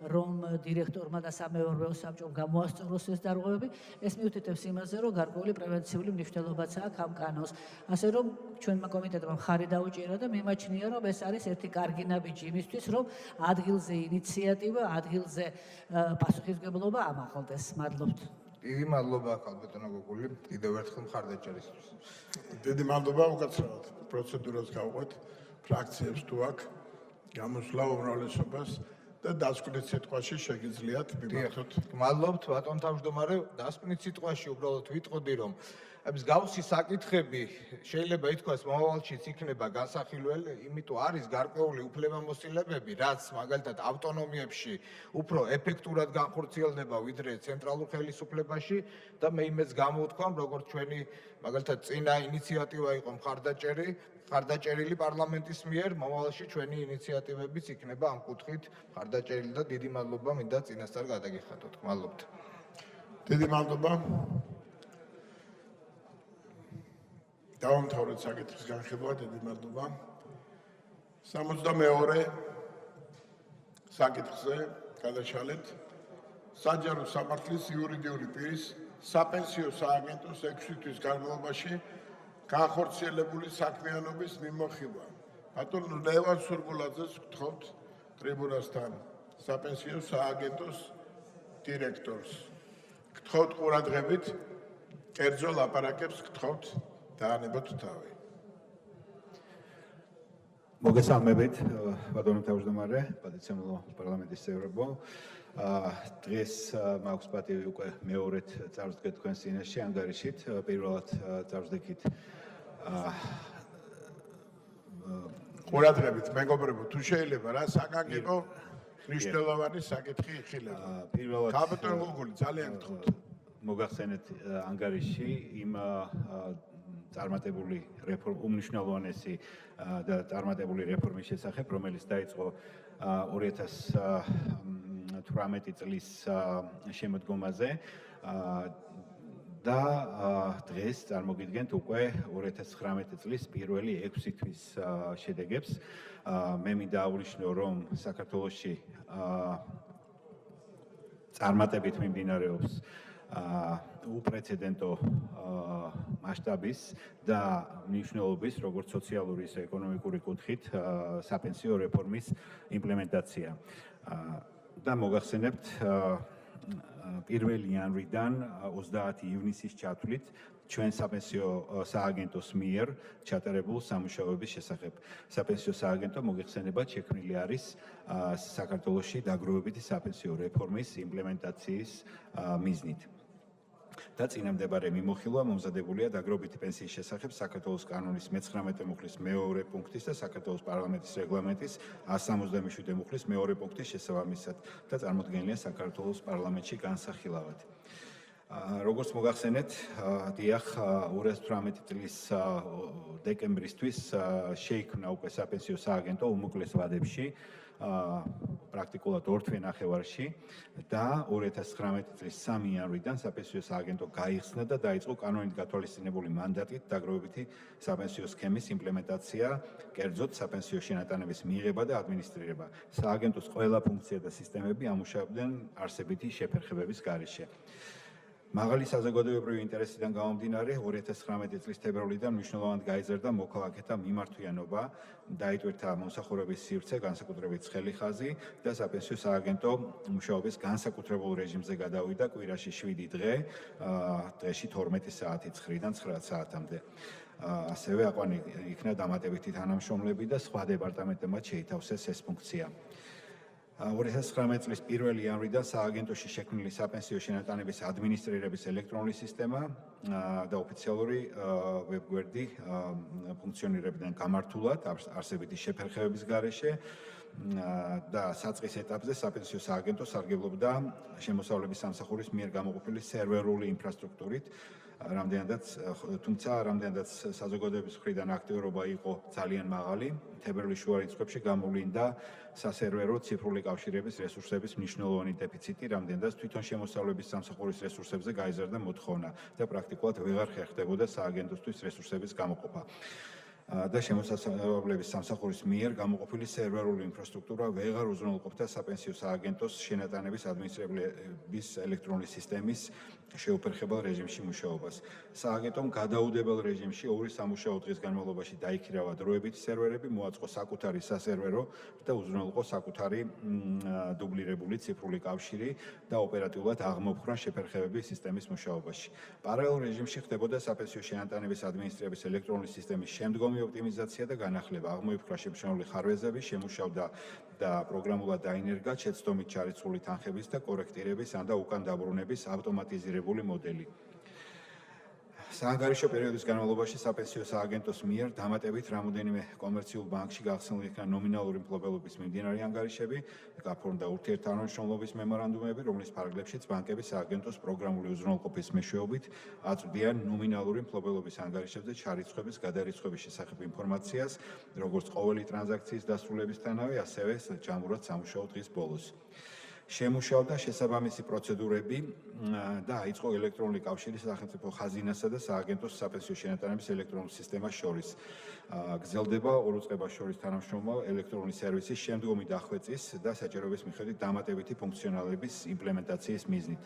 რომ დირექტორმა და სამეურვეო საბჭომ გამოასწოროს ეს დარღვევები, ეს მიუთითებს იმაზე, რომ გარკვეული პრევენციული მნიშვნელობაც აქვს ამ კანონს. ასე რომ ჩვენმა კომიტეტმა მხარი დაუჭირა და მიმაჩნია, რომ ეს არის ერთი კარგი ნაბიჯი იმისთვის, რომ ადგილზე ინიციატივა, ადგილზე პასუხისმგებლობა ამაყოლდეს. მადლობთ. დიდი მადლობა ხალბატონო გოგული, კიდევ ერთხელ მხარდაჭერისთვის. დიდი მადლობა უკაცრავად პროცედურას გავყვეთ ფრაქციებს თუ აქ გამოსვლა უმრავლესობას და დასკვნით სიტყვაში შეგიძლიათ მიმართოთ. მადლობთ ბატონ თავმჯდომარე, დასკვნით სიტყვაში უბრალოდ ვიტყოდი, რომ მსგავსი საკითხები შეიძლება ითქვას მომავალშიც იქნება განსახილველი, იმიტომ არის გარკვეული უფლებამოსილებები, რაც მაგალითად ავტონომიებში უფრო ეფექტურად განხორციელდება ვიდრე ცენტრალურ ხელისუფლებაში და მე იმედს გამოვთქვამ, როგორც ჩვენი მაგალითად წინა ინიციატივა იყო მხარდაჭერილი პარლამენტის მიერ, მომავალში ჩვენი ინიციატივებიც იქნება ამ კუთხით მხარდაჭერილი და დიდი მადლობა მინდა წინასწარ გადაგიხადოთ. მადლობთ. დიდი მადლობა. დავამთავრეთ საკითხის განხილვა, დიდი მადლობა. 62 საკითხზე გადაშალეთ საჯარო სამართლის იურიდიული პირის საპენსიო სააგენტოს 6 თვის განმავლობაში განხორციელებული საქმიანობის მიმოხილვა. ბატონ ლევან სურგულაძეს ვთხოვთ ტრიბუნასთან საპენსიო სააგენტოს დირექტორს. გთხოვთ ყურადღებით, კერძო ლაპარაკებს გთხოვთ დაანებოთ თავი. მოგესალმებით, ბატონო თავმჯდომარე, პატიცემულო პარლამენტის წევრებო. დღეს მაქვს პატივი უკვე მეორედ წარვდგეთ თქვენს წინაშე ანგარიშით. პირველად წარვდგით ყურადღებით, მეგობრებო, თუ შეიძლება რა საკანკებო მნიშვნელოვანი საკითხი იხილება. პირველად გაბატონ გოგული, ძალიან გთხოვთ. მოგახსენეთ ანგარიში იმ წარმატებული უმნიშვნელოვანესი და წარმატებული რეფორმის შესახებ, რომელიც დაიწყო 2018 წლის შემოდგომაზე და დღეს წარმოგიდგენთ უკვე 2019 წლის პირველი 6 თვის შედეგებს. მე მინდა აღვნიშნო, რომ საქართველოში წარმატებით მიმდინარეობს უპრეცედენტო მასშტაბის და მნიშვნელობის, როგორც სოციალური, ისე ეკონომიკური კუთხით საპენსიო რეფორმის იმპლემენტაცია. და მოგახსენებთ 1 იანვრიდან 30 ივნისის ჩათვლით ჩვენ საპენსიო სააგენტოს მიერ ჩატარებულ სამუშაოების შესახებ. საპენსიო სააგენტო მოგეხსენებათ შექმნილი არის საქართველოში დაგროვებითი საპენსიო რეფორმის იმპლემენტაციის მიზნით. და წინამდებარე მიმოხილვა მომზადებულია დაგროვებითი პენსიის შესახებ საქართველოს კანონის 19 მუხლის მეორე პუნქტის და საქართველოს პარლამენტის რეგლამენტის 177 მუხლის მეორე პუნქტის შესაბამისად და წარმოდგენილია საქართველოს პარლამენტში განსახილავად. როგორც მოგახსენეთ, დიახ, 2018 წლის დეკემბრისთვის შეიქმნა უკვე საპენსიო სააგენტო უმოკლეს ვადებში, პრაქტიკულად 2 თვე ნახევარში და 2019 წლის 3 იანვრიდან საპენსიო სააგენტო გაიხსნა და დაიწყო კანონით გათვალისწინებული მანდატით დაგროვებითი საპენსიო სქემის იმპლემენტაცია, კერძოდ საპენსიო შენატანების მიღება და ადმინისტრირება. სააგენტოს ყველა ფუნქცია და სისტემები ამუშავებდნენ არსებითი შეფერხებების გარეშე. მაღალი საზოგადოებრივი ინტერესიდან გამომდინარე 2019 წლის თებერვლიდან მნიშვნელოვნად გაიზარდა მოქალაქეთა მიმართვიანობა, დაიტვირთა მომსახურების სივრცე, განსაკუთრებით ცხელი ხაზი და საპენსიო სააგენტო მუშაობის განსაკუთრებულ რეჟიმზე გადავიდა კვირაში 7 დღე, დღეში 12 საათი 9-დან 9 საათამდე. ასევე აყვანი იქნა დამატებითი თანამშრომლები და სხვა დეპარტამენტებმა შეითავსეს ეს ფუნქცია. 2019 წლის 1 იანვრიდან სააგენტოში შექმნილი საპენსიო შენატანების ადმინისტრირების ელექტრონული სისტემა და ოფიციალური ვებგვერდი ფუნქციონირებდნენ გამართულად არსებითი შეფერხებების გარეშე და საწყის ეტაპზე საპენსიო სააგენტო სარგებლობდა შემოსავლების სამსახურის მიერ გამოყოფილი სერვერული ინფრასტრუქტურით, თუმცა რამდენადაც საზოგადოების მხრიდან აქტიურობა იყო ძალიან მაღალი, თებერვლის შუა რიცხვებში გამოვლინდა სასერვერო ციფრული კავშირების რესურსების მნიშვნელოვანი დეფიციტი, რამდენადაც თვითონ შემოსავლების სამსახურის რესურსებზე გაიზარდა მოთხოვნა და პრაქტიკულად ვეღარ ხერხდებოდა სააგენტოსთვის რესურსების გამოყოფა. და შემოსავლების სამსახურის მიერ გამოყოფილი სერვერული ინფრასტრუქტურა ვეღარ უზრუნველყოფდა საპენსიო სააგენტოს შენატანების ადმინისტრირების ელექტრონული სისტემის შეუფერხებელ რეჟიმში მუშაობას. სააგენტომ გადაუდებელ რეჟიმში 2 სამუშაო დღის განმავლობაში დაიქირავა დროებითი სერვერები, მოაწყო საკუთარი სასერვერო და უზრუნველყო საკუთარი დუბლირებული ციფრული კავშირი და ოპერატიულად აღმოფხვრა შეფერხებების სისტემის მუშაობაში. პარალელურ რეჟიმში ხდებოდა საპენსიო შენატანების ადმინისტრირების ელექტრონული სისტემის შემდგომი ოპტიმიზაცია და განახლება, აღმოიფხვრა შემშენული ხარვეზები, შემუშავდა და პროგრამულად დაინერგა შეცდომით ჩარიცხული თანხების და კორექტირების ან და უკან დაბრუნების ავტომატიზირებული მოდელი. საანგარიშო პერიოდის განმავლობაში საპენსიო სააგენტოს მიერ დამატებით რამოდენიმე კომერციულ ბანკში გახსნილი იქნა ნომინალური მფლობელობის მიმდინარე ანგარიშები, გაფორმდა ურთიერთთანამშრომლობის მემორანდუმები, რომლის ფარგლებშიც ბანკები სააგენტოს პროგრამული უზრუნველყოფის მეშვეობით აწვდიან ნომინალური მფლობელობის ანგარიშებზე ჩარიცხვების გადარიცხვების შესახებ ინფორმაციას, როგორც ყოველი ტრანზაქციის დასრულებისთანავე, ასევე ჯამურად სამუშაო დღის ბოლოს. შემუშავდა შესაბამისი პროცედურები და აიწყო ელექტრონული კავშირი სახელმწიფო ხაზინასა და სააგენტოს საპენსიო შენატანების ელექტრონულ სისტემას შორის. გრძელდება 2 წლებას შორის თანამშრომლობა ელექტრონული სერვისის შემდგომი დახვეწის და საჭიროების მიხედვით დამატებითი ფუნქციონალების იმპლემენტაციის მიზნით.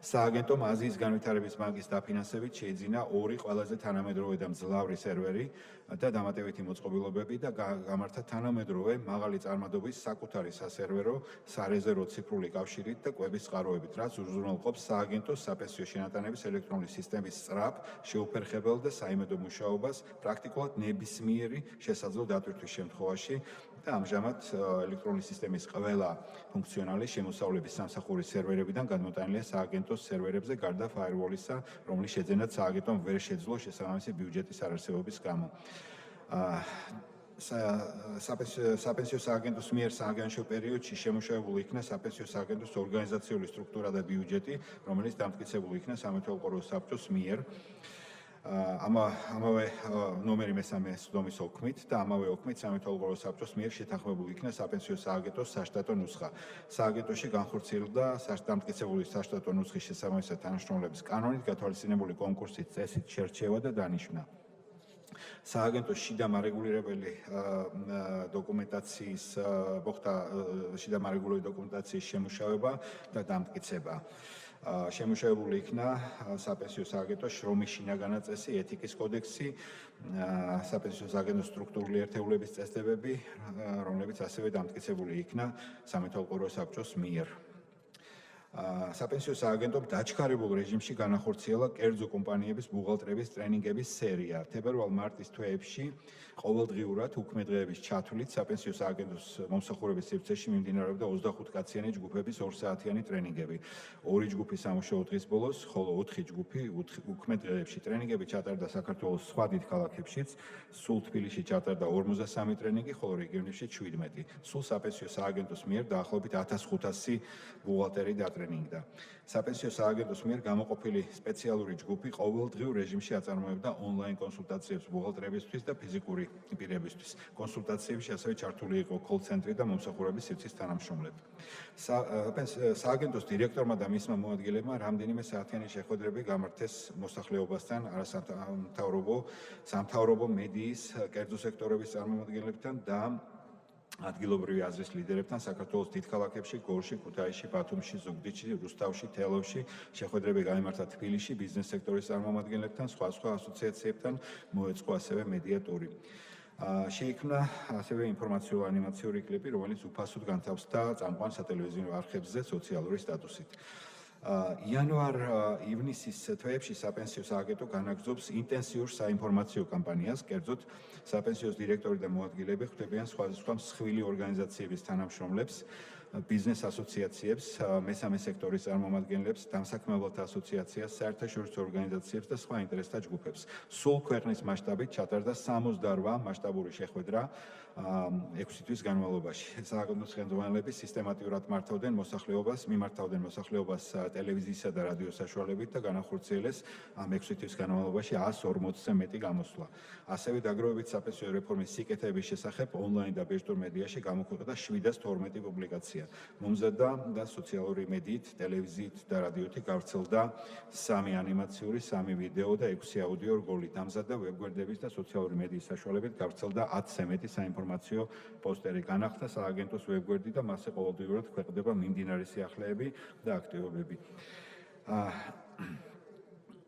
სააგენტომ აზიის განვითარების ბანკის დაფინანსებით შეიძინა 2 ყველაზე თანამედროვე და მძლავრი სერვერი და დამატებითი მოწყობილობები და გამართა თანამედროვე მაღალი წარმადობის საკუთარი სასერვერო, სარეზერვო ციფრული კავშირით და კვების წყაროებით, რაც უზრუნველყოფს სააგენტოს საპენსიო შენატანების ელექტრონული სისტემის სწრაფ, შეუფერხებელ და საიმედო მუშაობას პრაქტიკულად ნებისმიერი შესაძლო დატვირთვის შემთხვევაში და ამჟამად ელექტრონული სისტემის ყველა ფუნქციონალი შემოსავლების სამსახურის სერვერებიდან გადმოტანილია სააგენტოს სერვერებზე გარდა ფაიერვოლისა, რომლის შეძენაც სააგენტომ ვერ შეძლო შესაბამისი ბიუჯეტის არარსებობის გამო. საპენსიო სააგენტოს მიერ საანგარიშო პერიოდში შემუშავებული იქნა საპენსიო სააგენტოს ორგანიზაციული სტრუქტურა და ბიუჯეტი, რომელიც დამტკიცებული იქნა სამეთვალყურო საბჭოს მიერ. ამავე ნომერი მესამე სხდომის ოქმით და ამავე ოქმით სამეთვალყურო საბჭოს მიერ შეთანხმებული იქნა საპენსიო სააგენტოს საშტატო ნუსხა. სააგენტოში განხორციელდა დამტკიცებული საშტატო ნუსხის შესაბამისად თანამშრომლების კანონით გათვალისწინებული კონკურსის წესით შერჩევა და დანიშვნა. სააგენტოს შიდა მარეგულირებელი დოკუმენტაციის მოხდა შიდა მარეგულირებული დოკუმენტაციის შემუშავება და დამტკიცება. შემუშავებული იქნა საპენსიო სააგენტოს შრომის შინაგანა წესი, ეთიკის კოდექსი, საპენსიო სააგენტოს სტრუქტურული ერთეულების წესდებები, რომლებიც ასევე დამტკიცებული იქნა სამეთვალყურო საბჭოს მიერ. საპენსიო სააგენტომ დაჩქარებულ რეჟიმში განახორციელა კერძო კომპანიების ბუღალტრების ტრენინგების სერია. თებერვალ-მარტის თვეებში ყოველდღიურად უქმედღეების ჩათვლით საპენსიო სააგენტოს მომსახურების სივრცეში მიმდინარეობდა 25 კაციანი ჯგუფების 2 საათიანი ტრენინგები. 2 ჯგუფი სამუშაო დღის ბოლოს, ხოლო 4 ჯგუფი უქმედღეებში ტრენინგები ჩატარდა საქართველოს სხვა დიდ ქალაქებშიც, სულ თბილისში ჩატარდა 53 ტრენინგი, ხოლო რეგიონებში 17. სულ საპენსიო სააგენტოს მიერ დაახლოებით 1500 ბუღალტერი დატრენინგდა. საპენსიო სააგენტოს მიერ გამოყოფილი სპეციალური ჯგუფი ყოველდღიურ რეჟიმში აწარმოებდა ონლაინ კონსულტაციებს ბუღალტრებისთვის და ფიზიკური პირებისთვის. კონსულტაციებში ასევე ჩართული იყო კოლ-ცენტრი და მომსახურების სივრცის თანამშრომლები. სააგენტოს დირექტორმა და მისმა მოადგილებმა რამდენიმე საათიანი შეხვედრები გამართეს მოსახლეობასთან, სამთავრობო მედიის, კერძო სექტორების წარმომადგენლებთან და ადგილობრივი აზრის ლიდერებთან საქართველოს დიდ ქალაქებში, გორში, ქუთაისში, ბათუმში, ზუგდიდში, რუსთავში, თელავში, შეხვედრები გაიმართა თბილისში, ბიზნეს სექტორის წარმომადგენლებთან, სხვა ასოციაციებთან, მოეწყო ასევე მედიატური. შეიქმნა ასევე ინფორმაციულ-ანიმაციური კლიპი, რომელიც უფასოდ განთავსდა წამყვან სატელევიზიო არხებზე სოციალური სტატუსით. იანვარ-ივნისის თვეებში საპენსიო სააგენტო განაგრძობს ინტენსიურ საინფორმაციო კამპანიას, კერძოდ საპენსიოს დირექტორი და მოადგილეები ხვდებიან სხვადასხვა მსხვილი ორგანიზაციების თანამშრომლებს, ბიზნეს ასოციაციებს, მესამე სექტორის წარმომადგენლებს, დამსაქმებელთა ასოციაციას, საერთაშორისო ორგანიზაციებს და სხვა ინტერესთა ჯგუფებს. სულ ქვეყნის მასშტაბით ჩატარდა 68 მასშტაბური შეხვედრა 6 თვის განმავლობაში. სააგენტოს ხელმძღვანელები სისტემატურად მიმართავდნენ მოსახლეობას ტელევიზიისა და რადიოს საშუალებით და განახორციელეს ამ 6 თვის განმავლობაში 140-ზე მეტი გამოსვლა. ასევე დაგროვებით საპენსიო რეფორმის სიკეთეების შესახებ ონლაინ და ბეჭდურ მედიაში გამოქვეყნდა 712 პუბლიკაცია. მომზადდა და სოციალური მედიით, ტელევიზიით და რადიოთი გავრცელდა 3 ანიმაციური, 3 ვიდეო და 6 აუდიო რგოლი. დამზადდა ვებგვერდების და სოციალური მედიის საშუალებით გავრცელდა 10-ზე მეტი საინფორმაციო პოსტერი. განახლდა სააგენტოს ვებგვერდი და მასზე ყოველდღიურად ქვეყნდება მიმდინარე სიახლეები და აქტივობები.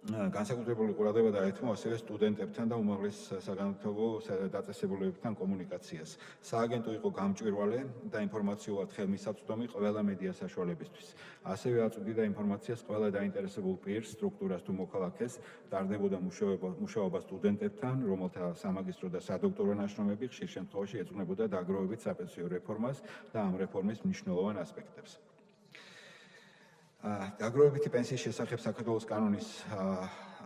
განსაკუთრებული ყურადღება დაეთმო ასევე სტუდენტებთან და უმაღლეს საგანმანათლებლო დაწესებულებებთან კომუნიკაციას. სააგენტო იყო გამჭვირვალე და ინფორმაციულად ხელმისაწვდომი ყველა მედია საშუალებისთვის. ასევე აწვდიდა ინფორმაციას ყველა დაინტერესებულ პირს, სტრუქტურას თუ მოქალაქეს, ტარდებოდა მუშაობა სტუდენტებთან, რომელთა სამაგისტრო და სადოქტორო ნაშრომები ხშირ შემთხვევაში ეძღვნებოდა დაგროვებით საპენსიო რეფორმას და ამ რეფორმის მნიშვნელოვან ასპექტებს. დაგროვებითი პენსიის შესახებ საქართველოს კანონის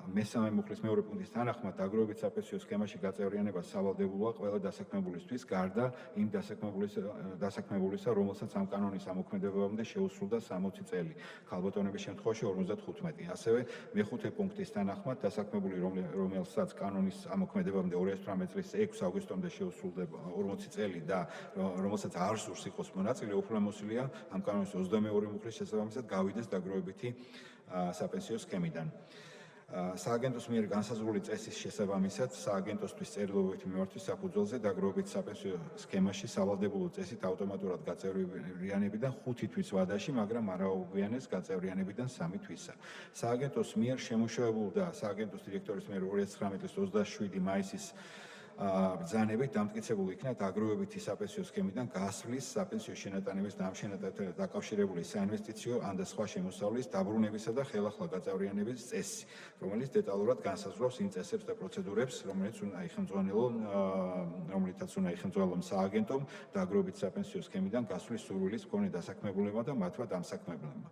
მესამე მუხლის მეორე პუნქტის თანახმად დაგროვებით საპენსიო სქემაში გაწევრიანება სავალდებულოა ყველა დასაქმებულისთვის, გარდა იმ დასაქმებულისა, რომელსაც ამ კანონის ამოქმედებამდე შეუსრულდა 60 წელი, ქალბატონების შემთხვევაში 55. ასევე მეხუთე პუნქტის თანახმად დასაქმებული, რომელსაც კანონის ამოქმედებამდე 2018 წლის 6 აგვისტომდე შეუსრულდება 40 წელი და რომელსაც არ სურს იყოს მონაწილე, უფლებამოსილია ამ კანონის 22 მუხლის შესაბამისად გავიდეს დაგროვებითი საპენსიო სქემიდან. სააგენტოს მიერ განსაზღვრული წესის შესაბამისად სააგენტოსთვის წერილობითი მიმართვის საფუძველზე დაგროვებით საპენსიო სქემაში სავალდებულო წესით ავტომატურად გაწევრიანებიდან 5 თვის ვადაში, მაგრამ არაუგვიანეს გაწევრიანებიდან 3 თვისა. სააგენტოს მიერ შემუშავებულ და სააგენტოს დირექტორის მიერ 2019 წლის 27 მაისის ბრძანებით დამტკიცებული იქნა დაგროვებითი საპენსიო სქემიდან გასვლის, საპენსიო შენატანების და ამ შენატანებთან დაკავშირებული საინვესტიციო ან და სხვა შემოსავლის დაბრუნებისა და ხელახლა გაწევრიანების წესი, რომელიც დეტალურად განსაზღვრავს იმ წესებს და პროცედურებს, რომლითაც უნდა იხმძღვანელონ სააგენტომ დაგროვებითი საპენსიო სქემიდან გასვლის სურვილის მქონე დასაქმებულებმა და მათმა დამსაქმებლებმა.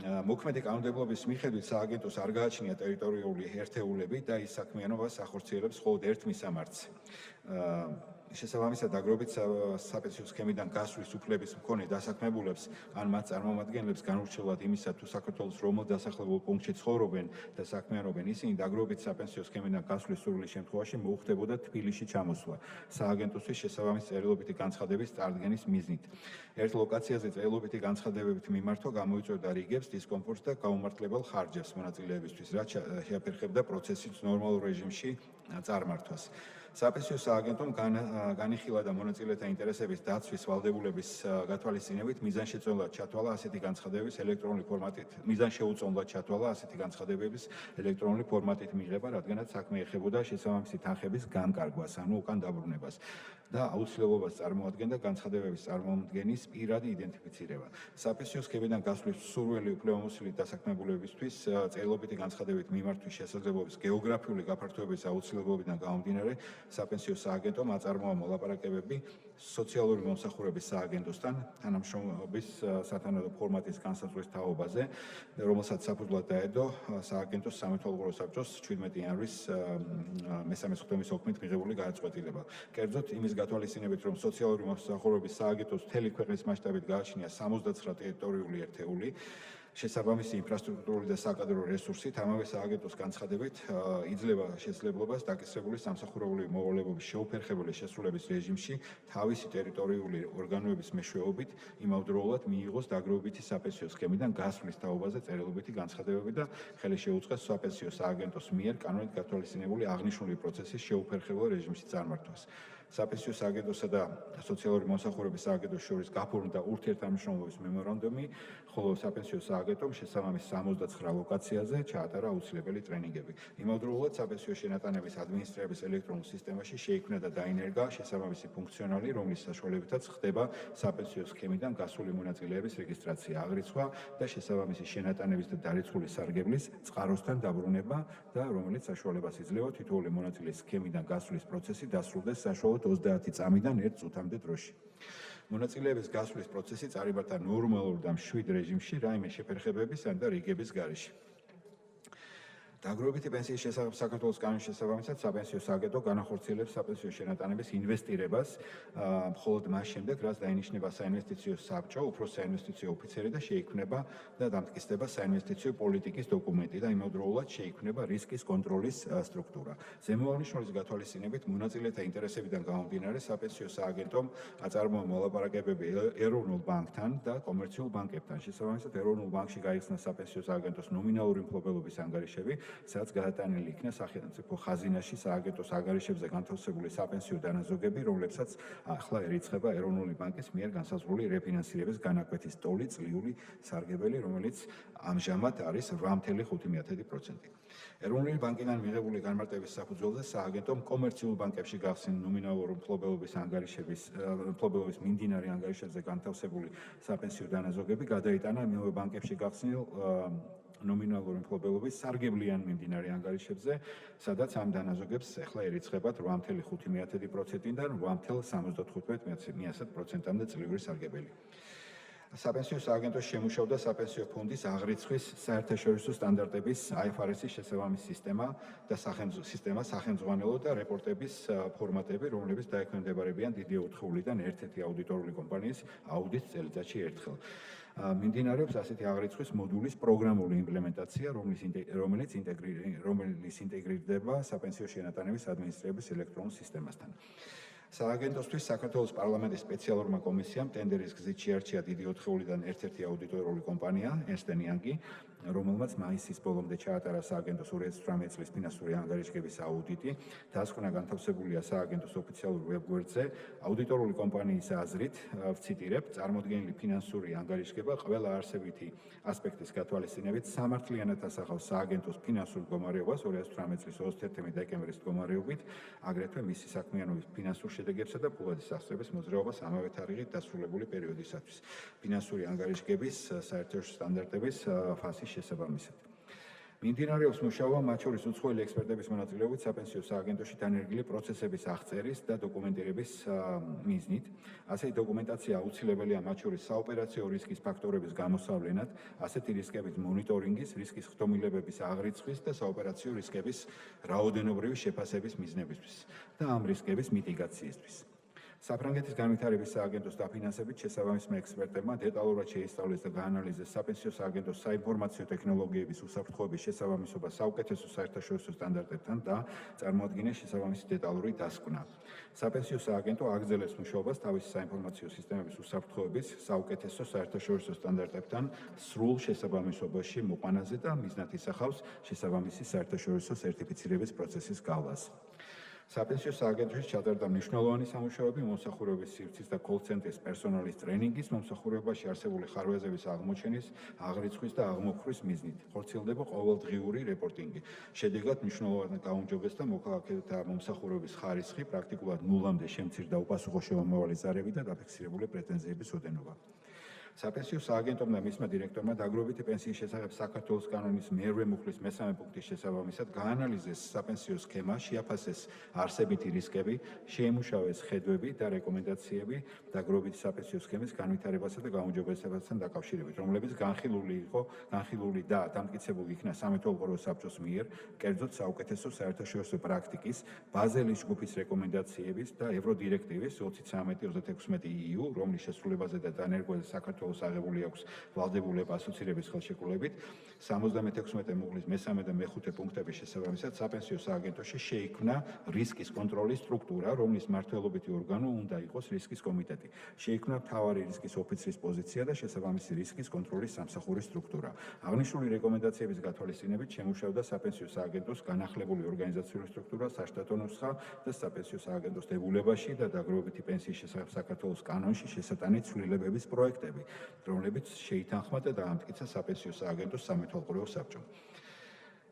მოქმედი კანონმდებლობის მიხედვით სააგენტოს არ გააჩნია ტერიტორიული ერთეულები და ის საქმიანობას ახორციელებს მხოლოდ ერთ მისამართს. შესაბამისად დაგროვებით საპენსიო სქემიდან გასვლის უფლების მქონე დასაქმებულებს ან მათ წარმომადგენლებს განურჩევლად იმისა თუ საქართველოს რომელ დასახლებულ პუნქტში ცხოვრობენ და საქმიანობენ, ისინი დაგროვებით საპენსიო სქემიდან გასვლის სურვილის შემთხვევაში მოუხდებოდა თბილისში ჩამოსვლა სააგენტოსთვის შესაბამის წერილობითი განცხადების წარდგენის მიზნით. ერთ ლოკაციაზე წერილობითი განცხადებებით მიმართვა გამოიწვევდა რიგებს, დისკომფორტს და გაუმართლებელ ხარჯებს მონაწილეებისთვის, რაც შეაფერხებდა პროცესის ნორმალურ რეჟიმში წარმართვას. საპენსიო სააგენტომ განიხილა და მონაწილეთა ინტერესების დაცვის ვალდებულების გათვალისწინებით მიზანშეწონილად ჩათვალა ასეთი განცხადებების ელექტრონული ფორმატით. მიზანშეუწონილად ჩათვალა ასეთი განცხადებების ელექტრონული ფორმატით მიღება, რადგანაც საქმე ეხებოდა შესაბამისი თანხების განკარგვას, ანუ უკან დაბრუნებას და აუცილებლობას წარმოადგენდა განცხადებების წარმომადგენლის პირადი იდენტიფიცირება. საპენსიო სქემიდან გასვლის სურვილი უფლებამოსილი დასაქმებულებისთვის წერილობითი განცხადებით მიმართვის შესაძლებლობის გეოგრაფიული გაფართოების აუცილებლობიდან გამომდინარე საპენსიო სააგენტომ აწარმოა მოლაპარაკებები სოციალური მომსახურების სააგენტოსთან თანამშრომლობის სათანადო ფორმატის განსაზღვრის თაობაზე, რომელსაც საფუძვლად დაედო სააგენტოს სამეთვალყურო საბჭოს 17 იანვრის მესამე სხდომის ოქმით მიღებული გადაწყვეტილება. კერძოდ იმის გათვალისწინებით, რომ სოციალური მომსახურების სააგენტოს მთელი ქვეყნის მასშტაბით გააჩნია 69 ტერიტორიული ერთეული, შესაბამისი ინფრასტრუქტურული და საკადრო რესურსით, ამავე სააგენტოს განცხადებით იძლევა შესაძლებლობას დაკისრებული სამსახურებრივი მოვალეობების შეუფერხებელი შესრულების რეჟიმში თავისი ტერიტორიული ორგანოების მეშვეობით იმავდროულად მიიღოს დაგროვებითი საპენსიო სქემიდან გასვლის თაობაზე წერილობითი განცხადებები და ხელი შეუწყეს საპენსიო სააგენტოს მიერ კანონით გათვალისწინებული აღნიშნული პროცესის შეუფერხებელ რეჟიმში წარმართვას. საპენსიო სააგენტოსა და სოციალური მომსახურების სააგენტოს შორის გაფორმდა ურთიერთთამაშრომლობის მემორანდუმი, ხოლო საპენსიო სააგენტომ შესაბამის 69 ლოკაციაზე ჩაატარა აუცილებელი ტრენინგები. იმავდროულად საპენსიო შენატანების ადმინისტრირების ელექტრონულ სისტემაში შეიქმნა და დაინერგა შესაბამისი ფუნქციონალი, რომლის საშუალებითაც ხდება საპენსიო სქემიდან გასული მონაწილეების რეგისტრაცია, აღრიცხვა და შესაბამისი შენატანების და დარიცხული სარგებლის წყაროსთან დაბრუნება და რომელიც საშუალებას იძლევა თითოეული მონაწილეს სქემიდან გასვლის პროცესი დასრულდეს საშუალოდ 30 წამიდან 1 წუთამდე დროში. მონაწილეების გასვლის პროცესი წარიმართა ნორმალურ და მშვიდ რეჟიმში, რაიმე შეფერხებების და რიგების გარეშე. დაგროვებითი პენსიის შესახებ საქართველოს კანონის შესაბამისად საპენსიო სააგენტო განახორციელებს საპენსიო შენატანების ინვესტირებას, მხოლოდ მას შემდეგ, რაც დაინიშნება საინვესტიციო საბჭო, უფრო საინვესტიციო ოფიცერი და შეიქმნება და დამტკიცდება საინვესტიციო პოლიტიკის დოკუმენტი და იმავდროულად შეიქმნება რისკის კონტროლის სტრუქტურა. ზემოაღნიშნულის გათვალისწინებით მონაწილეთა ინტერესებიდან გამომდინარე საპენსიო სააგენტომ აწარმოა მოლაპარაკებები ეროვნულ ბანკთან და კომერციულ ბანკებთან. შესაბამისად, ეროვნულ ბანკში გაიხსნა საპენსიო სააგენტოს ნომინალური მფლობელობის ანგარიშები, სადაც გადატანილი იქნა სახელმწიფო ხაზინაში სააგენტოს ანგარიშებზე განთავსებული საპენსიო დანაზოგები, რომლებსაც ახლა ერიცხება ეროვნული ბანკის მიერ განსაზღვრული რეფინანსირების განაკვეთის ტოლი წლიური სარგებელი, რომელიც ამჟამად არის 8.5%. ეროვნული ბანკიდან მიღებული განმარტების საფუძველზე სააგენტომ კომერციულ ბანკებში გახსნა ნომინალური მფლობელობის მფლობელობის მიმდინარე ანგარიშებზე განთავსებული საპენსიო დანაზოგები, გადაიტანა მიღებული ბანკებში გახსნილ ნომინალური მფლობელობის სარგებლიან მიმდინარე ანგარიშებზე, სადაც ამ დანაზოგებს ახლა ერიცხებათ 8.5%-დან 8.75%-მდე წლიური სარგებელი. საპენსიო სააგენტოს შემუშავდა საპენსიო ფონდის აღრიცხვის საერთაშორისო სტანდარტების IFRS-ის შესაბამის სისტემა და სახელმძღვანელო და რეპორტების ფორმატები, რომლებიც დაექვემდებარებიან დიდი ოთხეულიდან ერთ-ერთი აუდიტორული კომპანიის აუდიტს წელიწადში ერთხელ. მიმდინარეობს ასეთი აღრიცხვის მოდულის პროგრამული იმპლემენტაცია, რომელიც ინტეგრირდება საპენსიო შენატანების ადმინისტრირების ელექტრონულ სისტემასთან. სააგენტოსთვის საქართველოს პარლამენტის სპეციალურმა კომისიამ ტენდერის გზით შეარჩია დიდი ოთხეულიდან ერთ-ერთი აუდიტორული კომპანია, Ernst & Young, რომელმაც მაისის ბოლომდე ჩაატარა სააგენტოს 2018 წლის ფინანსური ანგარიშგების აუდიტი, დასკვნა განთავსებულია სააგენტოს ოფიციალურ ვებგვერდზე. აუდიტორული კომპანიის აზრით, ვციტირებ, წარმოდგენილი ფინანსური ანგარიშგება ყველა არსებითი ასპექტის გათვალისწინებით სამართლიანად ასახავს სააგენტოს ფინანსურ მდგომარეობას 2018 წლის 31 დეკემბრის მდგომარეობით, აგრეთვე მისი საქმიანობის ფინანსურ შედეგებსა და ფულადის აღწევების მოძრაობას ამავე თარიღით დასრულებული პერიოდისათვის. ფინანსური ანგარიშგების საერთაშორისო სტანდარტების ფასის შესაბამისად. მიმდინარეობს მუშაობა მათ შორის უცხოელი ექსპერტების მონაწილეობით საპენსიო სააგენტოში დანერგილი პროცესების აღწერის და დოკუმენტირების მიზნით. ასეთი დოკუმენტაცია აუცილებელია მათ შორის საოპერაციო რისკის ფაქტორების გამოსავლენად, ასეთი რისკების მონიტორინგის, რისკის ხდომილებების აღრიცხვის და საოპერაციო რისკების რაოდენობრივი შეფასების მიზნებისთვის და ამ რისკების მიტიგაციისთვის. საფრანგეთის განვითარების სააგენტოს დაფინანსებით შესაბამისმა ექსპერტებმა დეტალურად შეისწავლეს და გაანალიზეს საპენსიო სააგენტოს საინფორმაციო ტექნოლოგიების უსაფრთხოების შესაბამისობა საუკეთესო საერთაშორისო სტანდარტებთან და წარმოადგინეს შესაბამისი დეტალური დასკვნა. საპენსიო სააგენტო აგრძელებს მუშაობას თავისი საინფორმაციო სისტემების უსაფრთხოების საუკეთესო საერთაშორისო სტანდარტებთან სრულ შესაბამისობაში მოყვანაზე და მიზნად ისახავს შესაბამისი საერთაშორისო სერტიფიცირების პროცესის გავლას. საპენსიო სააგენტოში ჩატარდა მნიშვნელოვანი სამუშაოები მომსახურების სივრცის და კოლ-ცენტრის პერსონალის ტრენინგის, მომსახურებაში არსებული ხარვეზების აღმოჩენის, აღრიცხვის და აღმოფხვრის მიზნით. ხორციელდება ყოველდღიური რეპორტინგი. შედეგად მნიშვნელოვანი გაუმჯობესდა მოქალაქეთა მომსახურების ხარისხი, პრაქტიკულად ნულამდე შემცირდა უპასუხო შემომავალი ზარები და დაფიქსირებული პრეტენზიების ოდენობა. საპენსიო სააგენტომ და მისმა დირექტორმა დაგროვებითი პენსიის შესახებ საქართველოს კანონის მერვე მუხლის მესამე პუნქტის შესაბამისად გაანალიზეს საპენსიო სქემა, შეაფასეს არსებითი რისკები, შეიმუშავეს ხედვები და რეკომენდაციები დაგროვებითი საპენსიო სქემის განვითარებასა და გაუმჯობესებასთან დაკავშირებით, რომლებიც განხილული და დამტკიცებული იქნა სამეთვალყურო საბჭოს მიერ, კერძოდ საუკეთესო საერთაშორისო პრაქტიკის, ბაზელის ჯგუფის რეკომენდაციების და ევროდირექტივის 2013-36 EU, რომლის შესრულებაზე და დანერგვაზე საქართველოს საქართველოს აღებული აქვს ვალდებულება ასოცირების ხელშეკრულებით. 76 მუხლის მესამე და მეხუთე პუნქტების შესაბამისად საპენსიო სააგენტოში შეიქმნა რისკის კონტროლის სტრუქტურა, რომლის მმართველობითი ორგანო უნდა იყოს რისკის კომიტეტი. შეიქმნა მთავარი რისკის ოფიცრის პოზიცია და შესაბამისი რისკის კონტროლის სამსახურის სტრუქტურა. აღნიშნული რეკომენდაციების გათვალისწინებით შემუშავდა საპენსიო სააგენტოს განახლებული ორგანიზაციული სტრუქტურა, საშტატო ნუსხა და საპენსიო სააგენტოს დებულებაში და დაგროვებითი პენსიის შესახებ საქართველოს კანონში შესატანი ცვლილებების პროექტები, რომლებიც შეითანხმა და დაამტკიცა საპენსიო სააგენტოს სამეთვალყურეო საბჭომ.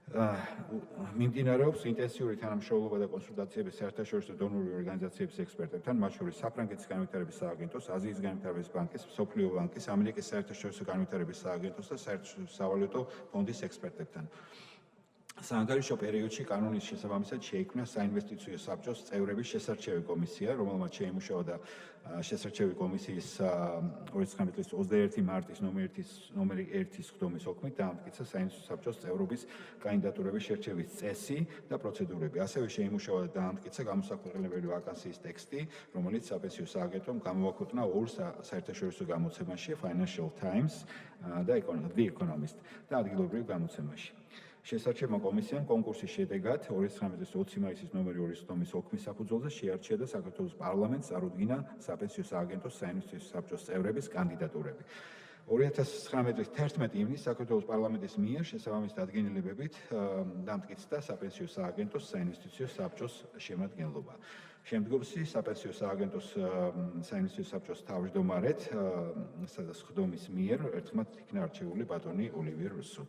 მიმდინარეობს ინტენსიური თანამშრომლობა და კონსულტაციები საერთაშორისო დონორული ორგანიზაციების ექსპერტებთან, მათ შორის საფრანგეთის განვითარების სააგენტოს, აზიის განვითარების ბანკის, მსოფლიო ბანკის, ამერიკის საერთაშორისო განვითარების სააგენტოს და საერთაშორისო სავალუტო ფონდის ექსპერტებთან. საანგარიშო პერიოდში კანონის შესაბამისად შეიქმნა საინვესტიციო საბჭოს წევრების შესარჩევი კომისია, რომელმაც შეიმუშავა და შესარჩევი კომისიის 2019 წლის 21 მარტის ნომერი 1 სხდომის ოქმით დაამტკიცა საინვესტიციო საბჭოს წევრობის კანდიდატურების შერჩევის წესი და პროცედურები. ასევე შეიმუშავა და დაამტკიცა გამოსაყენებელი ვაკანსიის ტექსტი, რომელიც საპენსიო სააგენტომ გამოაქვეყნა ორ საერთაშორისო გამოცემაში, Financial Times და The Economist და ადგილობრივ გამოცემაში. შესარჩევმა კომისიამ კონკურსის შედეგად 2019 წლის 20 მაისის ნომერი 2 სხდომის ოქმის საფუძველზე შეარჩია და საქართველოს პარლამენტს წარუდგინა საპენსიო სააგენტოს საინვესტიციო საბჭოს წევრების კანდიდატურები. 2019 წლის 11 ივნისს საქართველოს პარლამენტის მიერ შესაბამის დადგენილებებით დამტკიცდა საპენსიო სააგენტოს საინვესტიციო საბჭოს შემადგენლობა. შემდგომში საპენსიო სააგენტოს საინვესტიციო საბჭოს თავმჯდომარედ სხდომის მიერ ერთხმად იქნა არჩეული ბატონი ოლივიერ რუსო.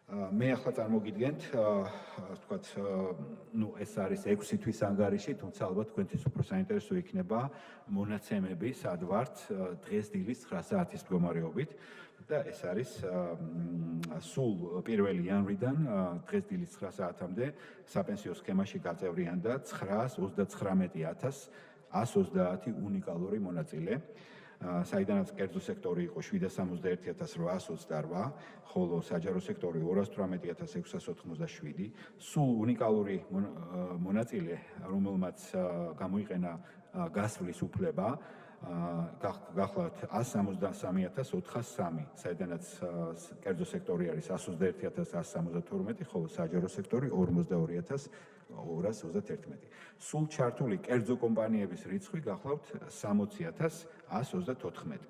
მე ახლა წარმოგიდგენთ, ვთქვათ, ეს არის 6 თვის ანგარიში, თუმცა ალბათ თქვენთვის უფრო საინტერესო იქნება მონაცემები, სად ვართ დღეს დილის 9 საათის მდგომარეობით და ეს არის სულ 1 იანვრიდან დღეს დილის 9 საათამდე საპენსიო სქემაში გაწევრიანდა 929,130 უნიკალური მონაწილე. საიდანაც კერძო სექტორი იყო 761,828, ხოლო საჯარო სექტორი 218,687. სულ უნიკალური მონაწილე, რომელმაც გამოიყენა გასვლის უფლება, გახლავთ 163,403, საიდანაც კერძო სექტორი არის 121,172, ხოლო საჯარო სექტორი 42,221. სულ ჩართული კერძო კომპანიების რიცხვი გახლავთ 60,134.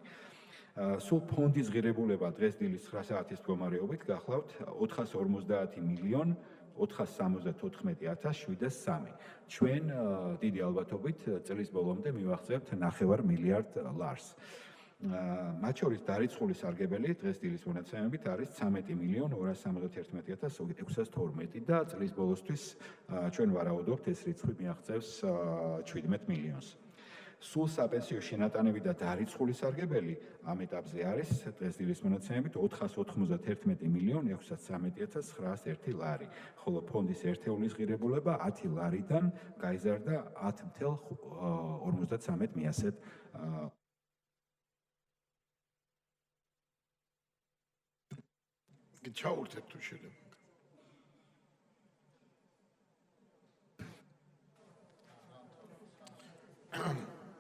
სულ ფონდის ღირებულება დღეს დილის 9 საათის მდგომარეობით გახლავთ 450,474,703. ჩვენ დიდი ალბათობით წლის ბოლომდე მივაღწევთ 9 მილიარდ ლარს. მათ შორის დარიცხული სარგებელი დღეს დილის მონაცემებით არის 13,271,612 და წლის ბოლოსთვის ჩვენ ვარაუდობთ ეს რიცხვი მიაღწევს 17 მილიონს. სულ საპენსიო შენატანები და დარიცხული სარგებელი ამ ეტაპზე არის დღეს დილის მონაცემებით 491,613,901 ლარი, ხოლო ფონდის ერთეულის ღირებულება 10 ლარიდან გაიზარდა 10,53 ჩაურთეთ თუ შეიძლება.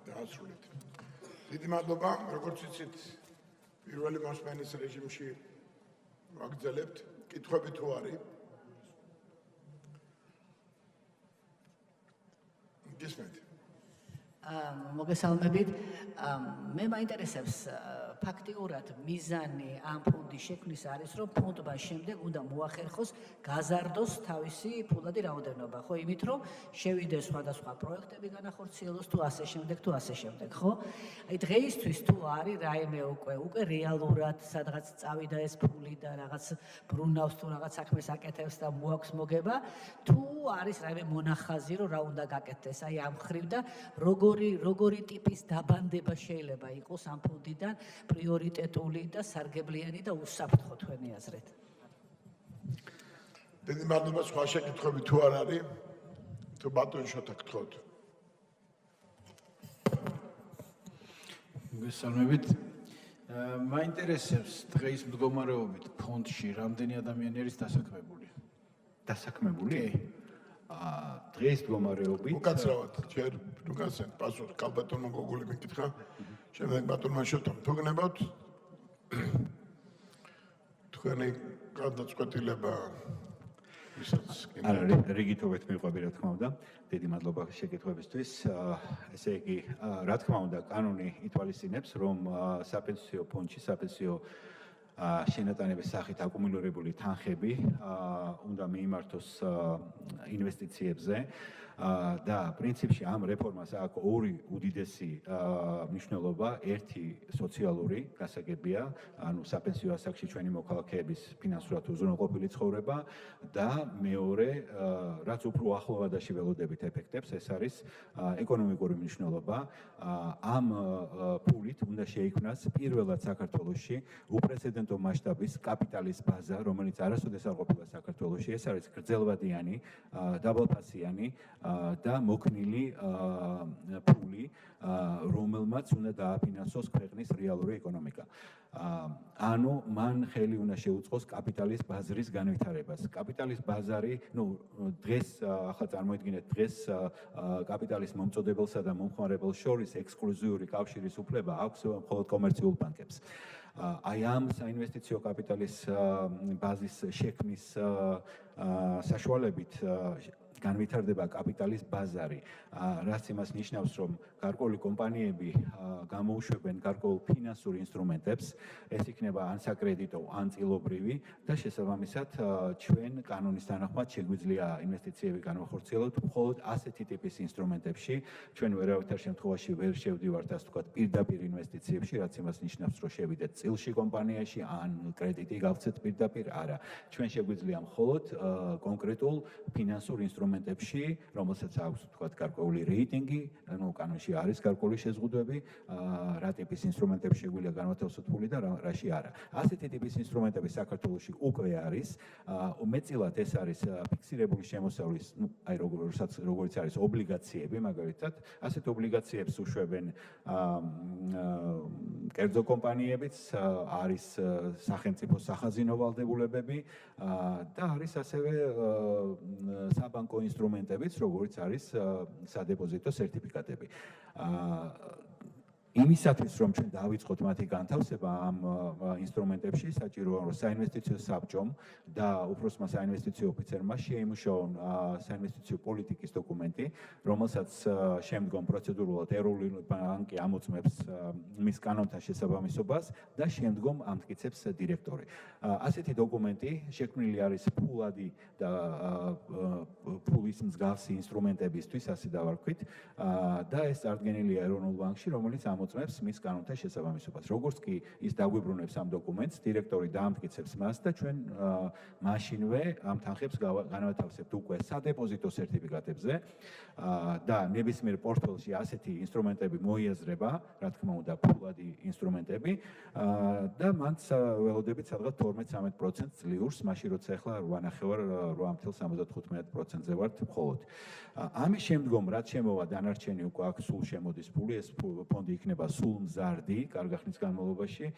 დაასრულეთ. დიდი მადლობა, როგორც იცით, პირველი მოსმენის რეჟიმში ვაგრძელებთ. კითხვები თუ არის? გისმენთ. მოგესალმებით. მე მაინტერესებს ფაქტიურად მიზანი ამ ფონდის შექმნის არის, რომ ფონდმა შემდეგ უნდა მოახერხოს გაზარდოს თავისი ფულადი რაოდენობა, ხო, იმით რომ შევიდეს სხვადასხვა პროექტები განახორციელოს თუ ასე შემდეგ, ხო? აი დღეისთვის თუ არის რაიმე უკვე რეალურად სადღაც წავიდა ეს ფული და რაღაც ბრუნავს თუ რაღაც საქმეს აკეთებს და მოაქვს მოგება, თუ არის რაიმე მონახაზი, რომ რა უნდა გაკეთდეს აი ამ ხრივ და როგორი ტიპის დაბანდება შეიძლება იყოს ამ ფონდიდან პრიორიტეტული და სარგებლიანი და უსაფრთხო თქვენი აზრით. დიდი მადლობა, სხვა შეკითხვები თუ არ არის? თუ ბატონ შოთა გთხოვთ. მოგესალმებით. მაინტერესებს დღეის მდგომარეობით ფონდში რამდენი ადამიანი არის დასაქმებული? დასაქმებული? დღეს მდგომარეობით უკაცრავად, ჯერ უკაცრავად პასუხი კალბატონმა გოგული მიკითხა. შემდეგ ბატონმა შოთამ თუ გნებავთ თქვენი გადაწყვეტილება რიგითობით მიყვები რა თქმა უნდა დიდი მადლობა შეკითხვებისთვის ესე იგი რა თქმა უნდა კანონი ითვალისწინებს რომ საპენსიო ფონდში საპენსიო შენატანების სახით აკუმულირებული თანხები უნდა მიმართოს ინვესტიციებზე და პრინციპში ამ რეფორმას აქვს ორი უდიდესი მნიშვნელობა ერთი სოციალური გასაგებია ანუ საპენსიო ასაკში ჩვენი მოქალაქეების ფინანსურად უზრუნველყოფილი ცხოვრება და მეორე რაც უფრო ახლოვადაში ველოდებით ეფექტებს ეს არის ეკონომიკური მნიშვნელობა ამ ფულით უნდა შეიქმნას პირველად საქართველოში უპრეცედენტო მასშტაბის კაპიტალის ბაზა რომელიც არასოდეს არ ყოფილა საქართველოში ეს არის გრძელვადიანი დაბალფასიანი და მოქნილი ფული რომელმაც უნდა დააფინანსოს ქვეყნის რეალური ეკონომიკა ანუ მან ხელი უნდა შეუწყოს კაპიტალის ბაზრის განვითარებას კაპიტალის ბაზარი დღეს ახლა წარმოიდგინეთ დღეს კაპიტალის მომწოდებელსა და მომხმარებელს შორის ექსკლუზიური კავშირის უფლება აქვს მხოლოდ კომერციულ ბანკებს აი ამ საინვესტიციო კაპიტალის ბაზის შექმნის საშუალებით განვითარდება კაპიტალის ბაზარი რაც იმას ნიშნავს რომ გარკვეული კომპანიები გამოუშვებენ გარკვეულ ფინანსურ ინსტრუმენტებს ეს იქნება ან საკრედიტო ან წილობრივი და შესაბამისად ჩვენ კანონის თანახმად შეგვიძლია ინვესტიციები განვახორციელოთ მხოლოდ ასეთი ტიპის ინსტრუმენტებში ჩვენ ვერავითარ შემთხვევაში ვერ შევდივართ ასე ვთქვათ პირდაპირ ინვესტიციებში რაც იმას ნიშნავს რომ შევიდეთ წილში კომპანიაში ან კრედიტი გავცეთ პირდაპირ არა ჩვენ შეგვიძლია მხოლოდ კონკრეტულ ფინანსურ ინსტრუმენტებში რომელსაც აქვს ვთქვათ გარკვეული რეიტინგი ანუ კანონში არის გარკვეული შეზღუდვები რა ტიპის ინსტრუმენტებში შეგვიძლია განვათავსოთ ფული და რაში არა ასეთი ტიპის ინსტრუმენტები საქართველოში უკვე არის მეტწილად ეს არის ფიქსირებული შემოსავლის აი როგორც არის ობლიგაციები მაგალითად ასეთ ობლიგაციებს უშვებენ კერძო კომპანიებიც არის სახელმწიფო სახაზინო ვალდებულებები და არის ასევე საბანკო ინსტრუმენტებიც როგორც არის სადეპოზიტო სერტიფიკატები იმისათვის რომ ჩვენ დავიწყოთ მათი განთავსება ამ ინსტრუმენტებში საჭიროა რომ საინვესტიციო საბჭომ და უფროსმა საინვესტიციო ოფიცერმა შეიმუშაონ საინვესტიციო პოლიტიკის დოკუმენტი რომელსაც შემდგომ პროცედურულად ეროვნული ბანკი ამოწმებს მის კანონთან შესაბამისობას და შემდგომ ამტკიცებს დირექტორი ასეთი დოკუმენტი შექმნილი არის ფულადი და ფულის მსგავსი ინსტრუმენტებისთვის ასე დავარქვით და ეს წარდგენილია ეროვნულ ბანკში რომელიც მოწმებს მის კანონთან შესაბამისობას. როგორც კი ის დაგვიბრუნებს ამ დოკუმენტს, დირექტორი დაამტკიცებს მას და ჩვენ მაშინვე ამ თანხებს განავათავსებთ უკვე სადეპოზიტო სერტიფიკატებზე და ნებისმიერ პორტფელში ასეთი ინსტრუმენტები მოიაზრება, რა თქმა უნდა, ფულადი ინსტრუმენტები და მანც ველოდებით სადღაც 12-13% ძლიურს, მაშინ როცა ახლა 8.75%-ზე ვართ მხოლოდ. ამის შემდგომ რაც შემოვა დანარჩენი უკვე აქ სულ შემოდის ფული, ეს ფონდი იქნება სულ მზარდი, კარგახნის განმავლობაში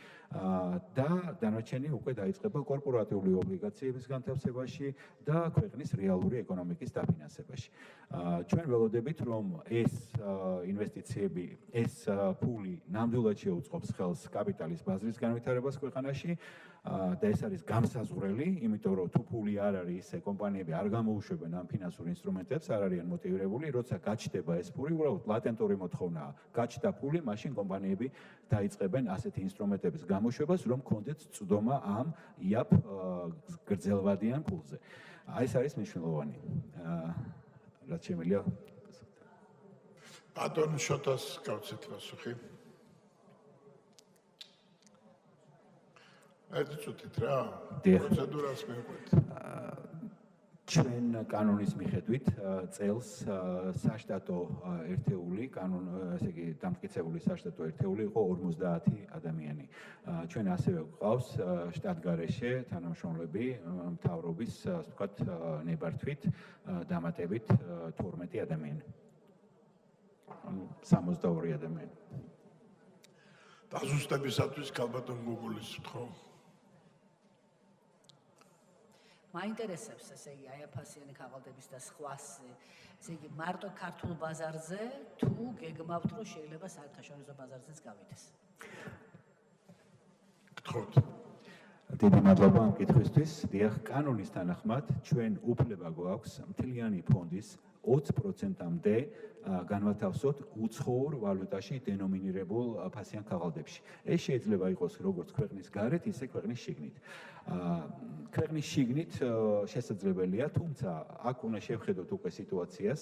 და დანარჩენი უკვე დაიწყება კორპორატიული ობლიგაციების განთავსებაში და ქვეყნის რეალური ეკონომიკის დაფინანსებაში. ჩვენ ველოდებით, რომ ეს ინვესტიციები, ეს ფული ნამდვილად შეუწყობს ხელს კაპიტალის ბაზრის განვითარებას ქვეყანაში და ეს არის გამსაზღვრელი, იმიტომ რომ თუ ფული არ არის, ისე კომპანიები არ გამოუშვებენ ამ ფინანსურ ინსტრუმენტებს, არ არიან მოტივირებული, როცა გაჩნდება ეს ფული, უბრალოდ ლატენტური მოთხოვნაა. გაჩნდა ფული, მაშინ კომპანიები დაიწყებენ ასეთი ინსტრუმენტების გამოშვებას, რომ კონდეთ სხდომა ამ იაფ გრძელვადიან ფულზე. აი ეს არის მნიშვნელოვანი. რაც შემიძლია ბატონ შოტას გავცეთ პასუხი. ეცუცით რა პროცედურას მივყვეთ. ჩვენ კანონის მიხედვით წელს საშტატო ერთეული ესე იგი დამტკიცებული საშტატო ერთეული იყო 50 ადამიანი. ჩვენ ასევე გვყავს შტატგარეშე თანამშრომლები მთავრობის ასე ვთქვათ ნებართვით დამატებით 12 ადამიანი. ანუ 62 ადამიანი. დაზუსტებისათვის ქალბატონ გუგულის ვთხოვ. მაინტერესებს ესე იგი აი აფასიანი ქაღალდების და სხვაზე, ესე იგი მარტო ქართულ ბაზარზე თუ გეგმავთ რომ შეიძლება საერთაშორისო ბაზარზეც გავიდეს? გთხოვთ. დიდი მადლობა ამ კითხვისთვის. დიახ, კანონის თანახმად ჩვენ უფლება გვაქვს მთლიანი ფონდის 20%-მდე განვათავსოთ უცხოურ ვალუტაში დენომინირებულ ფასიან ქაღალდებში. ეს შეიძლება იყოს როგორც ქვეყნის გარეთ, ისე ქვეყნის შიგნით. ქვეყნის შიგნით შესაძლებელია, თუმცა აქ უნდა შევხედოთ უკვე სიტუაციას.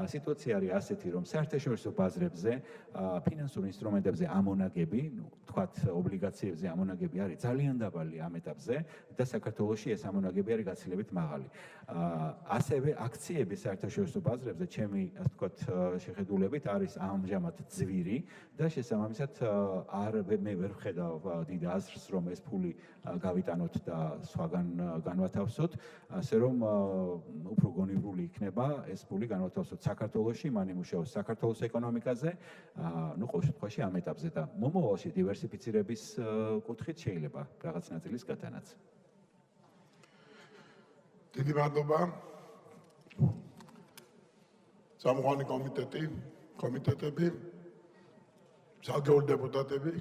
სიტუაცია არის ასეთი, რომ საერთაშორისო ბაზრებზე, ფინანსურ ინსტრუმენტებზე ამონაგები, თქვათ ობლიგაციებზე ამონაგები არის ძალიან დაბალი ამ ეტაპზე და საქართველოში ეს ამონაგები არის გაცილებით მაღალი. ასევე აქციები საერთაშორისო ბაზრებზე, ჩემი ასე ვთქვათ შეხედულებით არის ამჟამად ძვირი და შესაბამისად მე ვერ ვხედავ დიდ აზრს, რომ ეს ფული გავიტანოთ და სხვაგან განვათავსოთ, ასე რომ უფრო გონივრული იქნება ეს ფული განვათავსოთ საქართველოში, მან იმუშაოს საქართველოს ეკონომიკაზე, ყოველ შემთხვევაში ამ ეტაპზე და მომავალში დივერსიფიცირების კუთხით შეიძლება რაღაც ნაწილის გატანაც. დიდი მადლობა. სამღვანი კომიტეტები, საგეოლ დეპუტატები,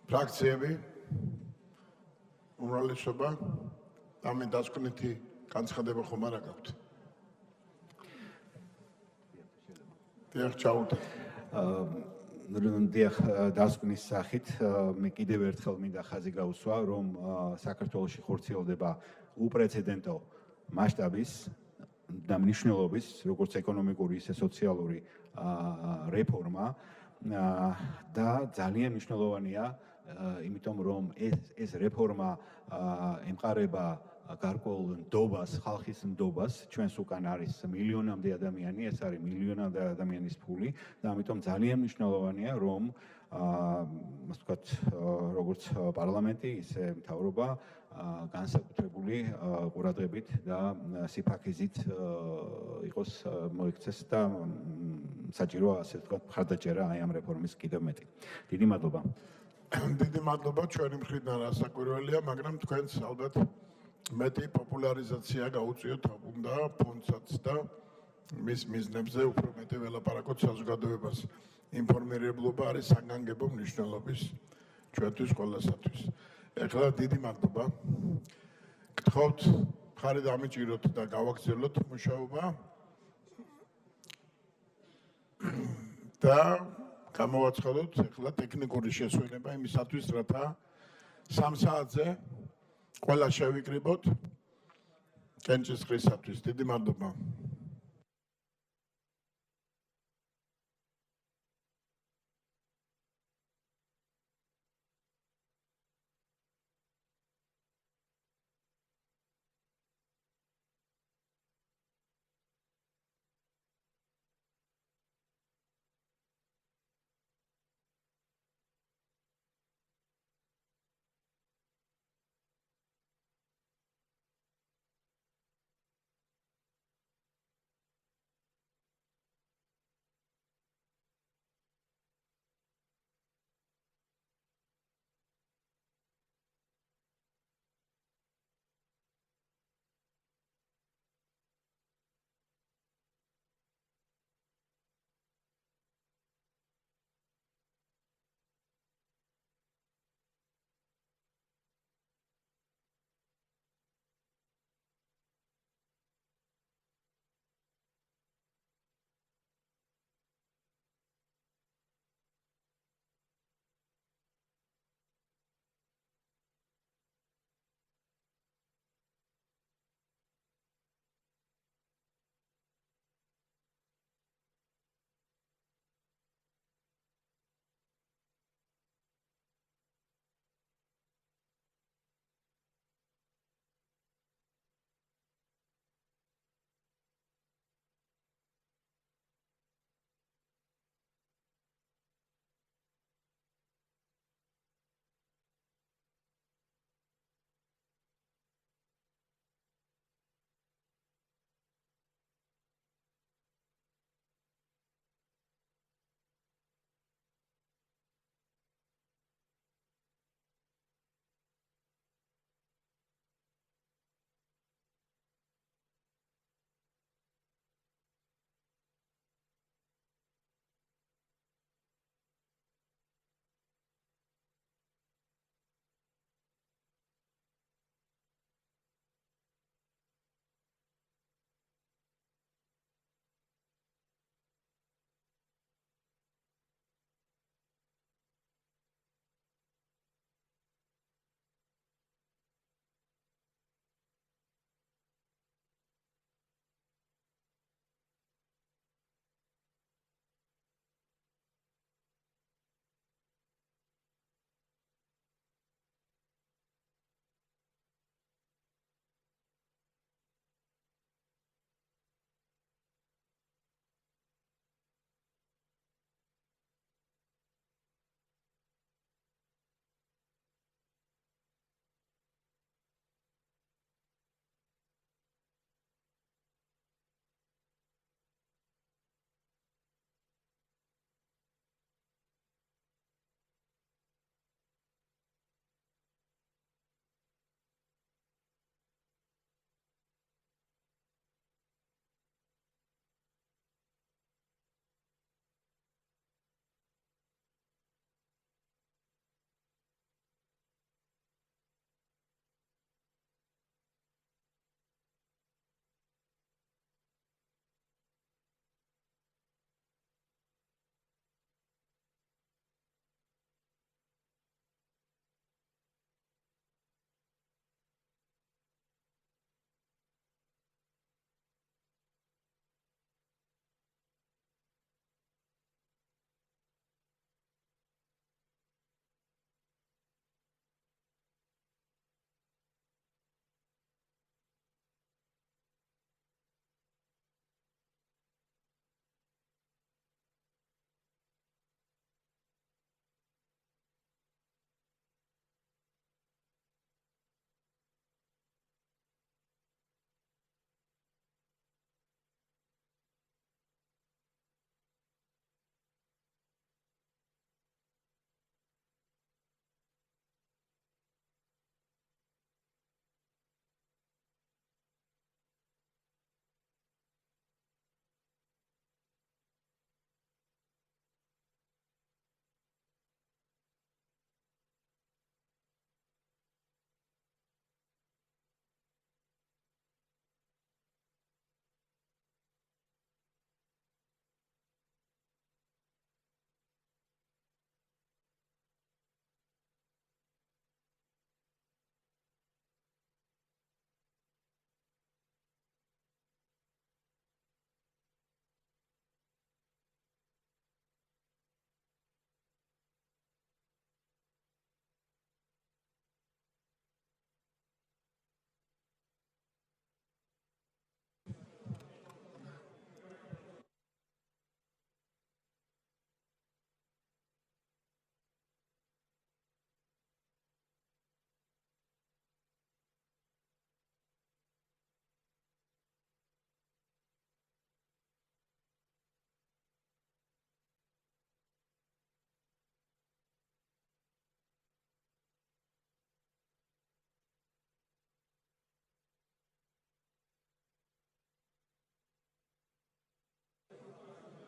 ფრაქციები, უმრავლესობა ამ დასკვნითი განცხადება ხომ არა გაქვთ? დიახ, ჩაუტარეთ. დიახ, დასკვნის სახით მე კიდევ ერთხელ მინდა ხაზი გაუსვა, რომ საქართველოში ხორციელდება უპრეცედენტო მასშტაბის და მნიშვნელობის, როგორც ეკონომიკური, ისე სოციალური რეფორმა და ძალიან მნიშვნელოვანია, იმიტომ რომ ეს რეფორმა ემყარება გარკვეულ ნდობას, ხალხის ნდობას, ჩვენს უკან არის მილიონამდე ადამიანი, ეს არის მილიონამდე ადამიანის ფული და ამიტომ ძალიან მნიშვნელოვანია, რომ ასე ვთქვათ, როგორც პარლამენტი, ისე მთავრობა განსაკუთრებული ყურადღებით და სიფაქიზით იყოს მოიქცეს და საჭიროა ასე ვთქვათ მხარდაჭერა აი ამ რეფორმის კიდევ მეტი. დიდი მადლობა. დიდი მადლობა ჩვენი მხრიდან რასაკვირველია, მაგრამ თქვენს ალბათ მეტი პოპულარიზაცია გაუწიოთ უნდა ფონდსაც და მის მიზნებზე უფრო მეტი ველაპარაკოთ საზოგადოებას. ინფორმირებლობა არის საგანგებო მნიშვნელობის ჩვენთვის ყველასათვის. ეხლა დიდი მადლობა. გთხოვთ მხარი დამიჭიროთ და გავაგრძელოთ მუშაობა და გამოვაცხადოთ ეხლა ტექნიკური შესვენება იმისათვის, რათა 3 საათზე ყველა შევიკრიბოთ კენჭისყრისათვის. დიდი მადლობა.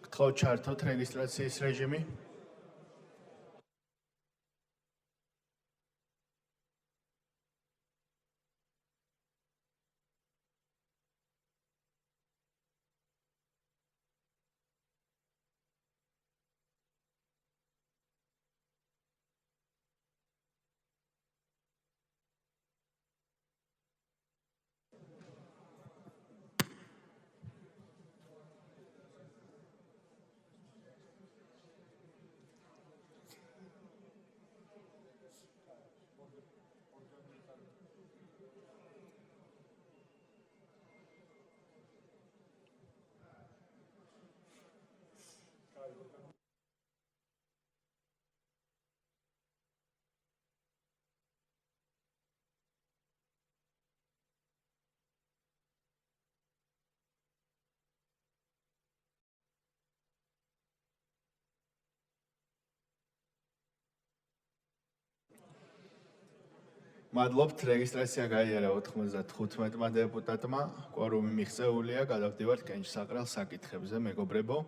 გთხოვთ ჩართოთ რეგისტრაციის რეჟიმი. მადლობთ, რეგისტრაცია გაიარა 95-მა დეპუტატმა, კვორუმი მიღწეულია, გადავდივართ კენჭისაყრელ საკითხებზე, მეგობრებო.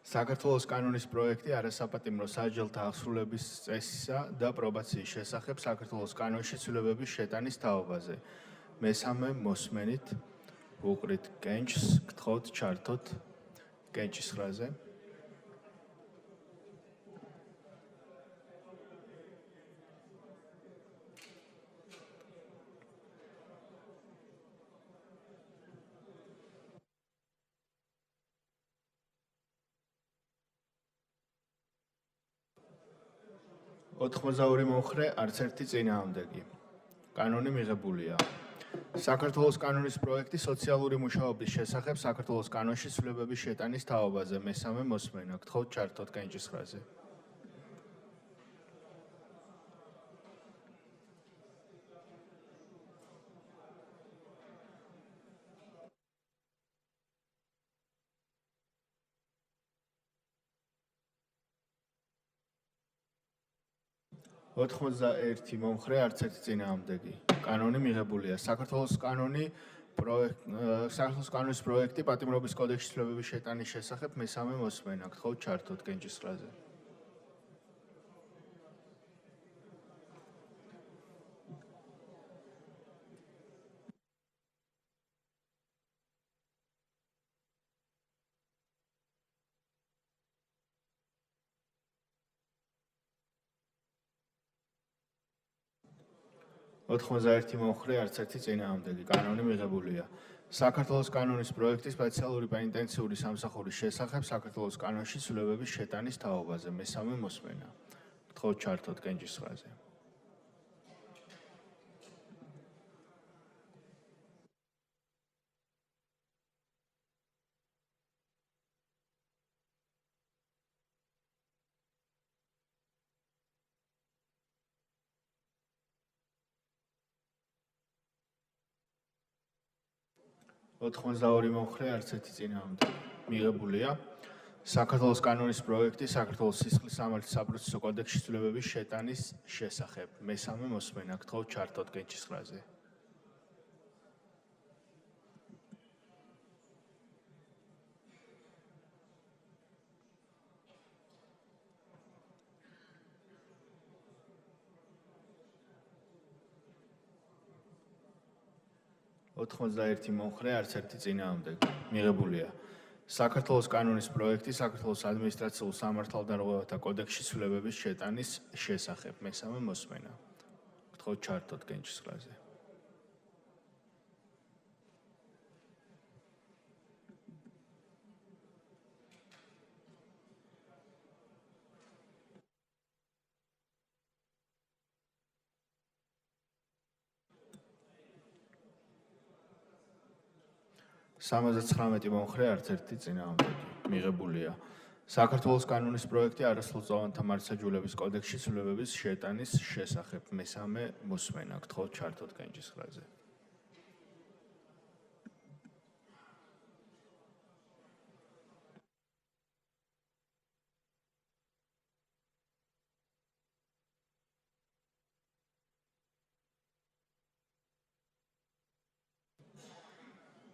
საქართველოს კანონის პროექტი არასაპატიმრო სასჯელთა აღსრულების წესისა და პრობაციის შესახებ საქართველოს კანონში ცვლილებების შეტანის თაობაზე. მესამე მოსმენით ვუყრით კენჭს, გთხოვთ ჩართოთ კენჭის ხრაზე. ოთხმოცდაორი მომხრე, არც ერთი წინააღმდეგი. კანონი მიღებულია. საქართველოს კანონის პროექტი სოციალური მუშაობის შესახებ საქართველოს კანონში ცვლილებების შეტანის თაობაზე. მესამე მოსმენა. გთხოვთ ჩართოთ კენჭის ხრაზე. ოთხმოცდაერთი მომხრე, არც ერთი წინააღმდეგი. კანონი მიღებულია. საქართველოს კანონის პროექტი პატიმრობის კოდექსში ცვლილებების შეტანის შესახებ. მესამე მოსმენა. გთხოვთ ჩართოთ კენჭის ხრაზე. ოთხმოცდაერთი მომხრე, არც ერთი წინააღმდეგი. კანონი მიღებულია. საქართველოს კანონის პროექტი სპეციალური პენიტენციური სამსახურის შესახებ საქართველოს კანონში ცვლილებების შეტანის თაობაზე. მესამე მოსმენა. გთხოვთ ჩართოთ კენჭის ხრაზე. ოთხმოცდაორი მომხრე, არც ერთი წინააღმდეგი. მიღებულია. საქართველოს კანონის პროექტი საქართველოს სისხლის სამართლის საპროცესო კოდექსში ცვლილებების შეტანის შესახებ. მესამე მოსმენა. გთხოვთ ჩართოთ კენჭის ხრაზე. ოთხმოცდაერთი მომხრე, არც ერთი წინააღმდეგი. მიღებულია. საქართველოს კანონის პროექტი საქართველოს ადმინისტრაციულ სამართალდარღვევათა კოდექსში ცვლილებების შეტანის შესახებ. მესამე მოსმენა. გთხოვთ ჩართოთ კენჭის ხრაზე. სამოცდაცხრამეტი მომხრე, არც ერთი წინააღმდეგი. მიღებულია. საქართველოს კანონის პროექტი არასრულწლოვანთა მართლმსაჯულების კოდექსში ცვლილებების შეტანის შესახებ. მესამე მოსმენა. გთხოვთ ჩართოთ კენჭის ხრაზე.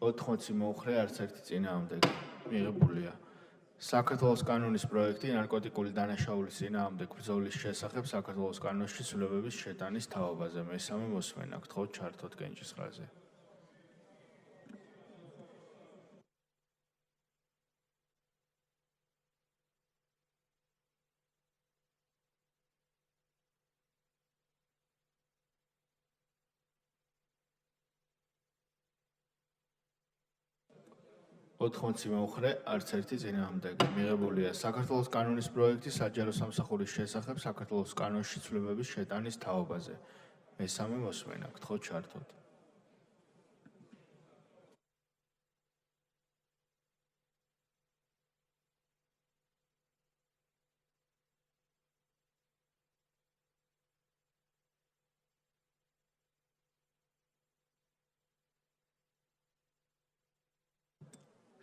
ოთხმოცი მომხრე, არც ერთი წინააღმდეგი. მიღებულია. საქართველოს კანონის პროექტი ნარკოტიკული დანაშაულის წინააღმდეგ ბრძოლის შესახებ საქართველოს კანონში ცვლილებების შეტანის თაობაზე. მესამე მოსმენა. გთხოვთ ჩართოთ კენჭისყრაზე. ოთხმოცი მომხრე, არც ერთი წინააღმდეგი. მიღებულია საქართველოს კანონის პროექტი საჯარო სამსახურის შესახებ საქართველოს კანონში ცვლილებების შეტანის თაობაზე. მესამე მოსმენა. გთხოვთ ჩართოთ.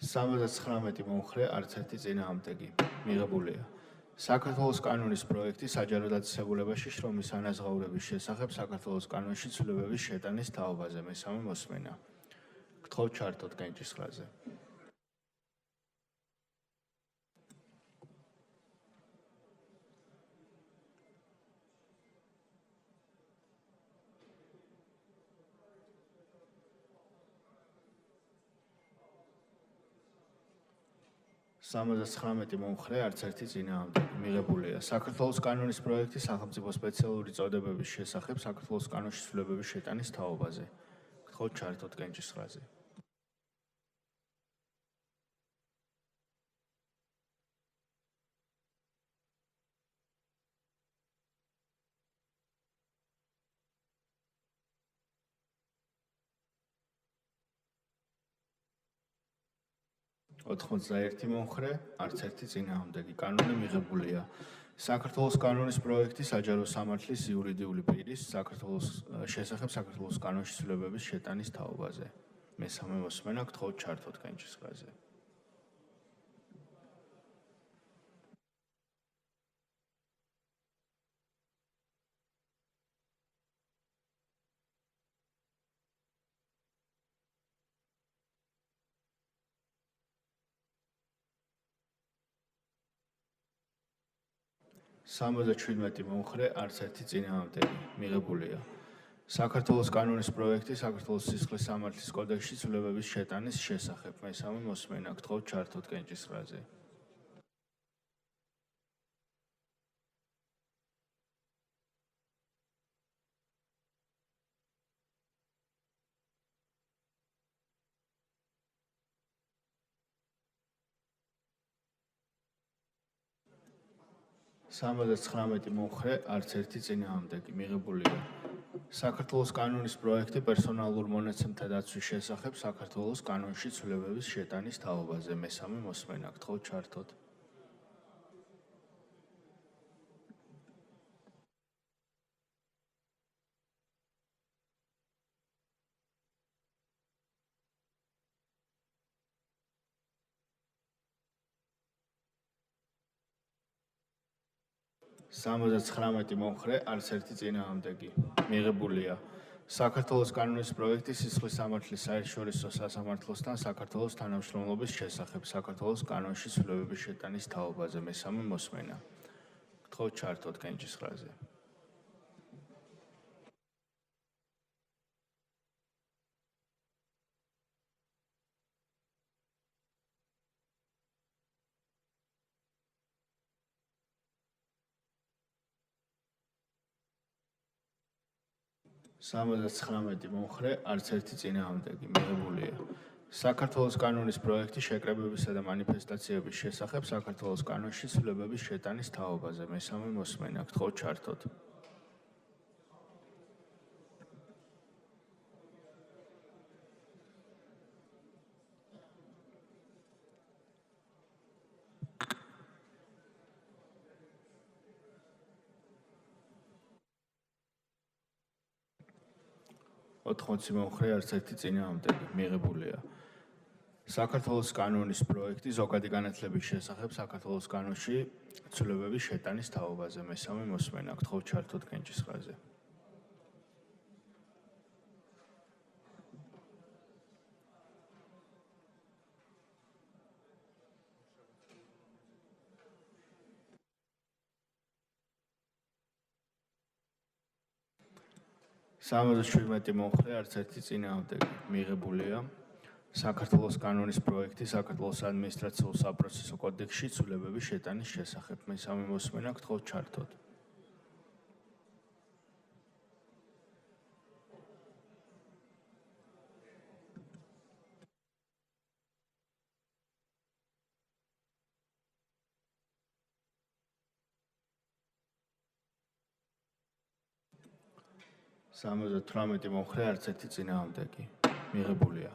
სამოცდაცხრამეტი მომხრე, არც ერთი წინააღმდეგი. მიღებულია საქართველოს კანონის პროექტი საჯარო დაწესებულებაში შრომის ანაზღაურების შესახებ საქართველოს კანონში ცვლილებების შეტანის თაობაზე. მესამე მოსმენა. გთხოვთ ჩართოთ კენჭისყრაზე. სამოცდაცხრამეტი მომხრე, არც ერთი წინააღმდეგი. მიღებულია საქართველოს კანონის პროექტი სახელმწიფო სპეციალური წოდებების შესახებ საქართველოს კანონში ცვლილებების შეტანის თაობაზე. გთხოვთ ჩართოთ კენჭისყრაზე. ოთხმოცდაერთი მომხრე, არც ერთი წინააღმდეგი. კანონი მიღებულია. საქართველოს კანონის პროექტი საჯარო სამართლის იურიდიული პირის საქართველოს შესახებ საქართველოს კანონში ცვლილებების შეტანის თაობაზე. მესამე მოსმენა. გთხოვთ ჩართოთ კენჭისყრაზე. სამოცდაჩვიდმეტი მომხრე, არც ერთი წინააღმდეგი. მიღებულია საქართველოს კანონის პროექტი საქართველოს სისხლის სამართლის კოდექსში ცვლილებების შეტანის შესახებ. მესამე მოსმენა. გთხოვთ ჩართოთ კენჭისყრაზე. სამოცდაცხრამეტი მომხრე, არც ერთი წინააღმდეგი. მიღებულია საქართველოს კანონის პროექტი პერსონალურ მონაცემთა დაცვის შესახებ საქართველოს კანონში ცვლილებების შეტანის თაობაზე. მესამე მოსმენა. გთხოვთ ჩართოთ. სამოცდაცხრამეტი მომხრე, არც ერთი წინააღმდეგი. მიღებულია საქართველოს კანონის პროექტი სისხლის სამართლის საერთაშორისო სასამართლოსთან საქართველოს თანამშრომლობის შესახებ საქართველოს კანონში ცვლილებების შეტანის თაობაზე. მესამე მოსმენა. გთხოვთ ჩართოთ კენჭისყრაზე. სამოცდაცხრამეტი მომხრე, არც ერთი წინააღმდეგი. მიღებულია საქართველოს კანონის პროექტი შეკრებებისა და მანიფესტაციების შესახებ საქართველოს კანონში ცვლილებების შეტანის თაობაზე. მესამე მოსმენა. გთხოვთ ჩართოთ. ოთხმოცი მომხრე, არც ერთი წინააღმდეგი. მიღებულია საქართველოს კანონის პროექტი ზოგადი განათლების შესახებ საქართველოს კანონში ცვლილებების შეტანის თაობაზე. მესამე მოსმენა. გთხოვთ ჩართოთ კენჭისყრაზე. 77 მომხრე, არც ერთი წინააღმდეგი მიღებულია. საქართველოს კანონის პროექტი საქართველოს ადმინისტრაციულ საპროცესო კოდექსში ცვლილებების შეტანის შესახებ. მესამე მოსმენა გთხოვთ ჩართოთ. სამოცდათვრამეტი მომხრე, არც ერთი წინააღმდეგი მიღებულია.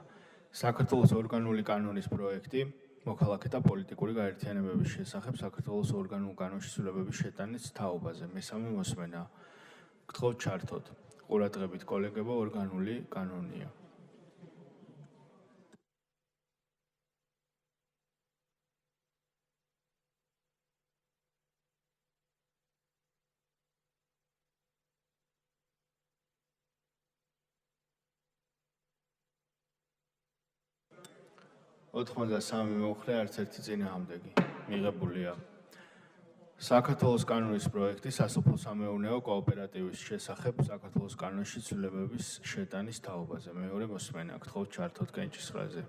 საქართველოს ორგანული კანონის პროექტი მოქალაქეთა პოლიტიკური გაერთიანებების შესახებ საქართველოს ორგანულ კანონში ცვლილებების შეტანის თაობაზე. მესამე მოსმენა გთხოვთ ჩართოთ. ყურადღებით კოლეგებო, ორგანული კანონია. ოთხმოცდასამი მომხრე, არც ერთი წინააღმდეგი მიღებულია. საქართველოს კანონის პროექტი სასოფლო-სამეურნეო კოოპერატივის შესახებ საქართველოს კანონში ცვლილებების შეტანის თაობაზე. მეორე მოსმენა გთხოვთ ჩართოთ კენჭისყრაზე.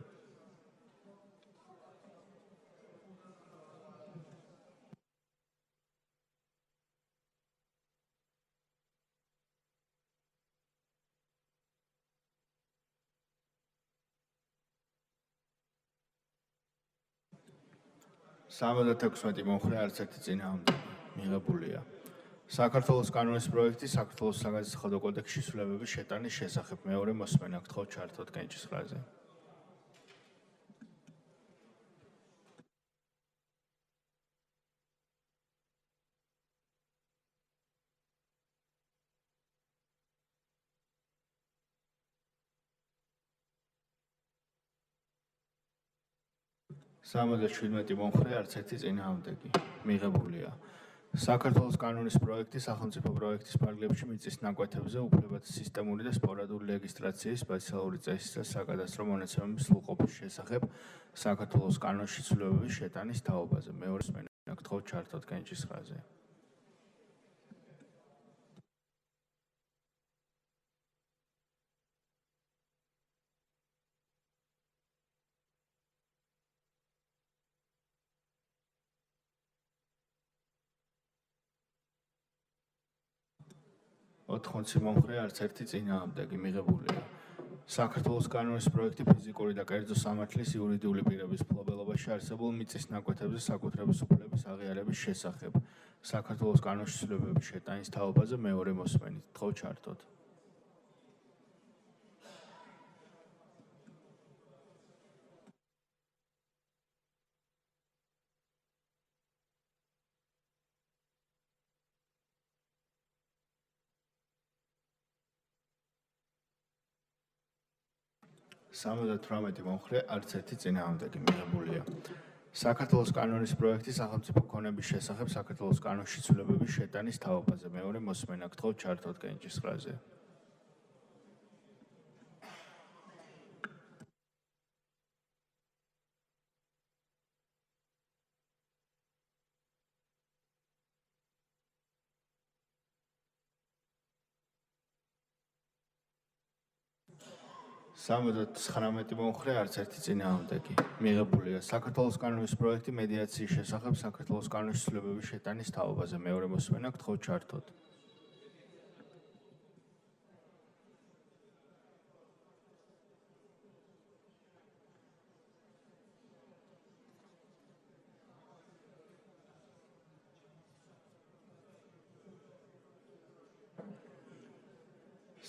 სამოცდათექვსმეტი მომხრე, არც ერთი წინააღმდეგი მიღებულია. საქართველოს კანონის პროექტი საქართველოს საგაზაფხულო კოდექსში ცვლილებების შეტანის შესახებ. მეორე მოსმენა გთხოვთ ჩართოთ კენჭისყრაზე. სამოცდაშვიდმეტი მომხრე, არც ერთი წინააღმდეგი მიღებულია. საქართველოს კანონის პროექტი სახელმწიფო პროექტის ფარგლებში მიწის ნაკვეთებზე უფლებათა სისტემური და სპორადული რეგისტრაციის, სპეციალური წესის და საკადასტრო მონაცემების სრულყოფის შესახებ საქართველოს კანონში ცვლილებების შეტანის თაობაზე. მეორე მოსმენა გთხოვთ ჩართოთ კენჭისყრაზე. ოთხმოცი მომხრე, არც ერთი წინააღმდეგი მიღებულია. საქართველოს კანონის პროექტი ფიზიკური და კერძო სამართლის იურიდიული პირების მფლობელობაში არსებულ მიწის ნაკვეთებზე საკუთრების უფლების აღიარების შესახებ. საქართველოს კანონში ცვლილებების შეტანის თაობაზე. მეორე მოსმენით გთხოვთ ჩართოთ. სამოცდათვრამეტი მომხრე, არც ერთი წინააღმდეგი მიღებულია. საქართველოს კანონის პროექტი სახელმწიფო ქონების შესახებ საქართველოს კანონში ცვლილებების შეტანის თაობაზე. მეორე მოსმენა გთხოვთ ჩართოთ კენჭისყრაზე. სამოცდათვრამეტი მომხრე, არც ერთი წინააღმდეგი მიღებულია. საქართველოს კანონის პროექტი მედიაციის შესახებ საქართველოს კანონში ცვლილებების შეტანის თაობაზე. მეორე მოსმენა გთხოვთ ჩართოთ.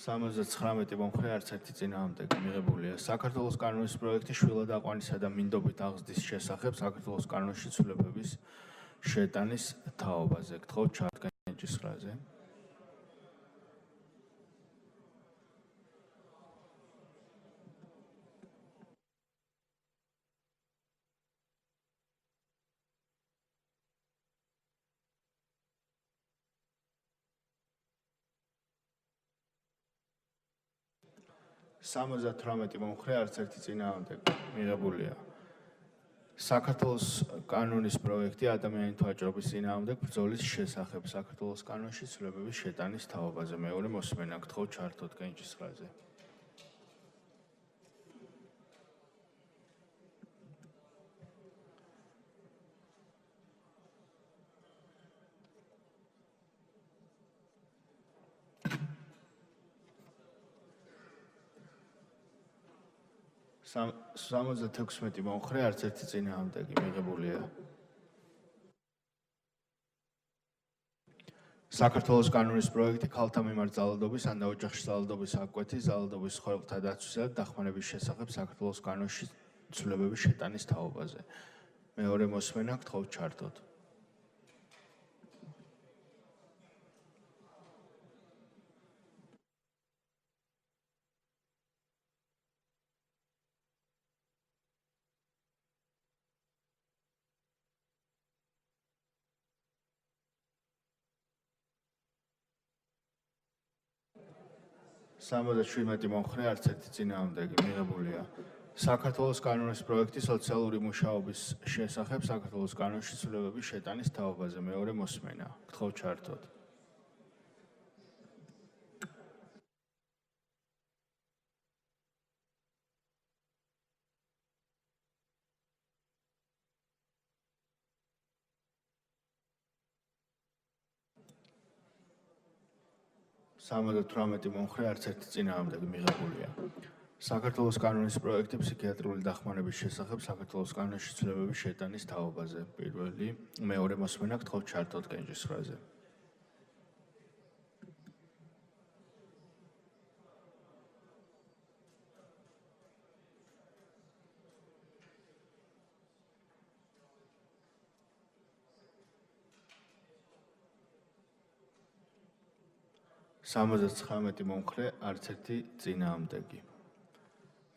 სამოცდაცხრამეტი მომხრე, არც ერთი წინააღმდეგი მიღებულია. საქართველოს კანონის პროექტი შვილად აყვანისა და მინდობით აღზრდის შესახებ საქართველოს კანონში ცვლილებების შეტანის თაობაზე. გთხოვთ ჩართოთ კენჭისყრაზე. სამოცდათვრამეტი მომხრე, არც ერთი წინააღმდეგი მიღებულია. საქართველოს კანონის პროექტი ადამიანთა ვაჭრობის წინააღმდეგ ბრძოლის შესახებ საქართველოს კანონში ცვლილებების შეტანის თაობაზე. მეორე მოსმენა გთხოვთ ჩართოთ კენჭისყრაზე. სამოცდათექვსმეტი მომხრე, არც ერთი წინააღმდეგი მიღებულია. საქართველოს კანონის პროექტი ქალთა მიმართ ძალადობის ან ოჯახში ძალადობის აღკვეთის, ძალადობის ხორბლთა დაცვისა და დახმარების შესახებ საქართველოს კანონში ცვლილებების შეტანის თაობაზე. მეორე მოსმენა გთხოვთ ჩართოთ. სამოცდაშვიდმეტი მომხრე, არც ერთი წინააღმდეგი მიღებულია. საქართველოს კანონის პროექტი სოციალური მუშაობის შესახებ საქართველოს კანონში ცვლილებების შეტანის თაობაზე. მეორე მოსმენა. გთხოვთ ჩართოთ. სამოცდათვრამეტი მომხრე, არც ერთი წინააღმდეგი მიღებულია. საქართველოს კანონის პროექტი ფსიქიატრიული დახმარების შესახებ საქართველოს კანონში ცვლილებების შეტანის თაობაზე. მეორე მოსმენა გთხოვთ ჩართოთ კენჭისყრაზე. სამოცდაცხრამეტი მომხრე, არც ერთი წინააღმდეგი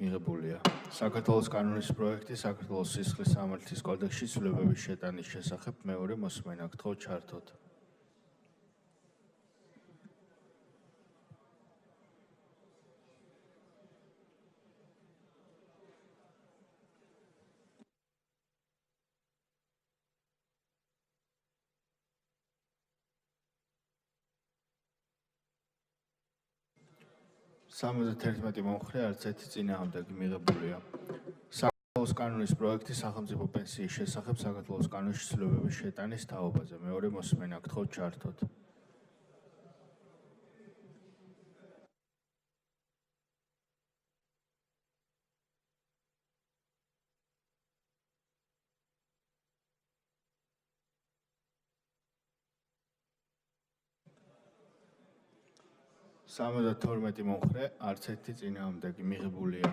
მიღებულია. საქართველოს კანონის პროექტი საქართველოს სისხლის სამართლის კოდექსში ცვლილებების შეტანის შესახებ. მეორე მოსმენა გთხოვთ ჩართოთ. სამოცდათერთმეტი მომხრე, არც ერთი წინააღმდეგი მიღებულია. საქართველოს კანონის პროექტი სახელმწიფო პენსიის შესახებ საქართველოს კანონში ცვლილებების შეტანის თაობაზე. მეორე მოსმენა გთხოვთ ჩართოთ. სამოცდათორმეტი მომხრე, არც ერთი წინააღმდეგი მიღებულია.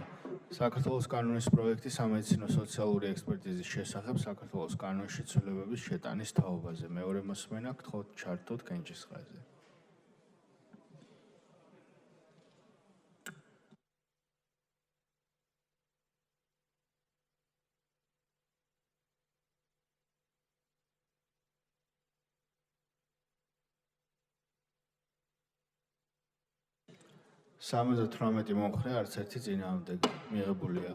საქართველოს კანონის პროექტი სამედიცინო სოციალური ექსპერტიზის შესახებ საქართველოს კანონში ცვლილებების შეტანის თაობაზე. მეორე მოსმენა გთხოვთ ჩართოთ კენჭისყრაზე. სამოცდათვრამეტი მომხრე, არც ერთი წინააღმდეგი მიღებულია.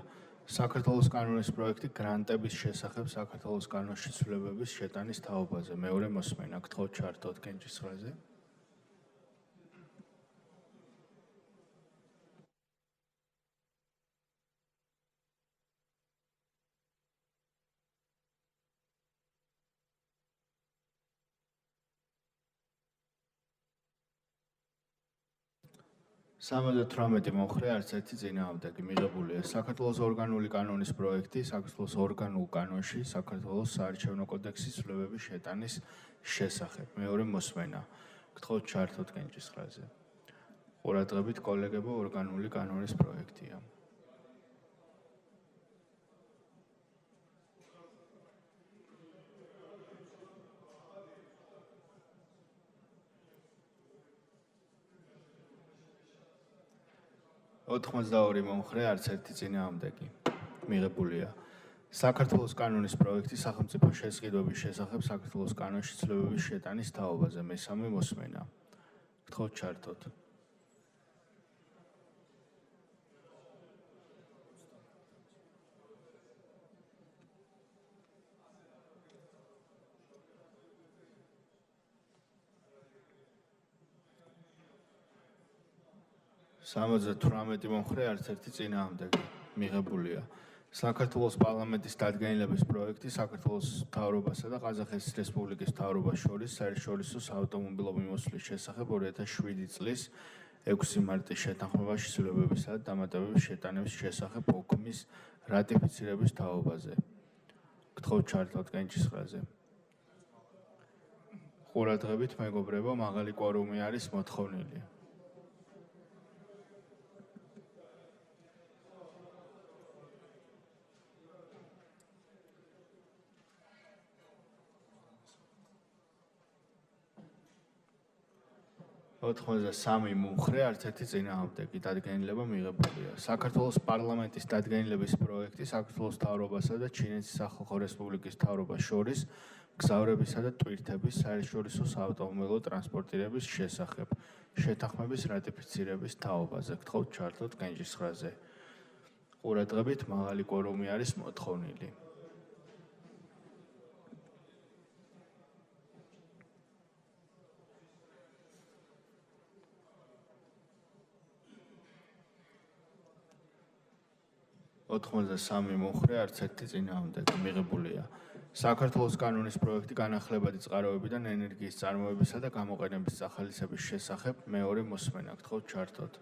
საქართველოს კანონის პროექტი გრანტების შესახებ საქართველოს კანონში ცვლილებების შეტანის თაობაზე. მეორე მოსმენა გთხოვთ ჩართოთ კენჭისყრაზე. სამოცდათვრამეტი მომხრე, არც ერთი წინააღმდეგი მიღებულია. საქართველოს ორგანული კანონის პროექტი საქართველოს ორგანულ კანონში საქართველოს საარჩევნო კოდექსის ცვლილებების შეტანის შესახებ. მეორე მოსმენა გთხოვთ ჩართოთ კენჭისყრაზე. ყურადღებით კოლეგებო, ორგანული კანონის პროექტია. ოთხმოცდაორი მომხრე, არც ერთი წინააღმდეგი მიღებულია. საქართველოს კანონის პროექტი სახელმწიფო შესყიდვების შესახებ საქართველოს კანონში ცვლილებების შეტანის თაობაზე. მესამე მოსმენა გთხოვთ ჩართოთ. 78 მომხრე არც ერთი წინააღმდეგი მიღებულია. საქართველოს პარლამენტის დადგენილების პროექტი საქართველოს მთავრობასა და ყაზახეთის რესპუბლიკის მთავრობას შორის საერთაშორისო საავტომობილო მიმოსვლის შესახებ 2007 წლის 6 მარტის შეთანხმებაში ცვლილებებისა და დამატებების შეტანების შესახებ ოქმის რატიფიცირების თაობაზე. გთხოვთ ჩართოთ კენჭისყრაზე. ყურადღებით მეგობრებო, მაღალი კვორუმი არის მოთხოვნილი. სამი მომხრე არც ერთი წინააღმდეგი დადგენილება მიღებულია. საქართველოს პარლამენტის დადგენილების პროექტი საქართველოს მთავრობასა და ჩინეთის სახალხო რესპუბლიკის მთავრობას შორის გზავრებისა და ტვირთების საერთაშორისო საავტომობილო ტრანსპორტირების შესახებ შეთანხმების რატიფიცირების თაობაზე. გთხოვთ ჩართოთ კენჭისყრაზე. ყურადღებით მაღალი კვორუმი არის მოთხოვნილი. სამი მომხრე არც ერთი წინააღმდეგი მიღებულია. საქართველოს კანონის პროექტი განახლებადი წყაროებიდან ენერგიის წარმოებისა და გამოყენების სახალისების შესახებ მეორე მოსმენა. გთხოვთ ჩართოთ.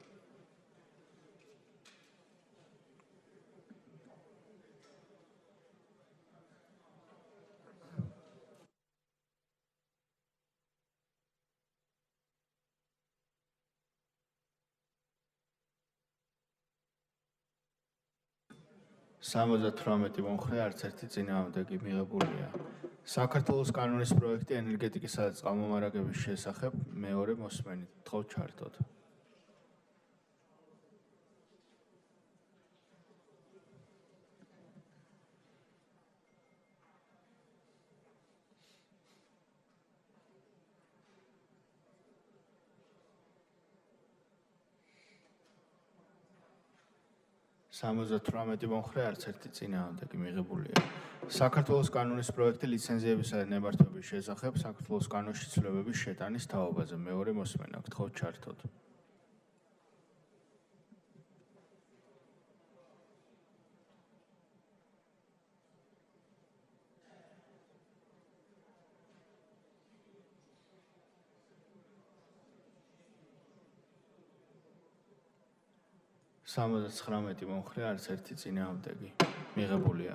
მომხრე არც ერთი წინააღმდეგი მიღებულია. საქართველოს კანონის პროექტი ენერგეტიკისა და წყალმომარაგების შესახებ მეორე მოსმენით. გთხოვთ ჩართოთ. მომხრე არც ერთი წინააღმდეგი მიღებულია. საქართველოს კანონის პროექტი ლიცენზიებისა და ნებართვების შესახებ საქართველოს კანონში ცვლილებების შეტანის თაობაზე მეორე მოსმენა. გთხოვთ ჩართოთ. მომხრე არც ერთი წინააღმდეგი მიღებულია.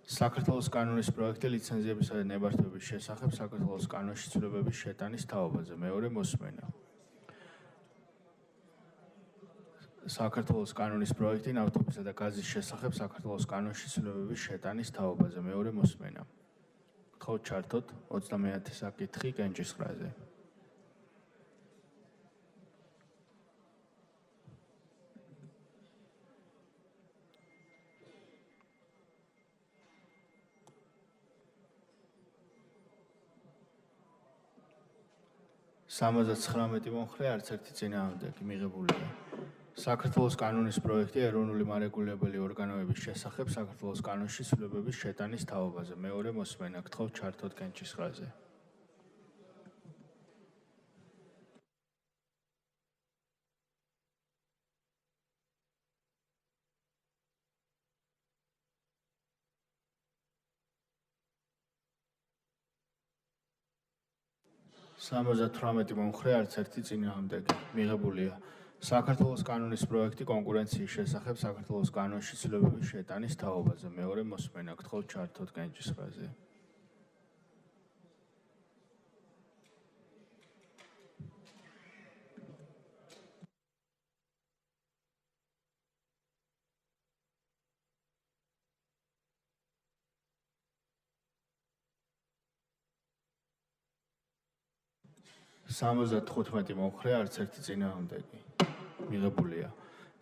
საქართველოს კანონის პროექტი ლიცენზიებისა და ნებართვების შესახებ საქართველოს კანონში ცვლილებების შეტანის თაობაზე მეორე მოსმენა. საქართველოს კანონის პროექტი ნავთობისა და გაზის შესახებ საქართველოს კანონში ცვლილებების შეტანის თაობაზე მეორე მოსმენა. გთხოვთ ჩართოთ 21 საკითხი კენჭისყრაზე. მომხრე არც ერთი წინააღმდეგი მიღებულია. საქართველოს კანონის პროექტი ეროვნული მარეგულირებელი ორგანოების შესახებ საქართველოს კანონში ცვლილებების შეტანის თაობაზე მეორე მოსმენა. გთხოვთ ჩართოთ კენჭისყრაზე. მომხრე არც ერთი წინააღმდეგი მიღებულია. საქართველოს კანონის პროექტი კონკურენციის შესახებ საქართველოს კანონში ცვლილებების შეტანის თაობაზე მეორე მოსმენა. გთხოვთ ჩართოთ კენჭისყრაზე. მომხრე არც ერთი წინააღმდეგი მიღებულია.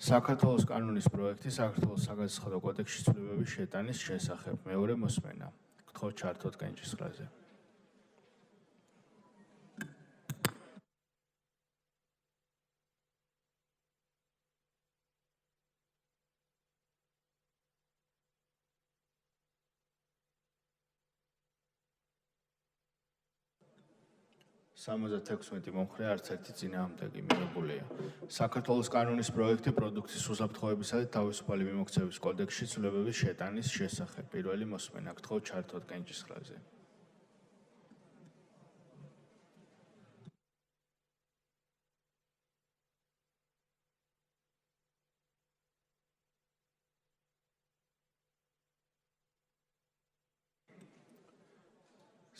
საქართველოს კანონის პროექტი საქართველოს საგაზაფხულო კოდექსში ცვლილებების შეტანის შესახებ მეორე მოსმენა. გთხოვთ ჩართოთ კენჭისყრაზე. 76 მომხრე არც ერთი წინააღმდეგი მიღებულია. საქართველოს კანონის პროექტი პროდუქტის უსაფრთხოებისა და თავისუფალი მიმოქცევის კოდექსში ცვლილებების შეტანის შესახებ. პირველი მოსმენა გთხოვთ ჩართოთ კენჭისყრაზე.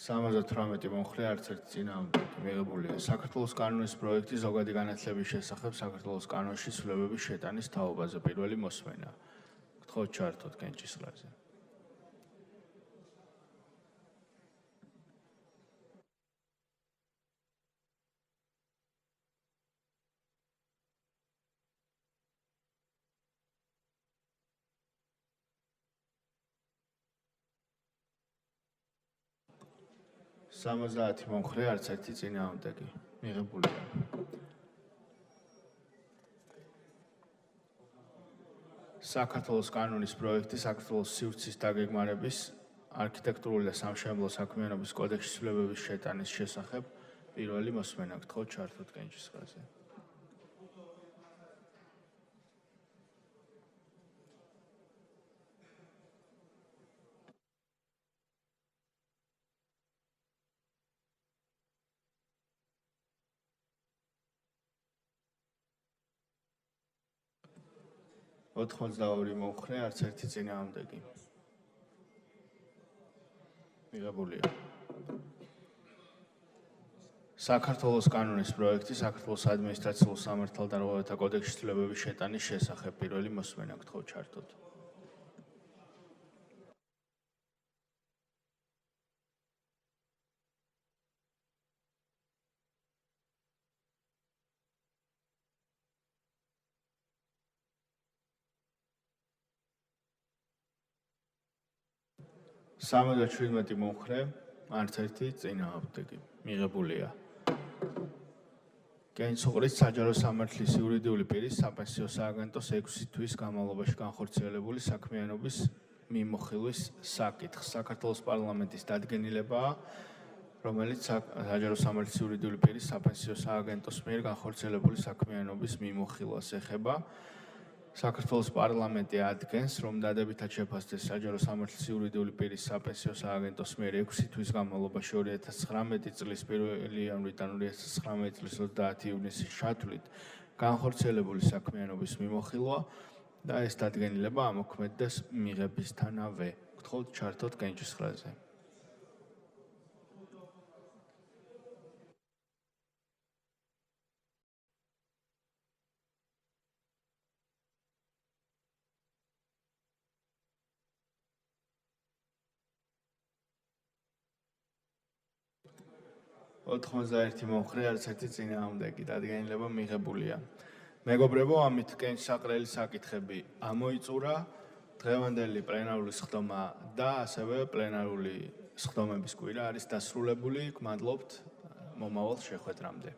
სამოცდათვრამეტი მომხრე არც ერთი წინააღმდეგი მიღებულია. საქართველოს კანონის პროექტი ზოგადი განათლების შესახებ საქართველოს კანონში ცვლილებების შეტანის თაობაზე. პირველი მოსმენა. გთხოვთ ჩართოთ კენჭისყრაზე. სამოცდაათი მომხრე არც ერთი წინააღმდეგი მიღებულია. საქართველოს კანონის პროექტი საქართველოს სივრცის დაგეგმარების არქიტექტურული და სამშენებლო საქმიანობის კოდექსში ცვლილებების შეტანის შესახებ. პირველი მოსმენა გთხოვთ ჩართოთ კენჭისყრაზე. ოთხმოცდაორი მომხრე არც ერთი წინააღმდეგი მიღებულია. საქართველოს კანონის პროექტი საქართველოს ადმინისტრაციულ სამართალდამცავთა კოდექსში ცვლილებების შეტანის შესახებ. პირველი მოსმენა გთხოვთ ჩართოთ. სამოცდაშვიდმეტი მომხრე არც ერთი წინააღმდეგი მიღებულია. კენჭისყრის საჯარო სამართლის იურიდიული პირის საპენსიო სააგენტოს 6 თვის განმავლობაში განხორციელებული საქმიანობის მიმოხილვის საკითხს. საქართველოს პარლამენტის დადგენილებაა, რომელიც საჯარო სამართლის იურიდიული პირის საპენსიო სააგენტოს მიერ განხორციელებული საქმიანობის მიმოხილვას ეხება. საქართველოს პარლამენტი ადგენს, რომ დადებითად შეფასდეს საჯარო სამართლის იურიდიული პირის საპენსიო სააგენტოს მიერ 6 თვის განმავლობაში 2019 წლის 1 იანვრიდან 2019 წლის 30 ივნისის ჩათვლით განხორციელებული საქმიანობის მიმოხილვა და ეს დადგენილება ამოქმედდეს მიღებისთანავე. გთხოვთ ჩართოთ კენჭისყრაზე. ოთხმოცდაერთი მომხრე არც ერთი წინააღმდეგი დადგენილება მიღებულია. მეგობრებო, ამით კენჭისყრელი საკითხები ამოიწურა. დღევანდელი პლენარული სხდომა და ასევე პლენარული სხდომების კვირა არის დასრულებული. გმადლობთ მომავალ შეხვედრამდე.